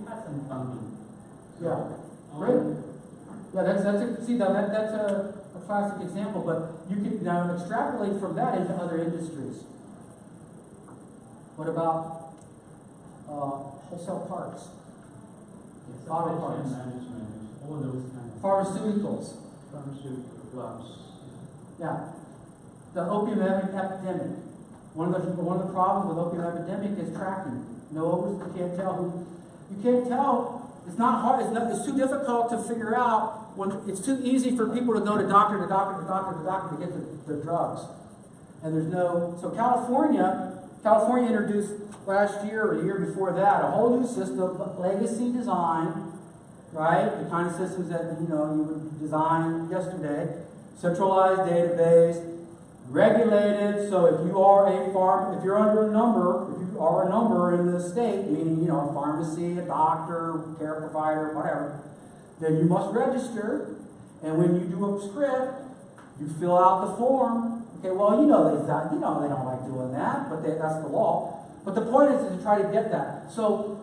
had some funding. Yeah. Great. Yeah, that's a classic example, but you can now extrapolate from that into other industries. What about wholesale parts? Yes, Auto supply parts. chain management, all those kind of Pharmaceuticals. pharmaceutical drugs. Yeah. The opium epidemic. One of the problems with opium epidemic is tracking. You can't tell who. You can't tell. It's not hard. It's too difficult to figure out. It's too easy for people to go to doctor to get their drugs. And there's no. So California introduced last year or the year before that a whole new system, legacy design, right? The kind of systems that you would design yesterday, centralized database, regulated. So if you are if you're under a number, if you are a number in the state, meaning a pharmacy, a doctor, care provider, whatever, then you must register. And when you do a script, you fill out the form. Okay, well, they don't like doing that, but that's the law. But the point is to try to get that. So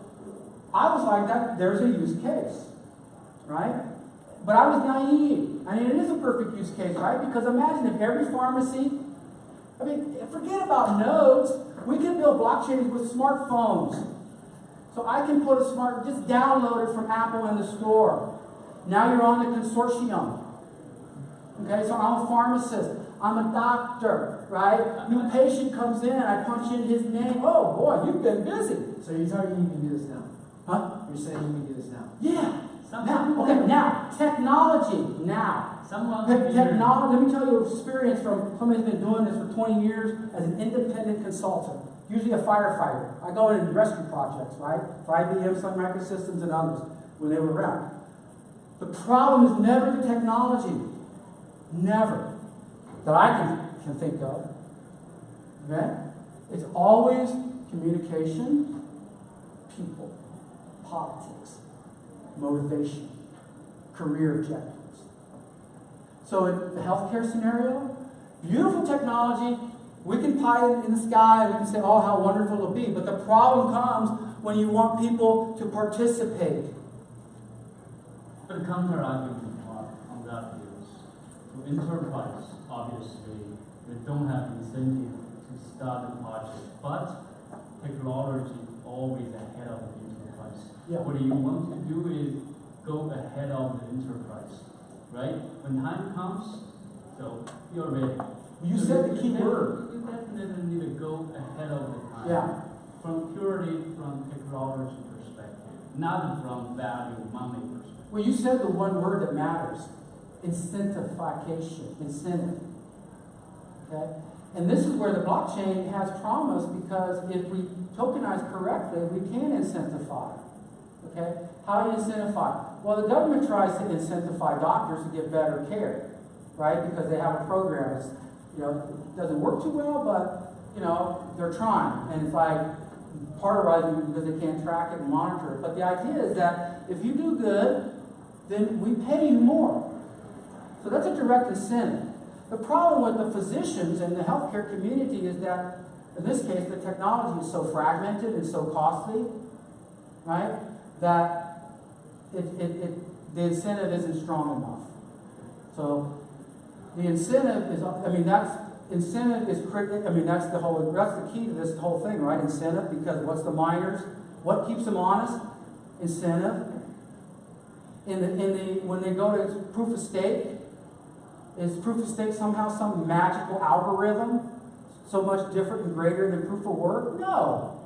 I was like, there's a use case, right? But I was naive. It is a perfect use case, right? Because imagine if every pharmacy, forget about nodes. We can build blockchains with smartphones. So I can put just download it from Apple in the store. Now you're on the consortium. Okay, so I'm a pharmacist. I'm a doctor, right? New patient comes in, I punch in his name. Oh boy, you've been busy. So you're telling me you can do this now? Huh? You're saying you can do this now? Yeah. Now, technology, now. Technology, let me tell you an experience from somebody who's been doing this for 20 years as an independent consultant, usually a firefighter. I go in and rescue projects, right? For IBM, Sun Microsystems, and others when they were around. The problem is never the technology. Never. That I can think of. Okay? It's always communication, people, politics, motivation, career objectives. So in the healthcare scenario, beautiful technology, we can pie it in the sky, we can say, oh, how wonderful it'll be. But the problem comes when you want people to participate. But the counter argument on that is, to enterprise, obviously, they don't have incentive to start the project, but technology always ahead of the enterprise. Yeah. What you want to do is go ahead of the enterprise, right? When time comes, so you're ready. You said the key word. You definitely need to go ahead of the time. Yeah. Purely from technology perspective, not from value money perspective. Well, you said the one word that matters. Incentivification. Incentive. Okay? And this is where the blockchain has promise, because if we tokenize correctly, we can incentivize. Okay? How do you incentivize? Well, the government tries to incentivize doctors to get better care, right? Because they have a program that's, doesn't work too well, but, they're trying. And it's like polarizing because they can't track it and monitor it. But the idea is that if you do good, then we pay you more. So that's a direct incentive. The problem with the physicians and the healthcare community is that, in this case, the technology is so fragmented and so costly, right, that the incentive isn't strong enough. So the incentive is, that's the key to this whole thing, right? Incentive, because what's the miners? What keeps them honest? Incentive. When they go to proof of stake, is proof of stake somehow some magical algorithm so much different and greater than proof of work? No.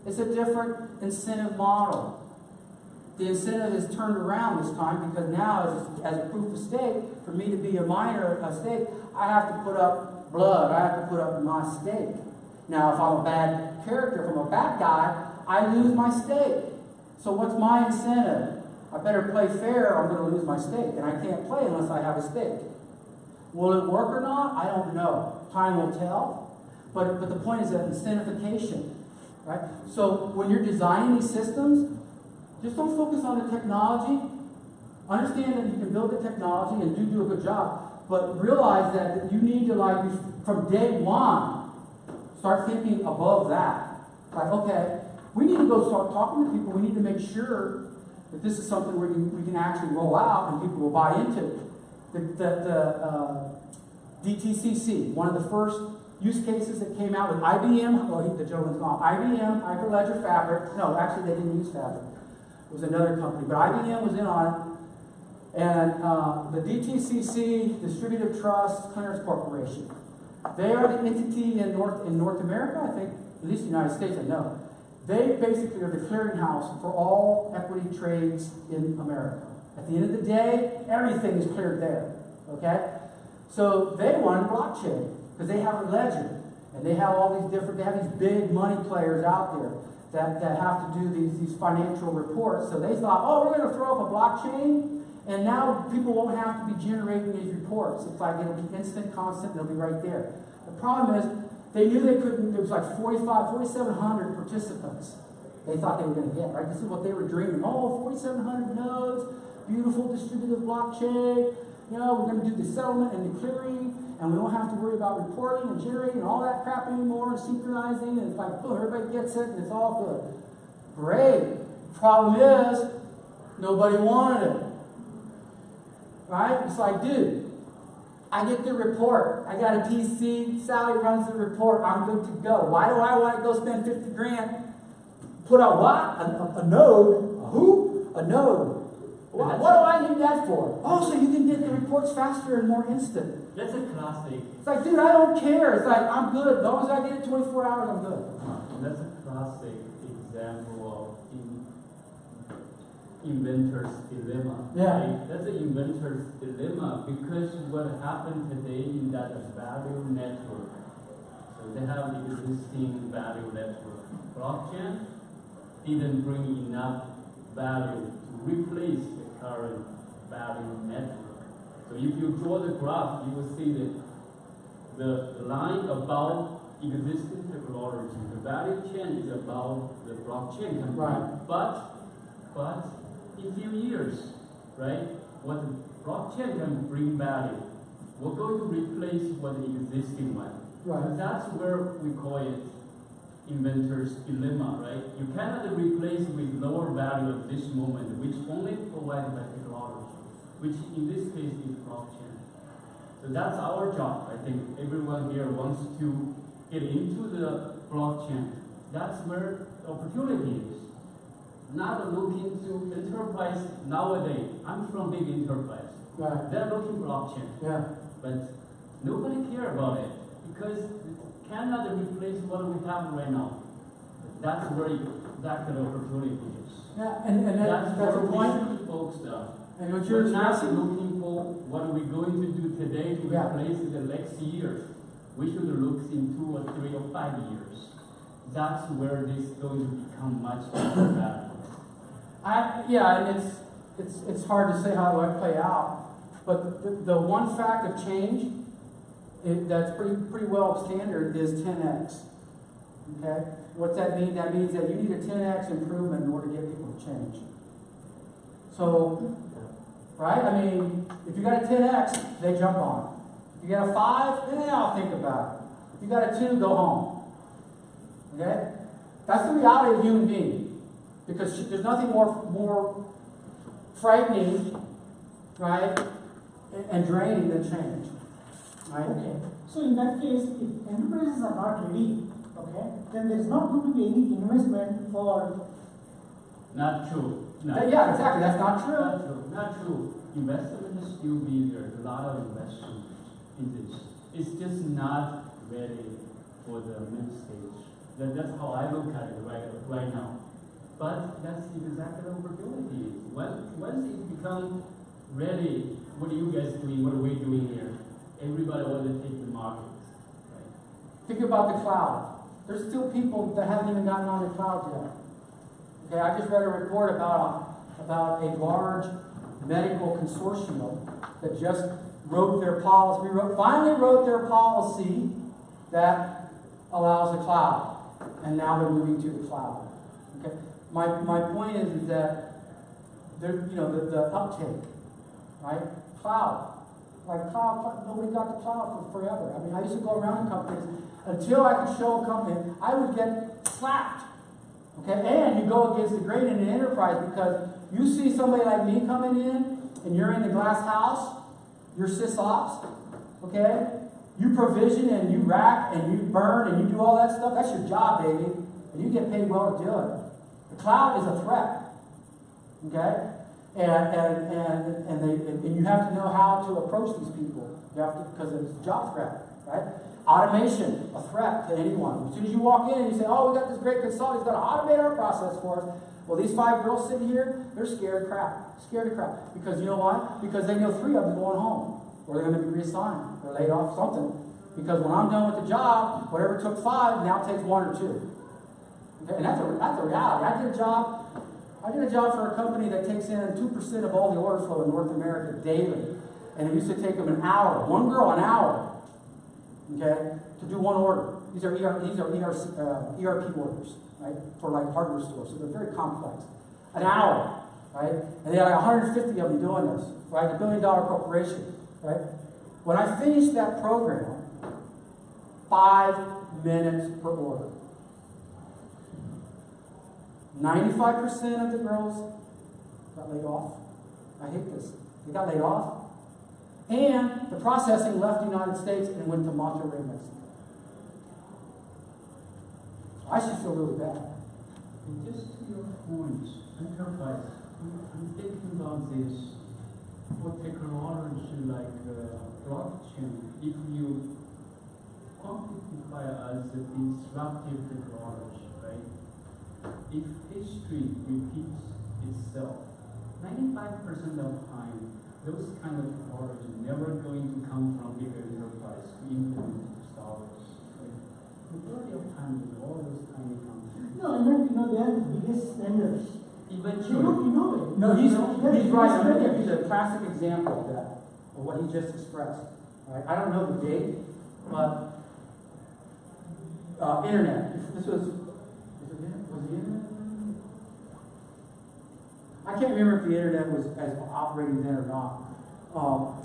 It's a different incentive model. The incentive is turned around this time, because now as a proof of stake, for me to be a miner of stake, I have to put up blood. I have to put up my stake. Now, if I'm a bad character, if I'm a bad guy, I lose my stake. So what's my incentive? I better play fair or I'm going to lose my stake. And I can't play unless I have a stake. Will it work or not? I don't know. Time will tell. But the point is that incentivification, right? So when you're designing these systems, just don't focus on the technology. Understand that you can build the technology and do a good job, but realize that you need to, from day one, start thinking above that. Like, okay, we need to go start talking to people. We need to make sure that this is something we can actually roll out and people will buy into. The DTCC, one of the first use cases that came out with IBM, the gentleman's gone, IBM, Hyperledger Fabric. No, actually they didn't use Fabric. It was another company, but IBM was in on it. And the DTCC, Distributed Trust Clearance Corporation, they are the entity in North America, I think, at least the United States, I know. They basically are the clearinghouse for all equity trades in America. At the end of the day, everything is cleared there. Okay? So they run blockchain because they have a ledger, and they have all these they have these big money players out there that have to do these financial reports. So they thought, oh, we're going to throw up a blockchain, and now people won't have to be generating these reports. It's like it'll be instant, constant, and it'll be right there. The problem is they knew they couldn't. There was like 4,700 participants. They thought they were going to get, right? This is what they were dreaming. Oh, 4,700 nodes, beautiful distributed blockchain. We're going to do the settlement and the clearing, and we don't have to worry about reporting and generating and all that crap anymore, and synchronizing, and it's like, boom, everybody gets it, and it's all good. Great. Problem is, nobody wanted it. Right? It's like, dude, I get the report. I got a PC, Sally runs the report, I'm good to go. Why do I want to go spend 50 grand? Put out what? A node? A who? A node. What do I need that for? Oh, so you can get the reports faster and more instant. That's a classic. It's like, dude, I don't care. It's like, I'm good. As long as I get it 24 hours, I'm good. That's a classic example of inventor's dilemma. Yeah. Right? That's an inventor's dilemma because what happened today in that value network, so they have existing value network. Blockchain didn't bring enough value to replace the current value network. So if you draw the graph, you will see that the line above existing technology, the value chain is above the blockchain company. Right. But in few years, right, what the blockchain can bring value, we're going to replace what the existing one. Right. That's where we call it inventor's dilemma, right? You cannot replace with lower value at this moment, which only provided by technology, which in this case is blockchain. So that's our job. I think everyone here wants to get into the blockchain. That's where the opportunity is. Not looking to enterprise nowadays. I'm from big enterprise. Right. They're looking blockchain. Yeah. But nobody care about it because it cannot replace what we have right now. That's where exactly the opportunity is. Yeah, and that's where a we point. should focus on. And what you're We're not expressing, looking for what are we going to do today to Yeah. replace the next years. We should look in 2 or 3 or 5 years. That's where this is going to become much more valuable. and it's hard to say how it might play out, but the one fact of change that's pretty well standard is 10x. Okay, what's that mean? That means that you need a 10x improvement in order to get people to change. So, right? I mean, if you got a 10x, they jump on it. If you got a 5, I'll think about it. If you got a 2, go home. Okay, that's the reality of human being. Because there's nothing more frightening, right, and draining than change. Right? Okay. So in that case, if enterprises are not ready, okay, then there is not going to be any investment for. Not true. No. Yeah, exactly. That's not true. Not true. Not true. Investment will still be there. A lot of investment in this. It's just not ready for the mid stage. That's how I look at it right now. But that's exactly the opportunity. Once it becomes ready, what are you guys doing? What are we doing here? Everybody wants to take the market. Right? Think about the cloud. There's still people that haven't even gotten on the cloud yet. Okay, I just read a report about a large medical consortium that just wrote their policy, finally wrote their policy that allows the cloud. And now they're moving to the cloud. Okay. My point is that there, the uptake, right? Cloud. Like cloud, nobody got the cloud for forever. I mean, I used to go around in companies until I could show a company, I would get slapped. Okay, and you go against the grain in the enterprise because you see somebody like me coming in and you're in the glass house, you're sysops, okay? You provision and you rack and you burn and you do all that stuff. That's your job, baby. And you get paid well to do it. The cloud is a threat. Okay? And you have to know how to approach these people. You have to, because it's a job threat, right? Automation, a threat to anyone. As soon as you walk in and you say, oh, we got this great consultant, he's got to automate our process for us. Well, these 5 girls sitting here, they're scared of crap. Scared of crap. Because you know why? Because they know 3 of them going home. Or they're going to be reassigned. Or laid off, something. Because when I'm done with the job, whatever took 5 now takes 1 or 2. Okay? And that's a reality. I did a job for a company that takes in 2% of all the order flow in North America daily. And it used to take them an hour. One girl, an hour. Okay? To do 1 order. These are ERP orders, right? For like hardware stores. So they're very complex. An hour, right? And they had like 150 of them doing this, right? $1 billion corporation, right? When I finished that program, 5 minutes per order. 95% of the girls got laid off. I hate this. They got laid off. And the processing left the United States and went to Monterrey, Mexico. I should feel really bad. And just to your point, enterprise, I'm thinking about this for technology like blockchain. If you quantify as a disruptive technology, right? If history repeats itself, 95% of the time, those kind of technology never going to come from bigger enterprise to implement into startups. Right? Majority of time, with all those tiny companies. No, and then, they are the biggest spenders. They Eventually. don't innovate. No, he's right. I'm going to They're give you the classic example of that, of what he just expressed. Right? I don't know the date, but internet. This was the internet? I can't remember if the internet was as operating then or not.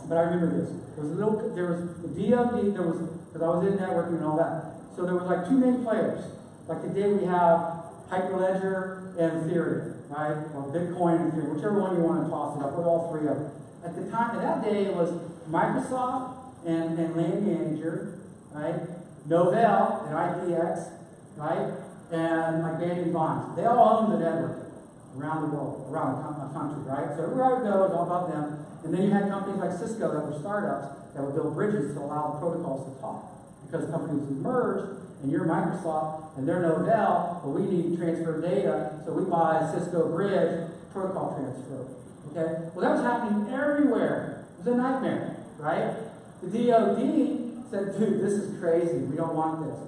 But I remember this. There was the DoD, because I was in networking and all that. So there was like two main players. Like today we have Hyperledger and Ethereum, right? Or Bitcoin and Ethereum, whichever one you want to toss it up, with all three of them. At the time, that day, it was Microsoft and Land Manager, right? Novell and IPX, right? And like Banyan Vines. They all own the network around the world, around the country, right? So everywhere I go, it's all about them. And then you had companies like Cisco that were startups that would build bridges to allow the protocols to talk. Because companies would merge, and you're Microsoft, and they're Novell, but we need to transfer data, so we buy a Cisco bridge, protocol transfer. Okay? Well, that was happening everywhere. It was a nightmare, right? The DoD said, dude, this is crazy. We don't want this.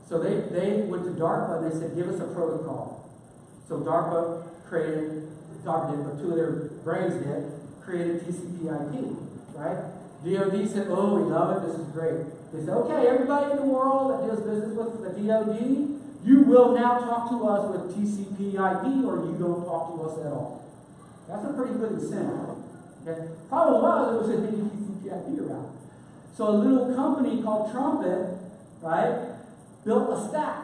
So they went to DARPA, and they said, give us a protocol. So DARPA created, DARPA did, but two of their brains did, created TCP/IP, right? DoD said, oh, we love it, this is great. They said, okay, everybody in the world that does business with the DoD, you will now talk to us with TCP/IP, or you don't talk to us at all. That's a pretty good incentive. Okay? Problem was, there was a TCP/IP around. So a little company called Trumpet, right, built a stack,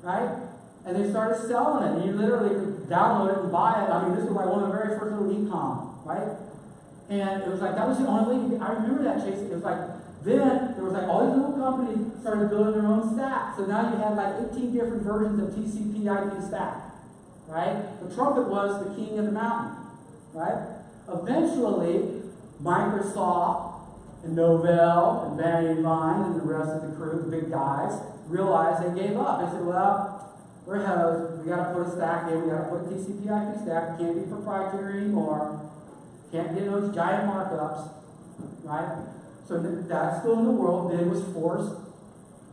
right? And they started selling it. And you literally could download it and buy it. I mean, this was like one of the very first little e-com, right? And it was like, that was the only way. I remember that, Chase. It was like, then there was like all these little companies started building their own stack. So now you had like 18 different versions of TCP/IP stack, right? The Trumpet was the king of the mountain, right? Eventually, Microsoft and Novell and Banyan Vine and the rest of the crew, the big guys, realized they gave up. They said, well, we're hosed. We got to put a stack in. We got to put a TCP/IP stack. It can't be proprietary anymore. Can't get those giant markups, right? So that school in the world then was forced,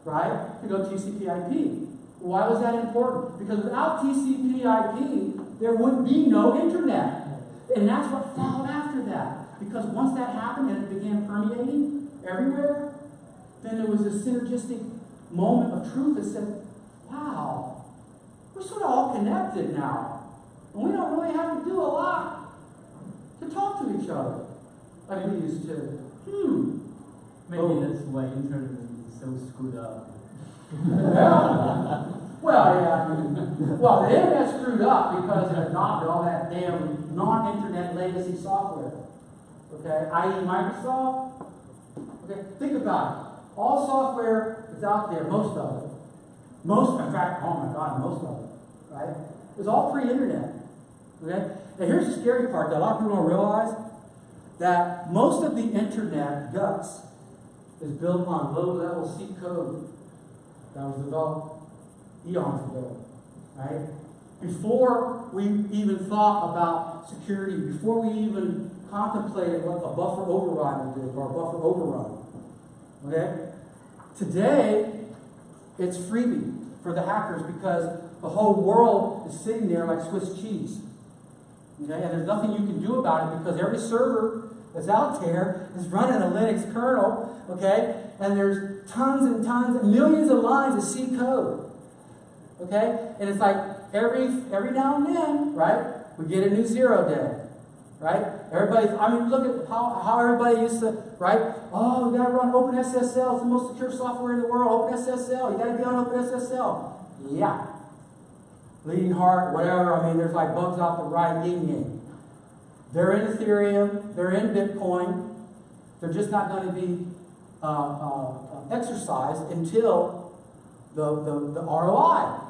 right, to go TCP/IP. Why was that important? Because without TCP/IP, there would be no internet. And that's what followed after that. Because once that happened and it began permeating everywhere, then there was this synergistic moment of truth that said, wow, we're sort of all connected now. And we don't really have to do a lot to talk to each other like we used to. Maybe that's why internet is so screwed up. Well, yeah, I mean, well, the internet screwed up because it adopted all that damn non-internet legacy software. Okay, i.e. Microsoft. Okay, think about it. All software that's out there, most of it, in fact, oh my God, most of it, right? It's all pre-internet. Okay? Now here's the scary part that a lot of people don't realize, that most of the internet guts is built on low-level C code that was developed eons ago, right? Before we even thought about security, before we even contemplated what a buffer override would do, or a buffer overrun, okay? Today, it's freebie for the hackers because the whole world is sitting there like Swiss cheese, okay? And there's nothing you can do about it because every server that's out there is running a Linux kernel, okay? And there's tons and tons and millions of lines of C code, okay? And it's like every now and then, right, we get a new 0 day, right? Look at how everybody used to, right? Oh, you got to run OpenSSL. It's the most secure software in the world. OpenSSL. You got to be on OpenSSL. Yeah. Bleeding heart, whatever. I mean, there's like bugs out the right, yin-yang. They're in Ethereum. They're in Bitcoin. They're just not going to be exercised until the ROI.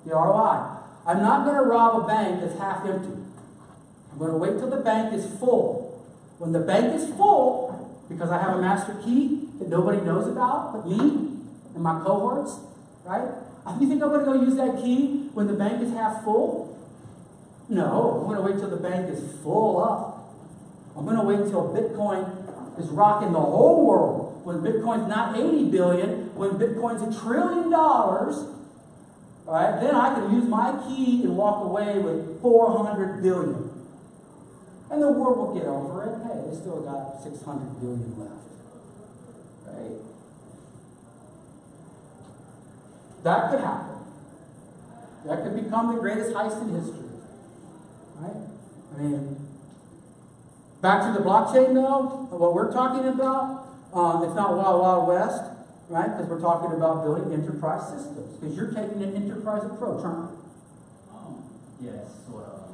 The ROI. I'm not going to rob a bank that's half empty. I'm going to wait till the bank is full. When the bank is full, because I have a master key that nobody knows about but me and my cohorts, right? You think I'm going to go use that key when the bank is half full? No, I'm going to wait till the bank is full up. I'm going to wait till Bitcoin is rocking the whole world. When Bitcoin's not 80 billion, when Bitcoin's $1 trillion, right? Then I can use my key and walk away with 400 billion. And the world will get over it. Hey, they still got 600 billion left. Right? That could happen. That could become the greatest heist in history. Right? I mean, back to the blockchain though, what we're talking about, it's not Wild Wild West, right? Because we're talking about building enterprise systems. Because you're taking an enterprise approach, aren't you? Yes, sort of.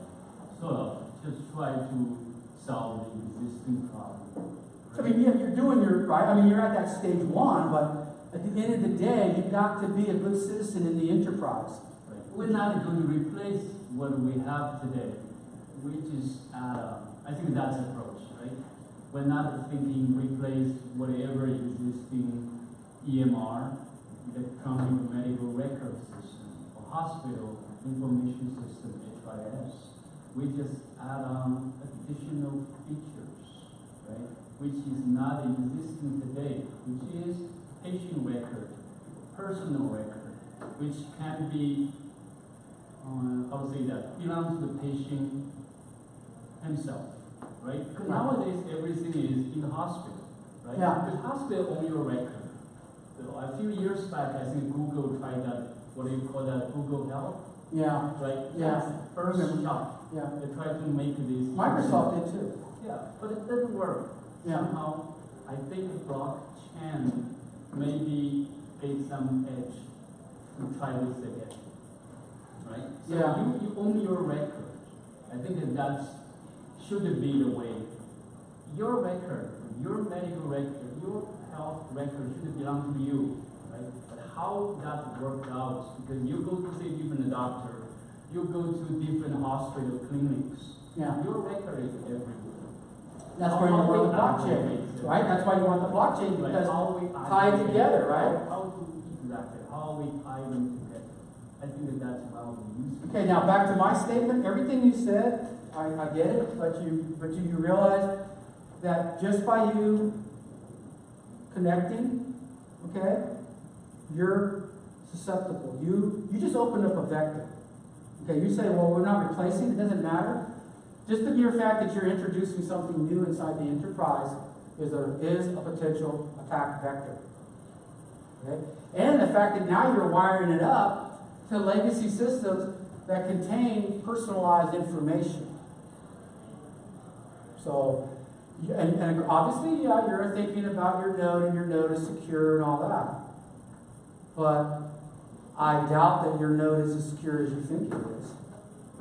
Sort of. Just try to solve the existing problem. I mean, yeah, you're doing your, right? I mean, you're at that stage one, but at the end of the day, you've got to be a good citizen in the enterprise. Right. We're not going to replace what we have today. We just I think that's the approach, right? We're not thinking replace whatever existing EMR, electronic medical record system, or hospital information system, HIS. We just add on additional features, right? Which is not existing today, which is patient record, personal record, which can be, how to say that, belongs to the patient himself, right? Because nowadays everything is in the hospital, right? Yeah. The hospital own your record. So a few years back, I think Google tried that, what do you call that, Google Health? Yeah. Right? Yeah. First shot. Yeah. They tried to make this. Microsoft did too. Yeah, but it didn't work. Yeah. Somehow, I think blockchain maybe gave some edge to try this again. Right? So Yeah. you own your record. I think that should be the way. Your record, your medical record, your health record should belong to you. Right? But how that worked out, because you go to see even a doctor, you go to different hospital clinics. Yeah. Your record is everywhere. That's where you want the blockchain, right? That's why you want the blockchain, because tied together, right? How we tie them together. I think that's how we use it. Okay, now back to my statement. Everything you said, I get it, but you realize that just by you connecting, okay, you're susceptible. You just opened up a vector. Okay, you say, well, we're not replacing, it doesn't matter. Just the mere fact that you're introducing something new inside the enterprise is a potential attack vector. Okay? And the fact that now you're wiring it up to legacy systems that contain personalized information. So, and obviously, yeah, you're thinking about your node and your node is secure and all that. But I doubt that your node is as secure as you think it is.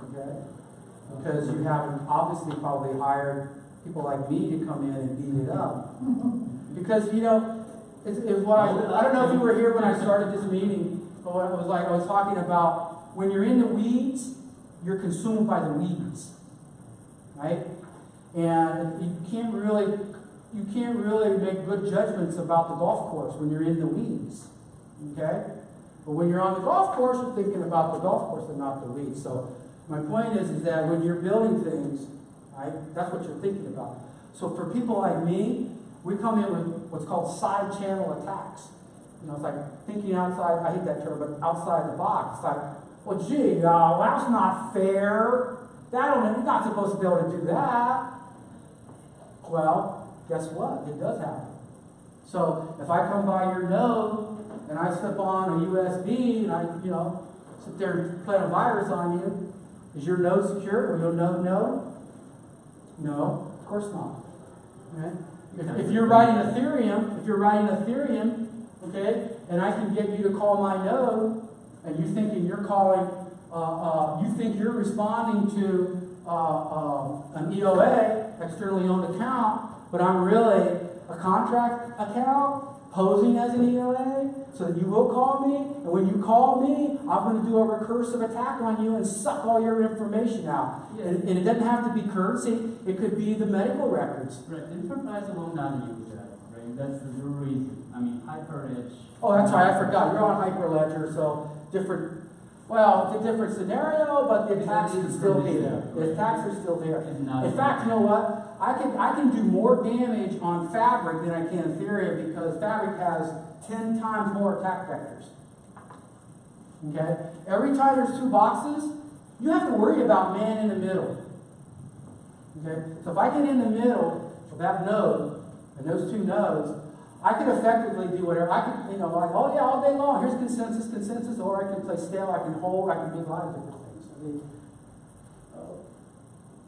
Okay? Because you haven't obviously probably hired people like me to come in and beat it up. Because, you know, it's what I don't know if you were here when I started this meeting, but what it was like, I was talking about when you're in the weeds, you're consumed by the weeds. Right? And you can't really make good judgments about the golf course when you're in the weeds. Okay? But when you're on the golf course, you're thinking about the golf course and not the weeds. So my point is that when you're building things, right, that's what you're thinking about. So for people like me, we come in with what's called side channel attacks. You know, it's like thinking outside, I hate that term, but outside the box. It's like, well, gee, that's not fair. You're not supposed to be able to do that. Well, guess what? It does happen. So if I come by your node and I slip on a USB and I, sit there and plant a virus on you, is your node secure? Will your node know? No, of course not. Right? If you're writing Ethereum, okay, and I can get you to call my node, and you thinking you're calling, you think you're responding to an EOA, externally owned account, but I'm really a contract account posing as an EOA so that you will call me, and when you call me, I'm going to do a recursive attack on you and suck all your information out. Yeah. And it doesn't have to be currency, it could be the medical records. Right, enterprise will not use that, right? That's the reason. I mean, Hyperledger. Oh, that's right, I forgot. You're on Hyperledger, so different, well, it's a different scenario, but the attacks are still there. The attacks are still there. In fact, you know what? I can do more damage on Fabric than I can Ethereum because Fabric has 10 times more attack vectors. Okay? Every time there's two boxes, you have to worry about man in the middle. Okay? So if I get in the middle of that node, and those two nodes, I can effectively do whatever. I can, like, oh yeah, all day long, here's consensus, or I can play stale, I can hold, I can do a lot of different things. I mean,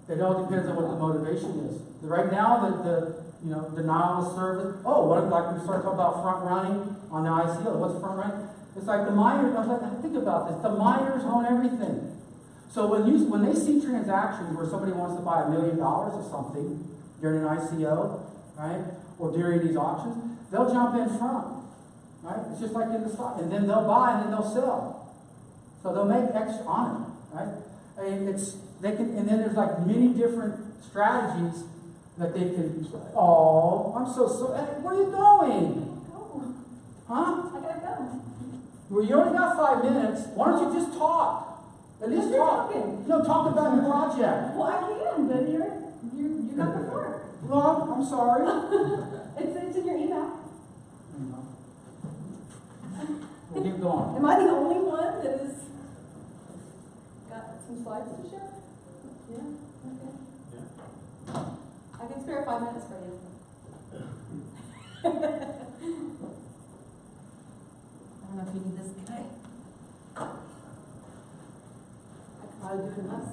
it all depends on what the motivation is. Right now, the denial of service. Oh, like we started talking about front running on the ICO. What's front running? It's like the miners. I was like, think about this. The miners own everything. So when they see transactions where somebody wants to buy $1 million of something during an ICO, right, or during these auctions, they'll jump in front, right? It's just like in the stock, and then they'll buy and then they'll sell. So they'll make extra on it, right? And and then there's like many different strategies that they can. Oh, I'm so sorry. Where are you going? Go. Huh? I gotta go. Well, you only got 5 minutes. Why don't you just talk? At least You're talk. talking. No, talk about your project. Well, I can, but you got the floor. Well, I'm sorry. It's in your email. We'll keep going. Am I the only one that has got some slides to share? Yeah? Okay. Yeah. I can spare 5 minutes for you. I don't know if you need this guy. I could probably do it less.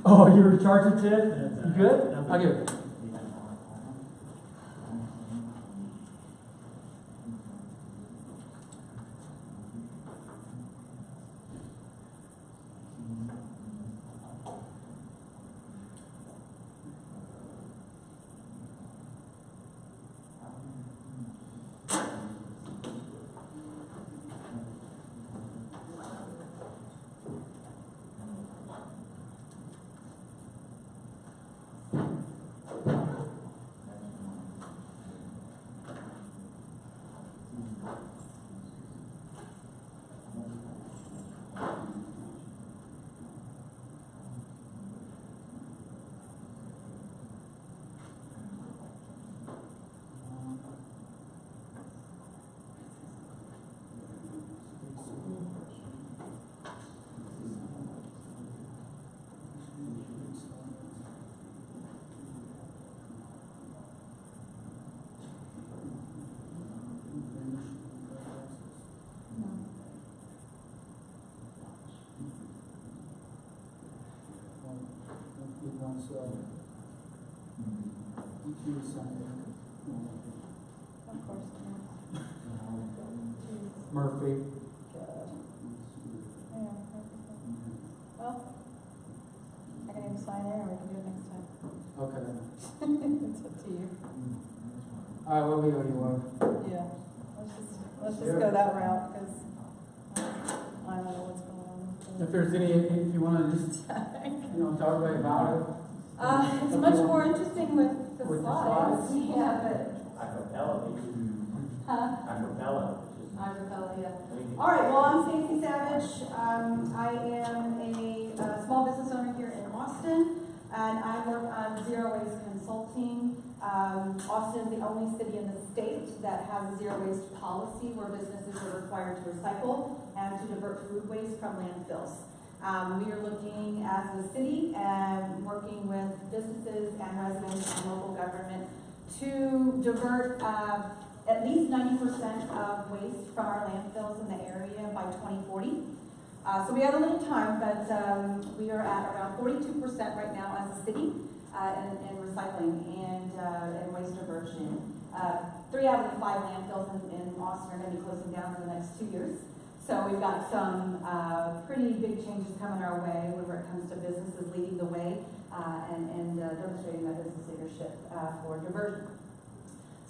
Oh, you recharging, Ted? You good? Okay. Of course. Murphy. Well, I can either sign in or we can do it next time. Okay. It's up to you. All right, what do we owe you one? Yeah. Let's just go that route because I don't know what's going on. If there's any, if you want to just, talk about it. It's much more interesting with the With the slides. slides? Yeah, but. Acapella, Huh? acapella, which is. Acapella, yeah. All right, well, I'm Stacey Savage. I am a small business owner here in Austin, and I work on zero waste consulting. Austin is the only city in the state that has a zero waste policy where businesses are required to recycle and to divert food waste from landfills. We are looking as a city and working with businesses and residents and local government to divert at least 90% of waste from our landfills in the area by 2040. So we have a little time, but we are at around 42% right now as a city. and recycling and waste diversion. 3 out of the 5 landfills in Austin are going to be closing down in the next 2 years. So we've got some pretty big changes coming our way when it comes to businesses leading the way and demonstrating that business leadership for diversion.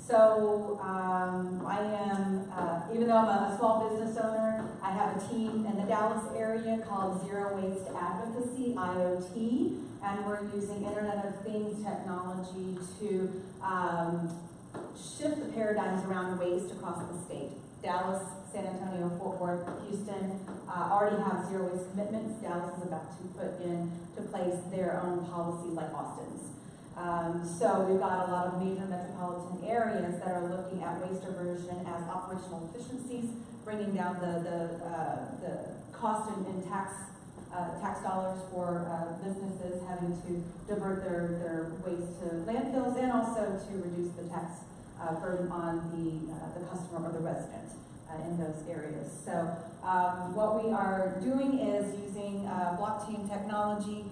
So I am, even though I'm a small business owner, I have a team in the Dallas area called Zero Waste Advocacy, IoT, and we're using Internet of Things technology to shift the paradigms around waste across the state. Dallas, San Antonio, Fort Worth, Houston already have zero waste commitments. Dallas is about to put into place their own policies like Austin's. So we've got a lot of major metropolitan areas that are looking at waste diversion as operational efficiencies, bringing down the cost in tax dollars for businesses having to divert their waste to landfills, and also to reduce the tax burden on the customer or the resident in those areas. So what we are doing is using blockchain technology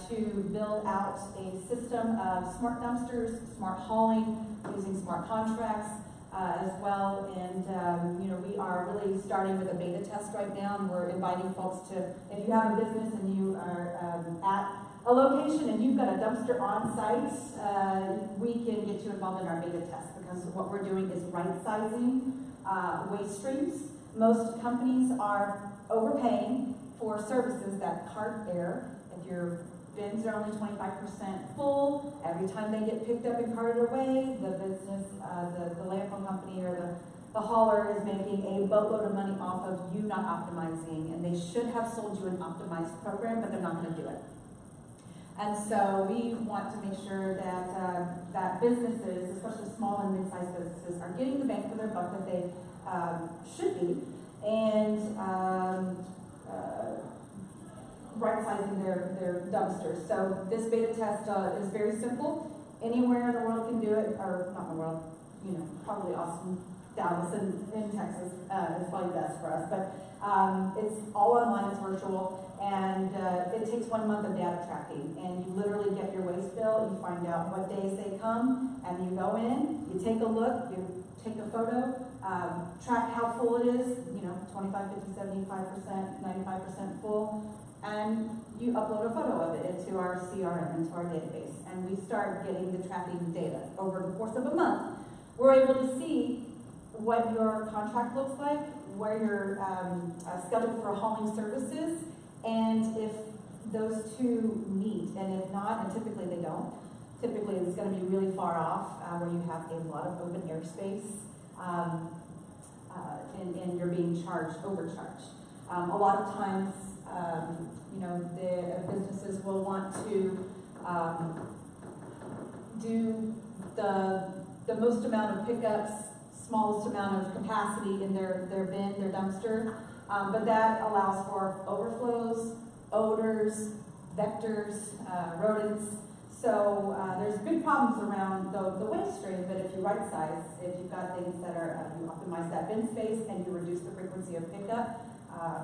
to build out a system of smart dumpsters, smart hauling, using smart contracts as well. And we are really starting with a beta test right now, and we're inviting folks to, if you have a business and you are at a location and you've got a dumpster on site, we can get you involved in our beta test, because what we're doing is right-sizing waste streams. Most companies are overpaying for services that cart air. If your bins are only 25% full, every time they get picked up and carted away, the business, the landfill company or the hauler is making a boatload of money off of you not optimizing, and they should have sold you an optimized program, but they're not going to do it. And so we want to make sure that that businesses, especially small and mid-sized businesses, are getting the bang for their buck that they should be, and right-sizing their dumpsters. So this beta test is very simple. Anywhere in the world can do it, or not in the world, probably Austin, Dallas, and in Texas is probably best for us. But it's all online, it's virtual, and it takes 1 month of data tracking. And you literally get your waste bill, you find out what days they come, and you go in, you take a look, you take a photo, track how full it is, 25, 50, 75%, 95% full, and you upload a photo of it into our CRM, into our database, and we start getting the tracking data over the course of a month. We're able to see what your contract looks like, where you're scheduled for hauling services, and if those two meet, and if not, and typically they don't, typically it's going to be really far off where you have a lot of open airspace and you're being overcharged. A lot of times, the businesses will want to do the most amount of pickups, smallest amount of capacity in their bin, their dumpster, but that allows for overflows, odors, vectors, rodents. So there's big problems around the waste stream, but if you right size, if you've got things that are, you optimize that bin space and you reduce the frequency of pickup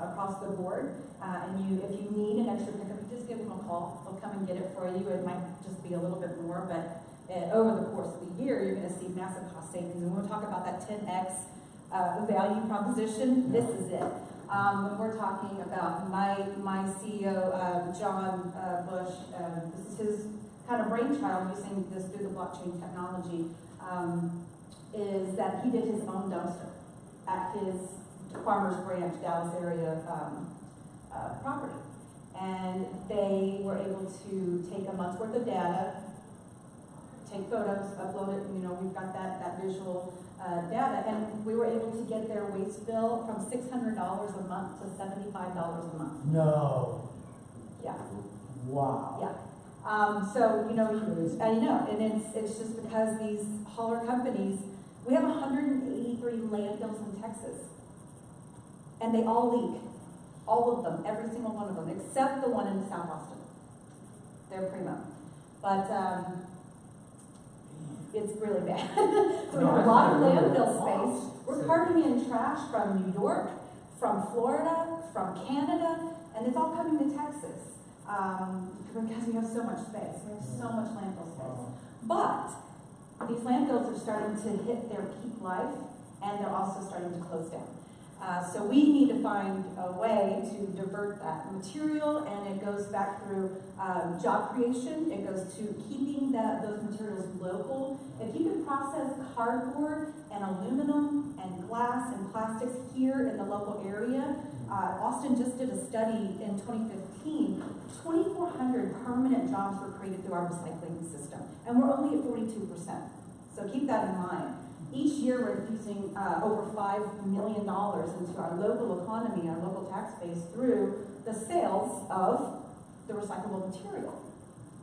across the board, and if you need an extra pickup, you just give them a call. They'll come and get it for you. It might just be a little bit more, but over the course of the year, you're going to see massive cost savings. And when we talk about that 10x value proposition, this is it. When we're talking about my CEO, John Bush, this is his kind of brainchild using this through the blockchain technology, is that he did his own dumpster at his Farmers Branch, Dallas area property. And they were able to take a month's worth of data, take photos, upload it, we've got that visual data, and we were able to get their waste bill from $600 a month to $75 a month. No. Yeah. Wow. Yeah. So, and it's just because these hauler companies, we have 183 landfills in Texas, and they all leak. All of them, every single one of them, except the one in South Austin. They're primo. But it's really bad. So we have a lot of landfill space. We're carting in trash from New York, from Florida, from Canada, and it's all coming to Texas. because we have so much space. We have so much landfill space. But these landfills are starting to hit their peak life, and they're also starting to close down. So we need to find a way to divert that material, and it goes back through job creation. It goes to keeping those materials local. If you can process cardboard and aluminum and glass and plastics here in the local area, Austin just did a study in 2015. 2,400 permanent jobs were created through our recycling system, and we're only at 42%. So keep that in mind. Each year we're infusing over $5 million into our local economy, our local tax base, through the sales of the recyclable material.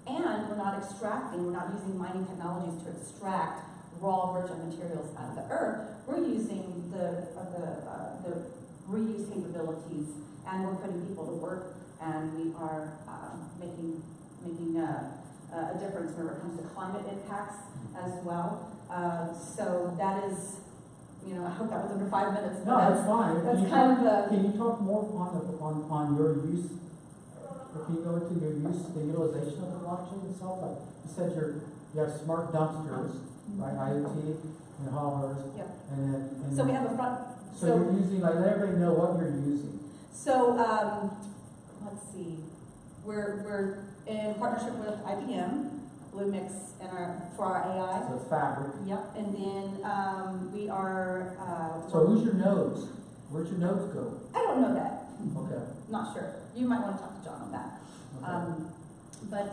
And we're not extracting, we're not using mining technologies to extract raw virgin materials out of the earth. We're using the reuse capabilities, and we're putting people to work, and we are making a difference when it comes to climate impacts as well. So that is, I hope that was under 5 minutes. No, that's fine. That's kind of the. Can you talk more on your use? Can you go into your use, the utilization of the blockchain itself? Like you said, you have smart dumpsters, right? IoT and haulers. Yep. And so we have a front. So you're using, like, let everybody know what you're using. So let's see, we're in partnership with IBM. Bluemix for our AI. So it's Fabric. Yep, and then we are. So who's your nodes? Where'd your nodes go? I don't know that. Okay. Not sure. You might want to talk to John on that. Okay. But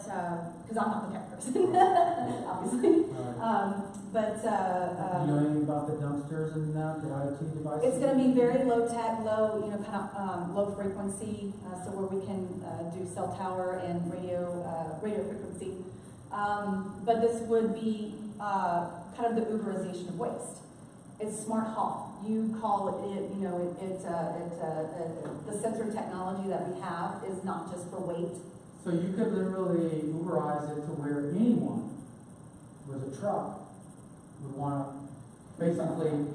because I'm not the tech person, obviously. Right. But do you know anything about the dumpsters and the IoT devices? It's going to be very low tech, low, kind of low frequency, so where we can do cell tower and radio frequency. But this would be kind of the Uberization of waste. It's smart haul. You call it, the sensor technology that we have is not just for weight. So you could literally Uberize it to where anyone with a truck would want to basically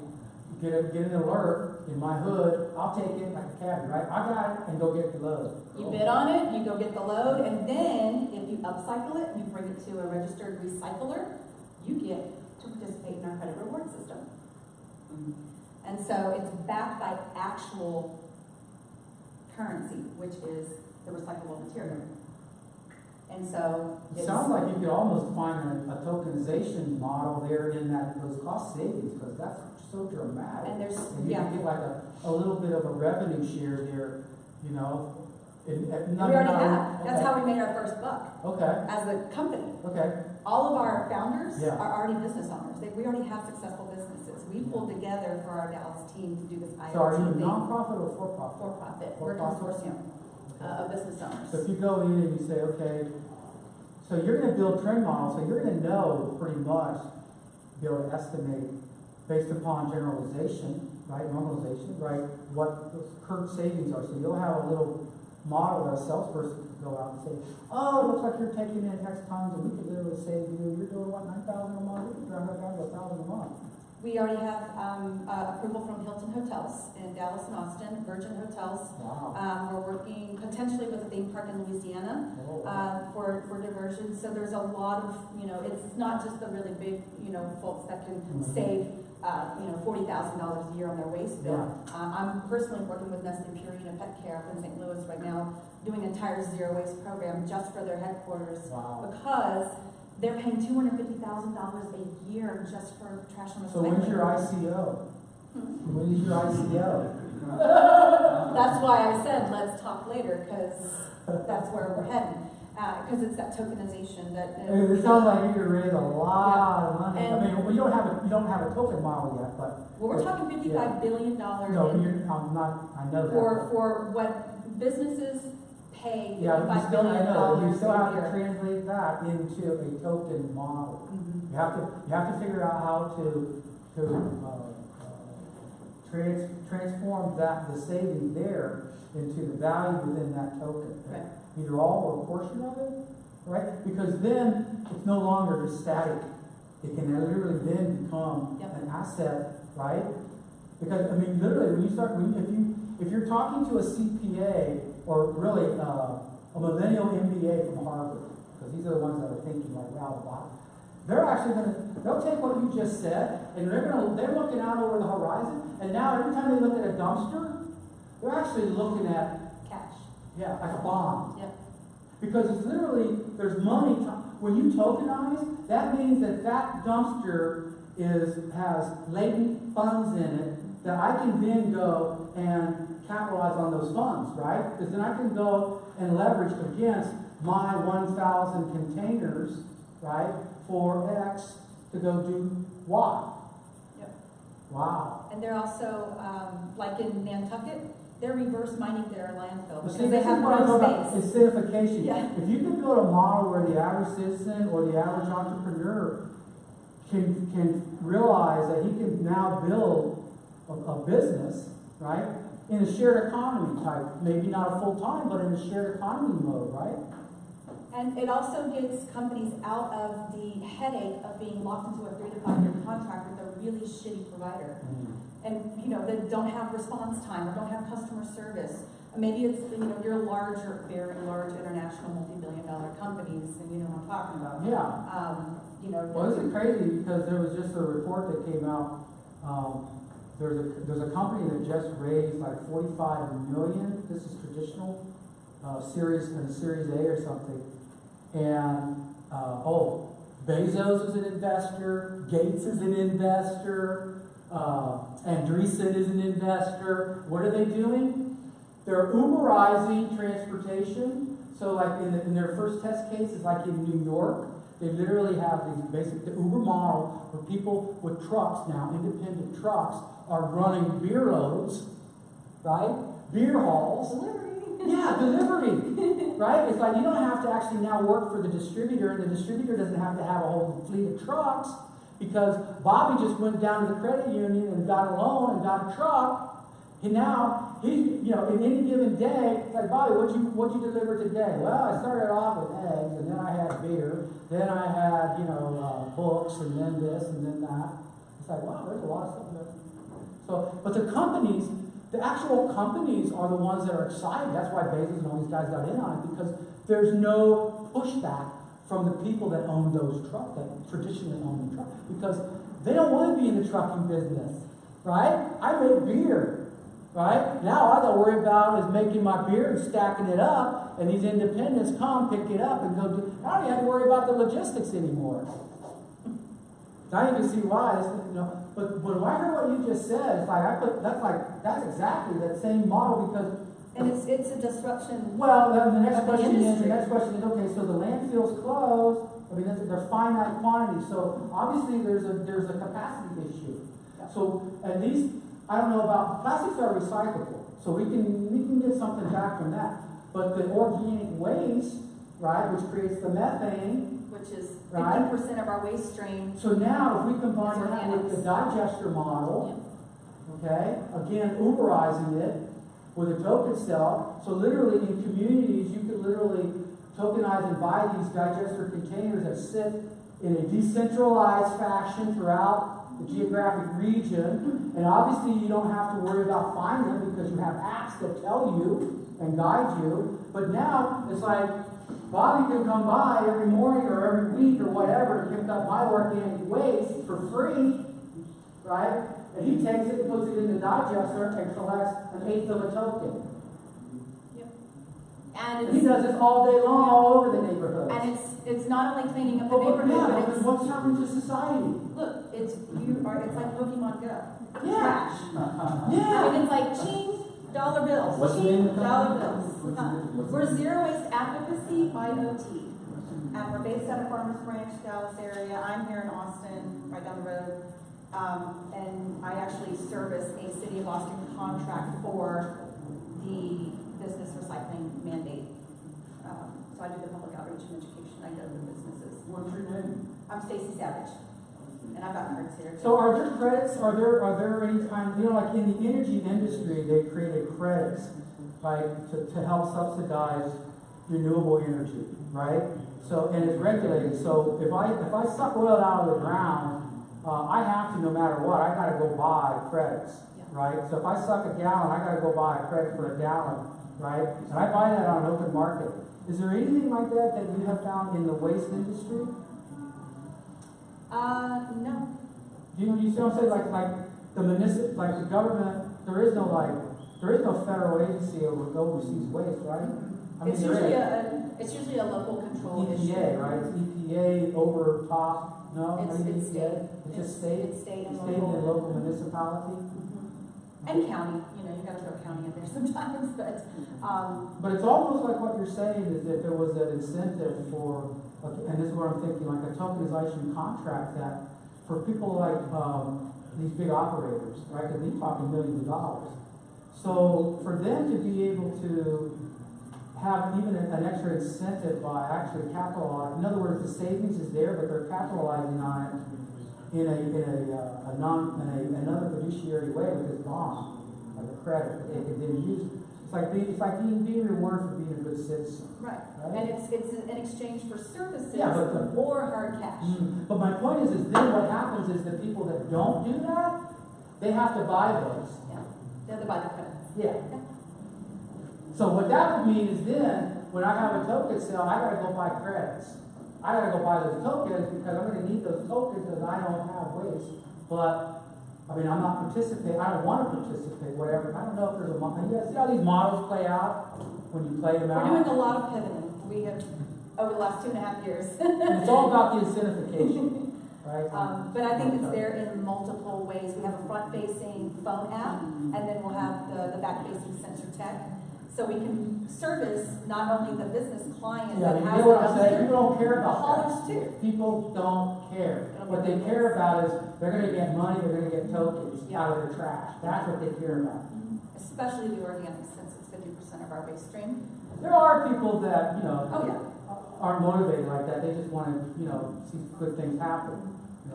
get an alert in my hood. I'll take it like a cabbie, right? I got it, and go get the load. You bid on it, you go get the load, and then if you upcycle it, you bring it to a registered recycler, you get to participate in our credit reward system. And so it's backed by actual currency, which is the recyclable material. And so it sounds like you could almost find a tokenization model there in those cost savings, because that's so dramatic. And you can get like a little bit of a revenue share there, we already have. That's how we made our first buck. Okay. As a company. Okay. All of our founders are already business owners. We already have successful businesses. We pulled together for our Dallas team to do this IoT. So are you nonprofit or for-profit? For-profit. We're a consortium of business owners. So if you go in and you say, okay, so you're going to build trend models, so you're going to know pretty much, be able to estimate based upon generalization, right, normalization, right, what those current savings are. So you'll have a little model that a salesperson can go out and say, oh, it looks like you're taking in X tons, and we could literally save you, you're doing what, 9,000 a month, we could drive that down to 1,000 a month. We already have approval from Hilton Hotels in Dallas and Austin, Virgin Hotels. Wow. We're working potentially with a theme park in Louisiana for diversion. So there's a lot of, it's not just the really big, folks that can save, $40,000 a year on their waste bill. Yeah. I'm personally working with Nestle Purina Pet Care up in St. Louis right now, doing an entire zero waste program just for their headquarters. Wow. Because they're paying $250,000 a year just for trash and recycling. So when's your ICO? When is your ICO? That's why I said let's talk later, because that's where we're heading. Because it's that tokenization that. It sounds like you could raise a lot of money. You don't have a token model yet, but. Well, we're talking $55 billion. No, I'm not. I know that. For what businesses pay. Yeah, $55 billion. You still have to translate that into a token model. Mm-hmm. You have to figure out how to transform the savings there into the value within that token. Right. Either all or a portion of it, right? Because then it's no longer just static. It can literally then become an asset, right? Because literally, when you start, if you're talking to a CPA or really a millennial MBA from Harvard, because these are the ones that are thinking like out of the box. They're actually they'll take what you just said, and they're looking out over the horizon, and now every time they look at a dumpster, they're actually looking at, Cash. yeah, like a bond. Yep. Because it's literally, there's money, when you tokenize, that means that that dumpster has latent funds in it that I can then go and capitalize on those funds, right? Because then I can go and leverage against my 1,000 containers, right, for X to go do Y. Yep. Wow. And they're also, like in Nantucket, they're reverse mining their landfill But because see, they this have is what I no talk about space. incentivization. Yeah. If you can build a model where the average citizen or the average entrepreneur can realize that he can now build a business, right, in a shared economy type, maybe not a full time, but in a shared economy mode, right? And it also gets companies out of the headache of being locked into a 3 to 5 year contract with a really shitty provider. And, you know, that don't have response time or don't have customer service. Maybe it's, you know, you're larger, very large international multi-billion-dollar companies, and you know what I'm talking about. Yeah. You know. Well, isn't it crazy because there was just a report that came out. There's a company that just raised like 45 million. This is traditional series A or something. And Bezos is an investor. Gates is an investor. Andreessen is an investor. What are they doing? They're Uberizing transportation. So like in their first test cases, like in New York, they literally have the Uber model where people with trucks now, independent trucks, are running beer loads, right? Beer halls. Delivery. Yeah, delivery. Right? It's like you don't have to actually now work for the distributor, and the distributor doesn't have to have a whole fleet of trucks because Bobby just went down to the credit union and got a loan and got a truck. And now in any given day, it's like, Bobby, what'd you deliver today? Well, I started off with eggs, and then I had beer, then I had, books, and then this, and then that. It's like, wow, there's a lot of stuff there. So, but the actual companies are the ones that are excited. That's why Bezos and all these guys got in on it, because there's no pushback from the people that own those trucks, that traditionally own the truck, because they don't want to be in the trucking business, right? I make beer. Right? Now all I got to worry about is making my beer and stacking it up, and these independents come, pick it up, and go do. I don't even have to worry about the logistics anymore. Now you can see why. But when I heard what you just said, it's like that's exactly that same model because. And it's a disruption. Well, the next question is okay. So the landfill's closed. I mean, they're finite quantities. So obviously there's a capacity issue. Yeah. So at least. I don't know about plastics are recyclable, so we can get something back from that. But the organic waste, right, which creates the methane, which is 50% right? of our waste stream. So now, if we combine that with the digester model, okay, again, Uberizing it with a token cell. So literally in communities, you could literally tokenize and buy these digester containers that sit in a decentralized fashion throughout the geographic region, and obviously you don't have to worry about finding them because you have apps that tell you and guide you. But now it's like Bobby can come by every morning or every week or whatever to pick up my organic waste for free, right? And he takes it and puts it in the digester and collects an eighth of a token. Yep. And he does this all day long, all over the neighborhood. And it's not only cleaning up the neighborhood, but what's happening to society? Look, it's like Pokemon Go. Yeah. Trash. Yeah. I mean, it's like ching, dollar bills. What's the Ching, name of the dollar company? bills. We're Zero Waste Advocacy IoT. And we're based out of Farmers Branch, Dallas area. I'm here in Austin, right down the road. And I actually service a City of Austin contract for the business recycling mandate. So I do the public outreach and education. I go to the businesses. What's your name? I'm Stacy Savage, and I've got cards here. So are there credits? Are there any kind? Like in the energy industry, they created credits, right, to help subsidize renewable energy, right? So and it's regulated. So if I suck oil out of the ground, I have to, no matter what, I got to go buy credits, right? So if I suck a gallon, I got to go buy a credit for a gallon, right? And I buy that on an open market. Is there anything like that that you have found in the waste industry? No. You see what I'm saying? Like the like the government, there is no federal agency over overseas waste, right? I mean, It's usually a local control issue. EPA, right? It's EPA over top, no? It's Maybe state. EPA? It's just state? It's state and State and local municipality? And county, you gotta throw county in there sometimes, but, But it's almost like what you're saying is that there was an incentive for, and this is what I'm thinking, like a tokenization contract that for people like these big operators, right? Because they're talking millions of dollars. So for them to be able to have even an extra incentive by actually capitalizing, in other words, the savings is there, but they're capitalizing on it in another fiduciary way with this bond, like a credit that they could then use. It's like being rewarded for being a good citizen. right. And it's in exchange for services Yeah, but or hard cash. But my point is then what happens is the people that don't do that, they have to buy those. Yeah, they're the buy the credit. Yeah. So what that would mean is then, when I have a token sale, I gotta go buy credits. I gotta go buy those tokens because I'm gonna need those tokens because I don't have waste. But, I mean, I'm not participating, I don't wanna participate, whatever. I don't know if there's a model. You see how these models play out when you play them out? We're doing a lot of pivoting. We have, over the last 2.5 years. And it's all about the incentivization, right? But I think it's there in multiple ways. We have a front-facing phone app, and then we'll have the back-facing sensor tech. So we can service not only the business client Yeah, that you has know what I'm saying? People don't care the about haulers that. too. People don't care. What they care about is they're gonna get money, they're gonna get tokens out of their trash. That's what they care about. Especially the organic, since it's 50% of our waste stream. There are people that, Oh, yeah. aren't motivated like that. They just wanna, see good things happen.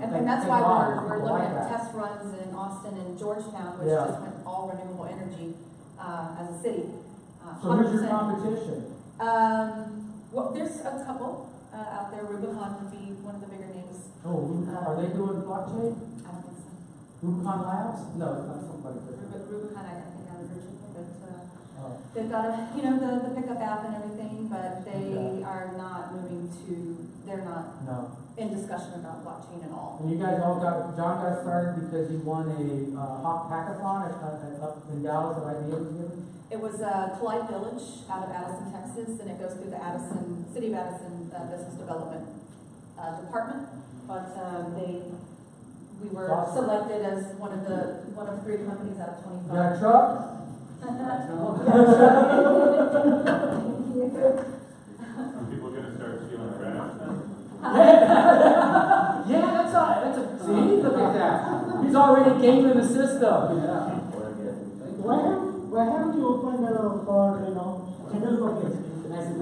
And that's why we're people looking like at that. test runs in Austin and Georgetown, which Yeah. just went all renewable energy as a city. So who's your 100%. competition? Well, there's a couple out there. Rubicon would be one of the bigger names. Oh, are they doing blockchain? I don't think so. Rubicon Labs? No, it's not somebody different. Rubicon, I think out of Virginia, but Oh. they've got the pickup app and everything, but they are not moving to. They're not No. in discussion about blockchain at all. And you guys John got started because he won a hackathon up in Dallas that IBM was given? It was Collide Village out of Addison, Texas, and it goes through the City of Addison Business Development Department. But we were Awesome. selected as one of 3 companies out of 25. You got a truck? Are people gonna start stealing trash then? Yeah, that's a see, look at that. He's already gaming the system. Yeah. Why haven't you opened for general public?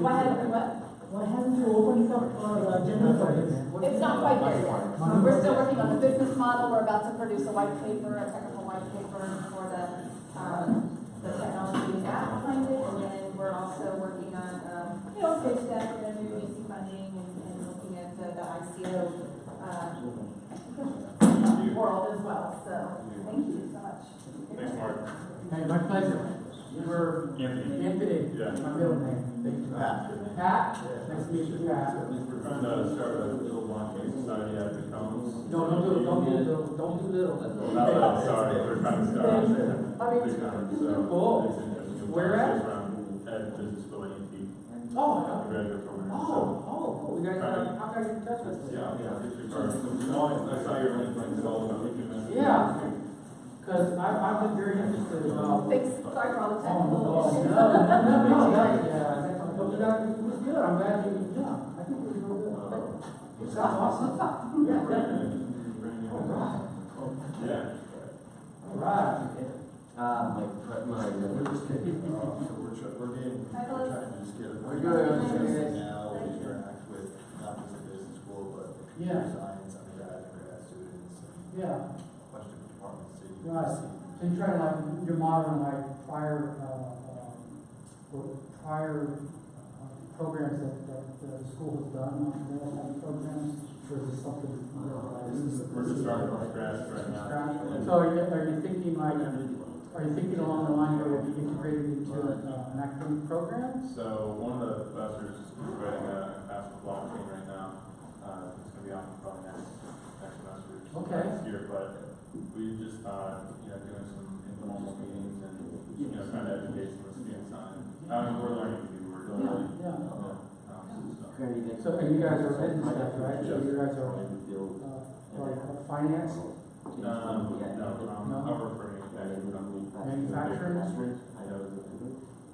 Why haven't we what? Why haven't you opened it up for general public? It's not quite there yet. We're still working on the business model. We're about to produce a white paper, a technical white paper for the technology app behind it, and then we're also working on, pitch deck, we're gonna do VC funding and looking at the ICO world as well. So thank you so much. Thanks, Mark. Hey, my pleasure. We're Anthony. Yeah. My middle name. Pat. Pat? Nice to meet you, Pat. We're trying to start a little blockchain society out of the commons. No, don't do little. Don't do little. Not little, sorry, we're trying to start. Big commons, so. Cool. It's a new Where at? process around Ed Business School at UT. Oh, Graduate program, so. cool. You guys, how can I get in touch with you? Yeah, get your card. I saw your LinkedIn, it's all about making Yeah. Because I've been very interested about. Thanks. Sorry for all the Oh, technical. yeah. It was good. I'm glad you, I think it was real good. It sounds awesome. Yeah, definitely. All right. Yeah. All right. We're just kidding. We're getting, Hi, we're Phyllis. trying to just get a We're good. now, we interact with not just the business school, but Yeah. science, undergrad, grad students, and Yeah. a bunch of different departments. So you Right. can see. So you're trying to you're modeling prior programs that the school has done, programs, or is this something? We're just starting from scratch right now. So are you thinking like Are you thinking along the line where it will be integrated into an academic program? So one of the professors is writing a class for blockchain right now. It's gonna be on probably next semester, Okay. next year, but we just, doing some informal meetings and, trying to educate some of the students on it. We're learning to do, we're learning. Yeah. So, So, and you guys are business guys, right? So you guys are, like, finance, no, I work for a manufacturing company. manufacturing? I know it's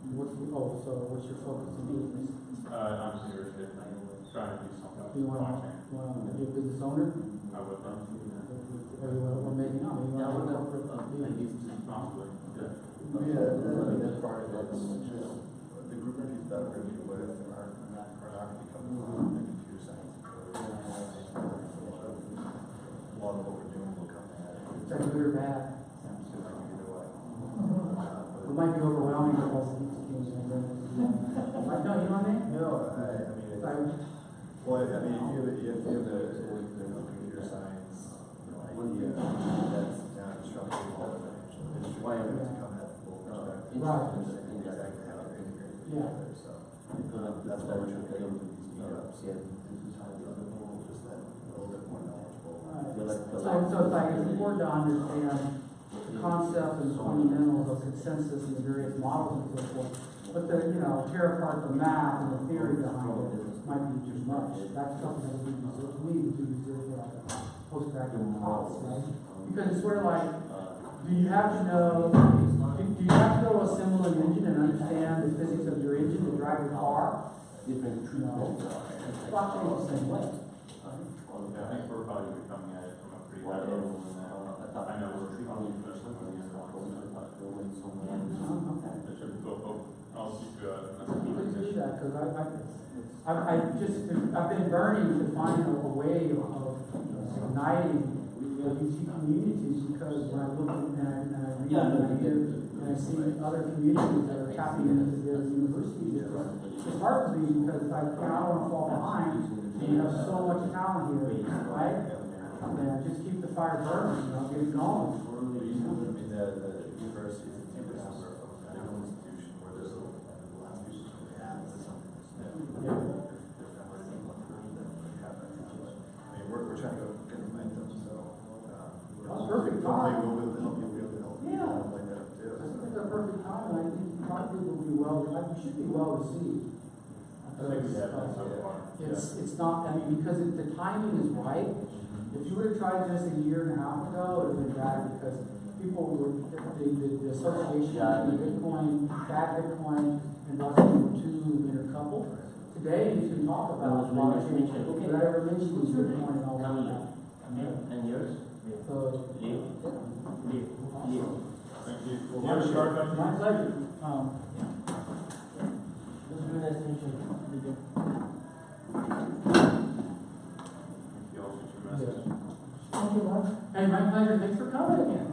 So what's your focus in business? I'm just interested in trying to do something with Do you want blockchain. to be a business owner? I would love to. Or maybe not, maybe not. Possibly, yeah. That's part of it. The group that he's done review with are not becoming the computer science. A lot of what we're doing will come at it. Is that good or bad? Either way. It might be overwhelming for most teachers. Like, no, you know what I mean? No, I mean, It's like, well, I mean, if you have the computer science, idea, that's now instructing all the financial industry. Why to come at full perspective. Right. Exactly how they're integrated Yeah. together, so. That's why we're trying to get into these meetups, just that a little bit more knowledgeable. so it's like, it's important to understand the concept and fundamentals of consensus and the various models and so forth. But tear apart the math and the theory behind it might be too much. That's something that we do reserve for our postgraduate class, right? Because it's sort of like, do you have to know assemble an engine and understand the physics of your engine to drive your car? No. Blockchain is the same way. Yeah, I think we're probably coming at it from a pretty high level in that. I know we're probably especially when you're I'll keep you Please do that, because I've been burning to find a way of uniting the UT communities, because when I look and I read and I see other communities that are tapping into their universities, it's hard for me because I don't want to fall behind. You have so much talent here, right? And just keep the fire burning, get it going. I mean, the university is a medical institution where there's a lot of people who have something that's I mean, we're trying to go get momentum, so. Perfect time. We'll be able to help you, we'll be able to help you. Yeah. Like that too. I think it's a perfect time, and I think probably will be should be well received. I think we have that so far. It's not, because the timing is right. If you would have tried this a year and a half ago, it would have been bad, because people were, the association between Bitcoin, bad Bitcoin, and blockchain were too intercoupled. Today, you can talk about blockchain, without ever mentioning Bitcoin and all that. And yours? So, Thank you. my Yeah, sure. pleasure. Let's do an estimation. Hey, my pleasure. Thanks for coming again.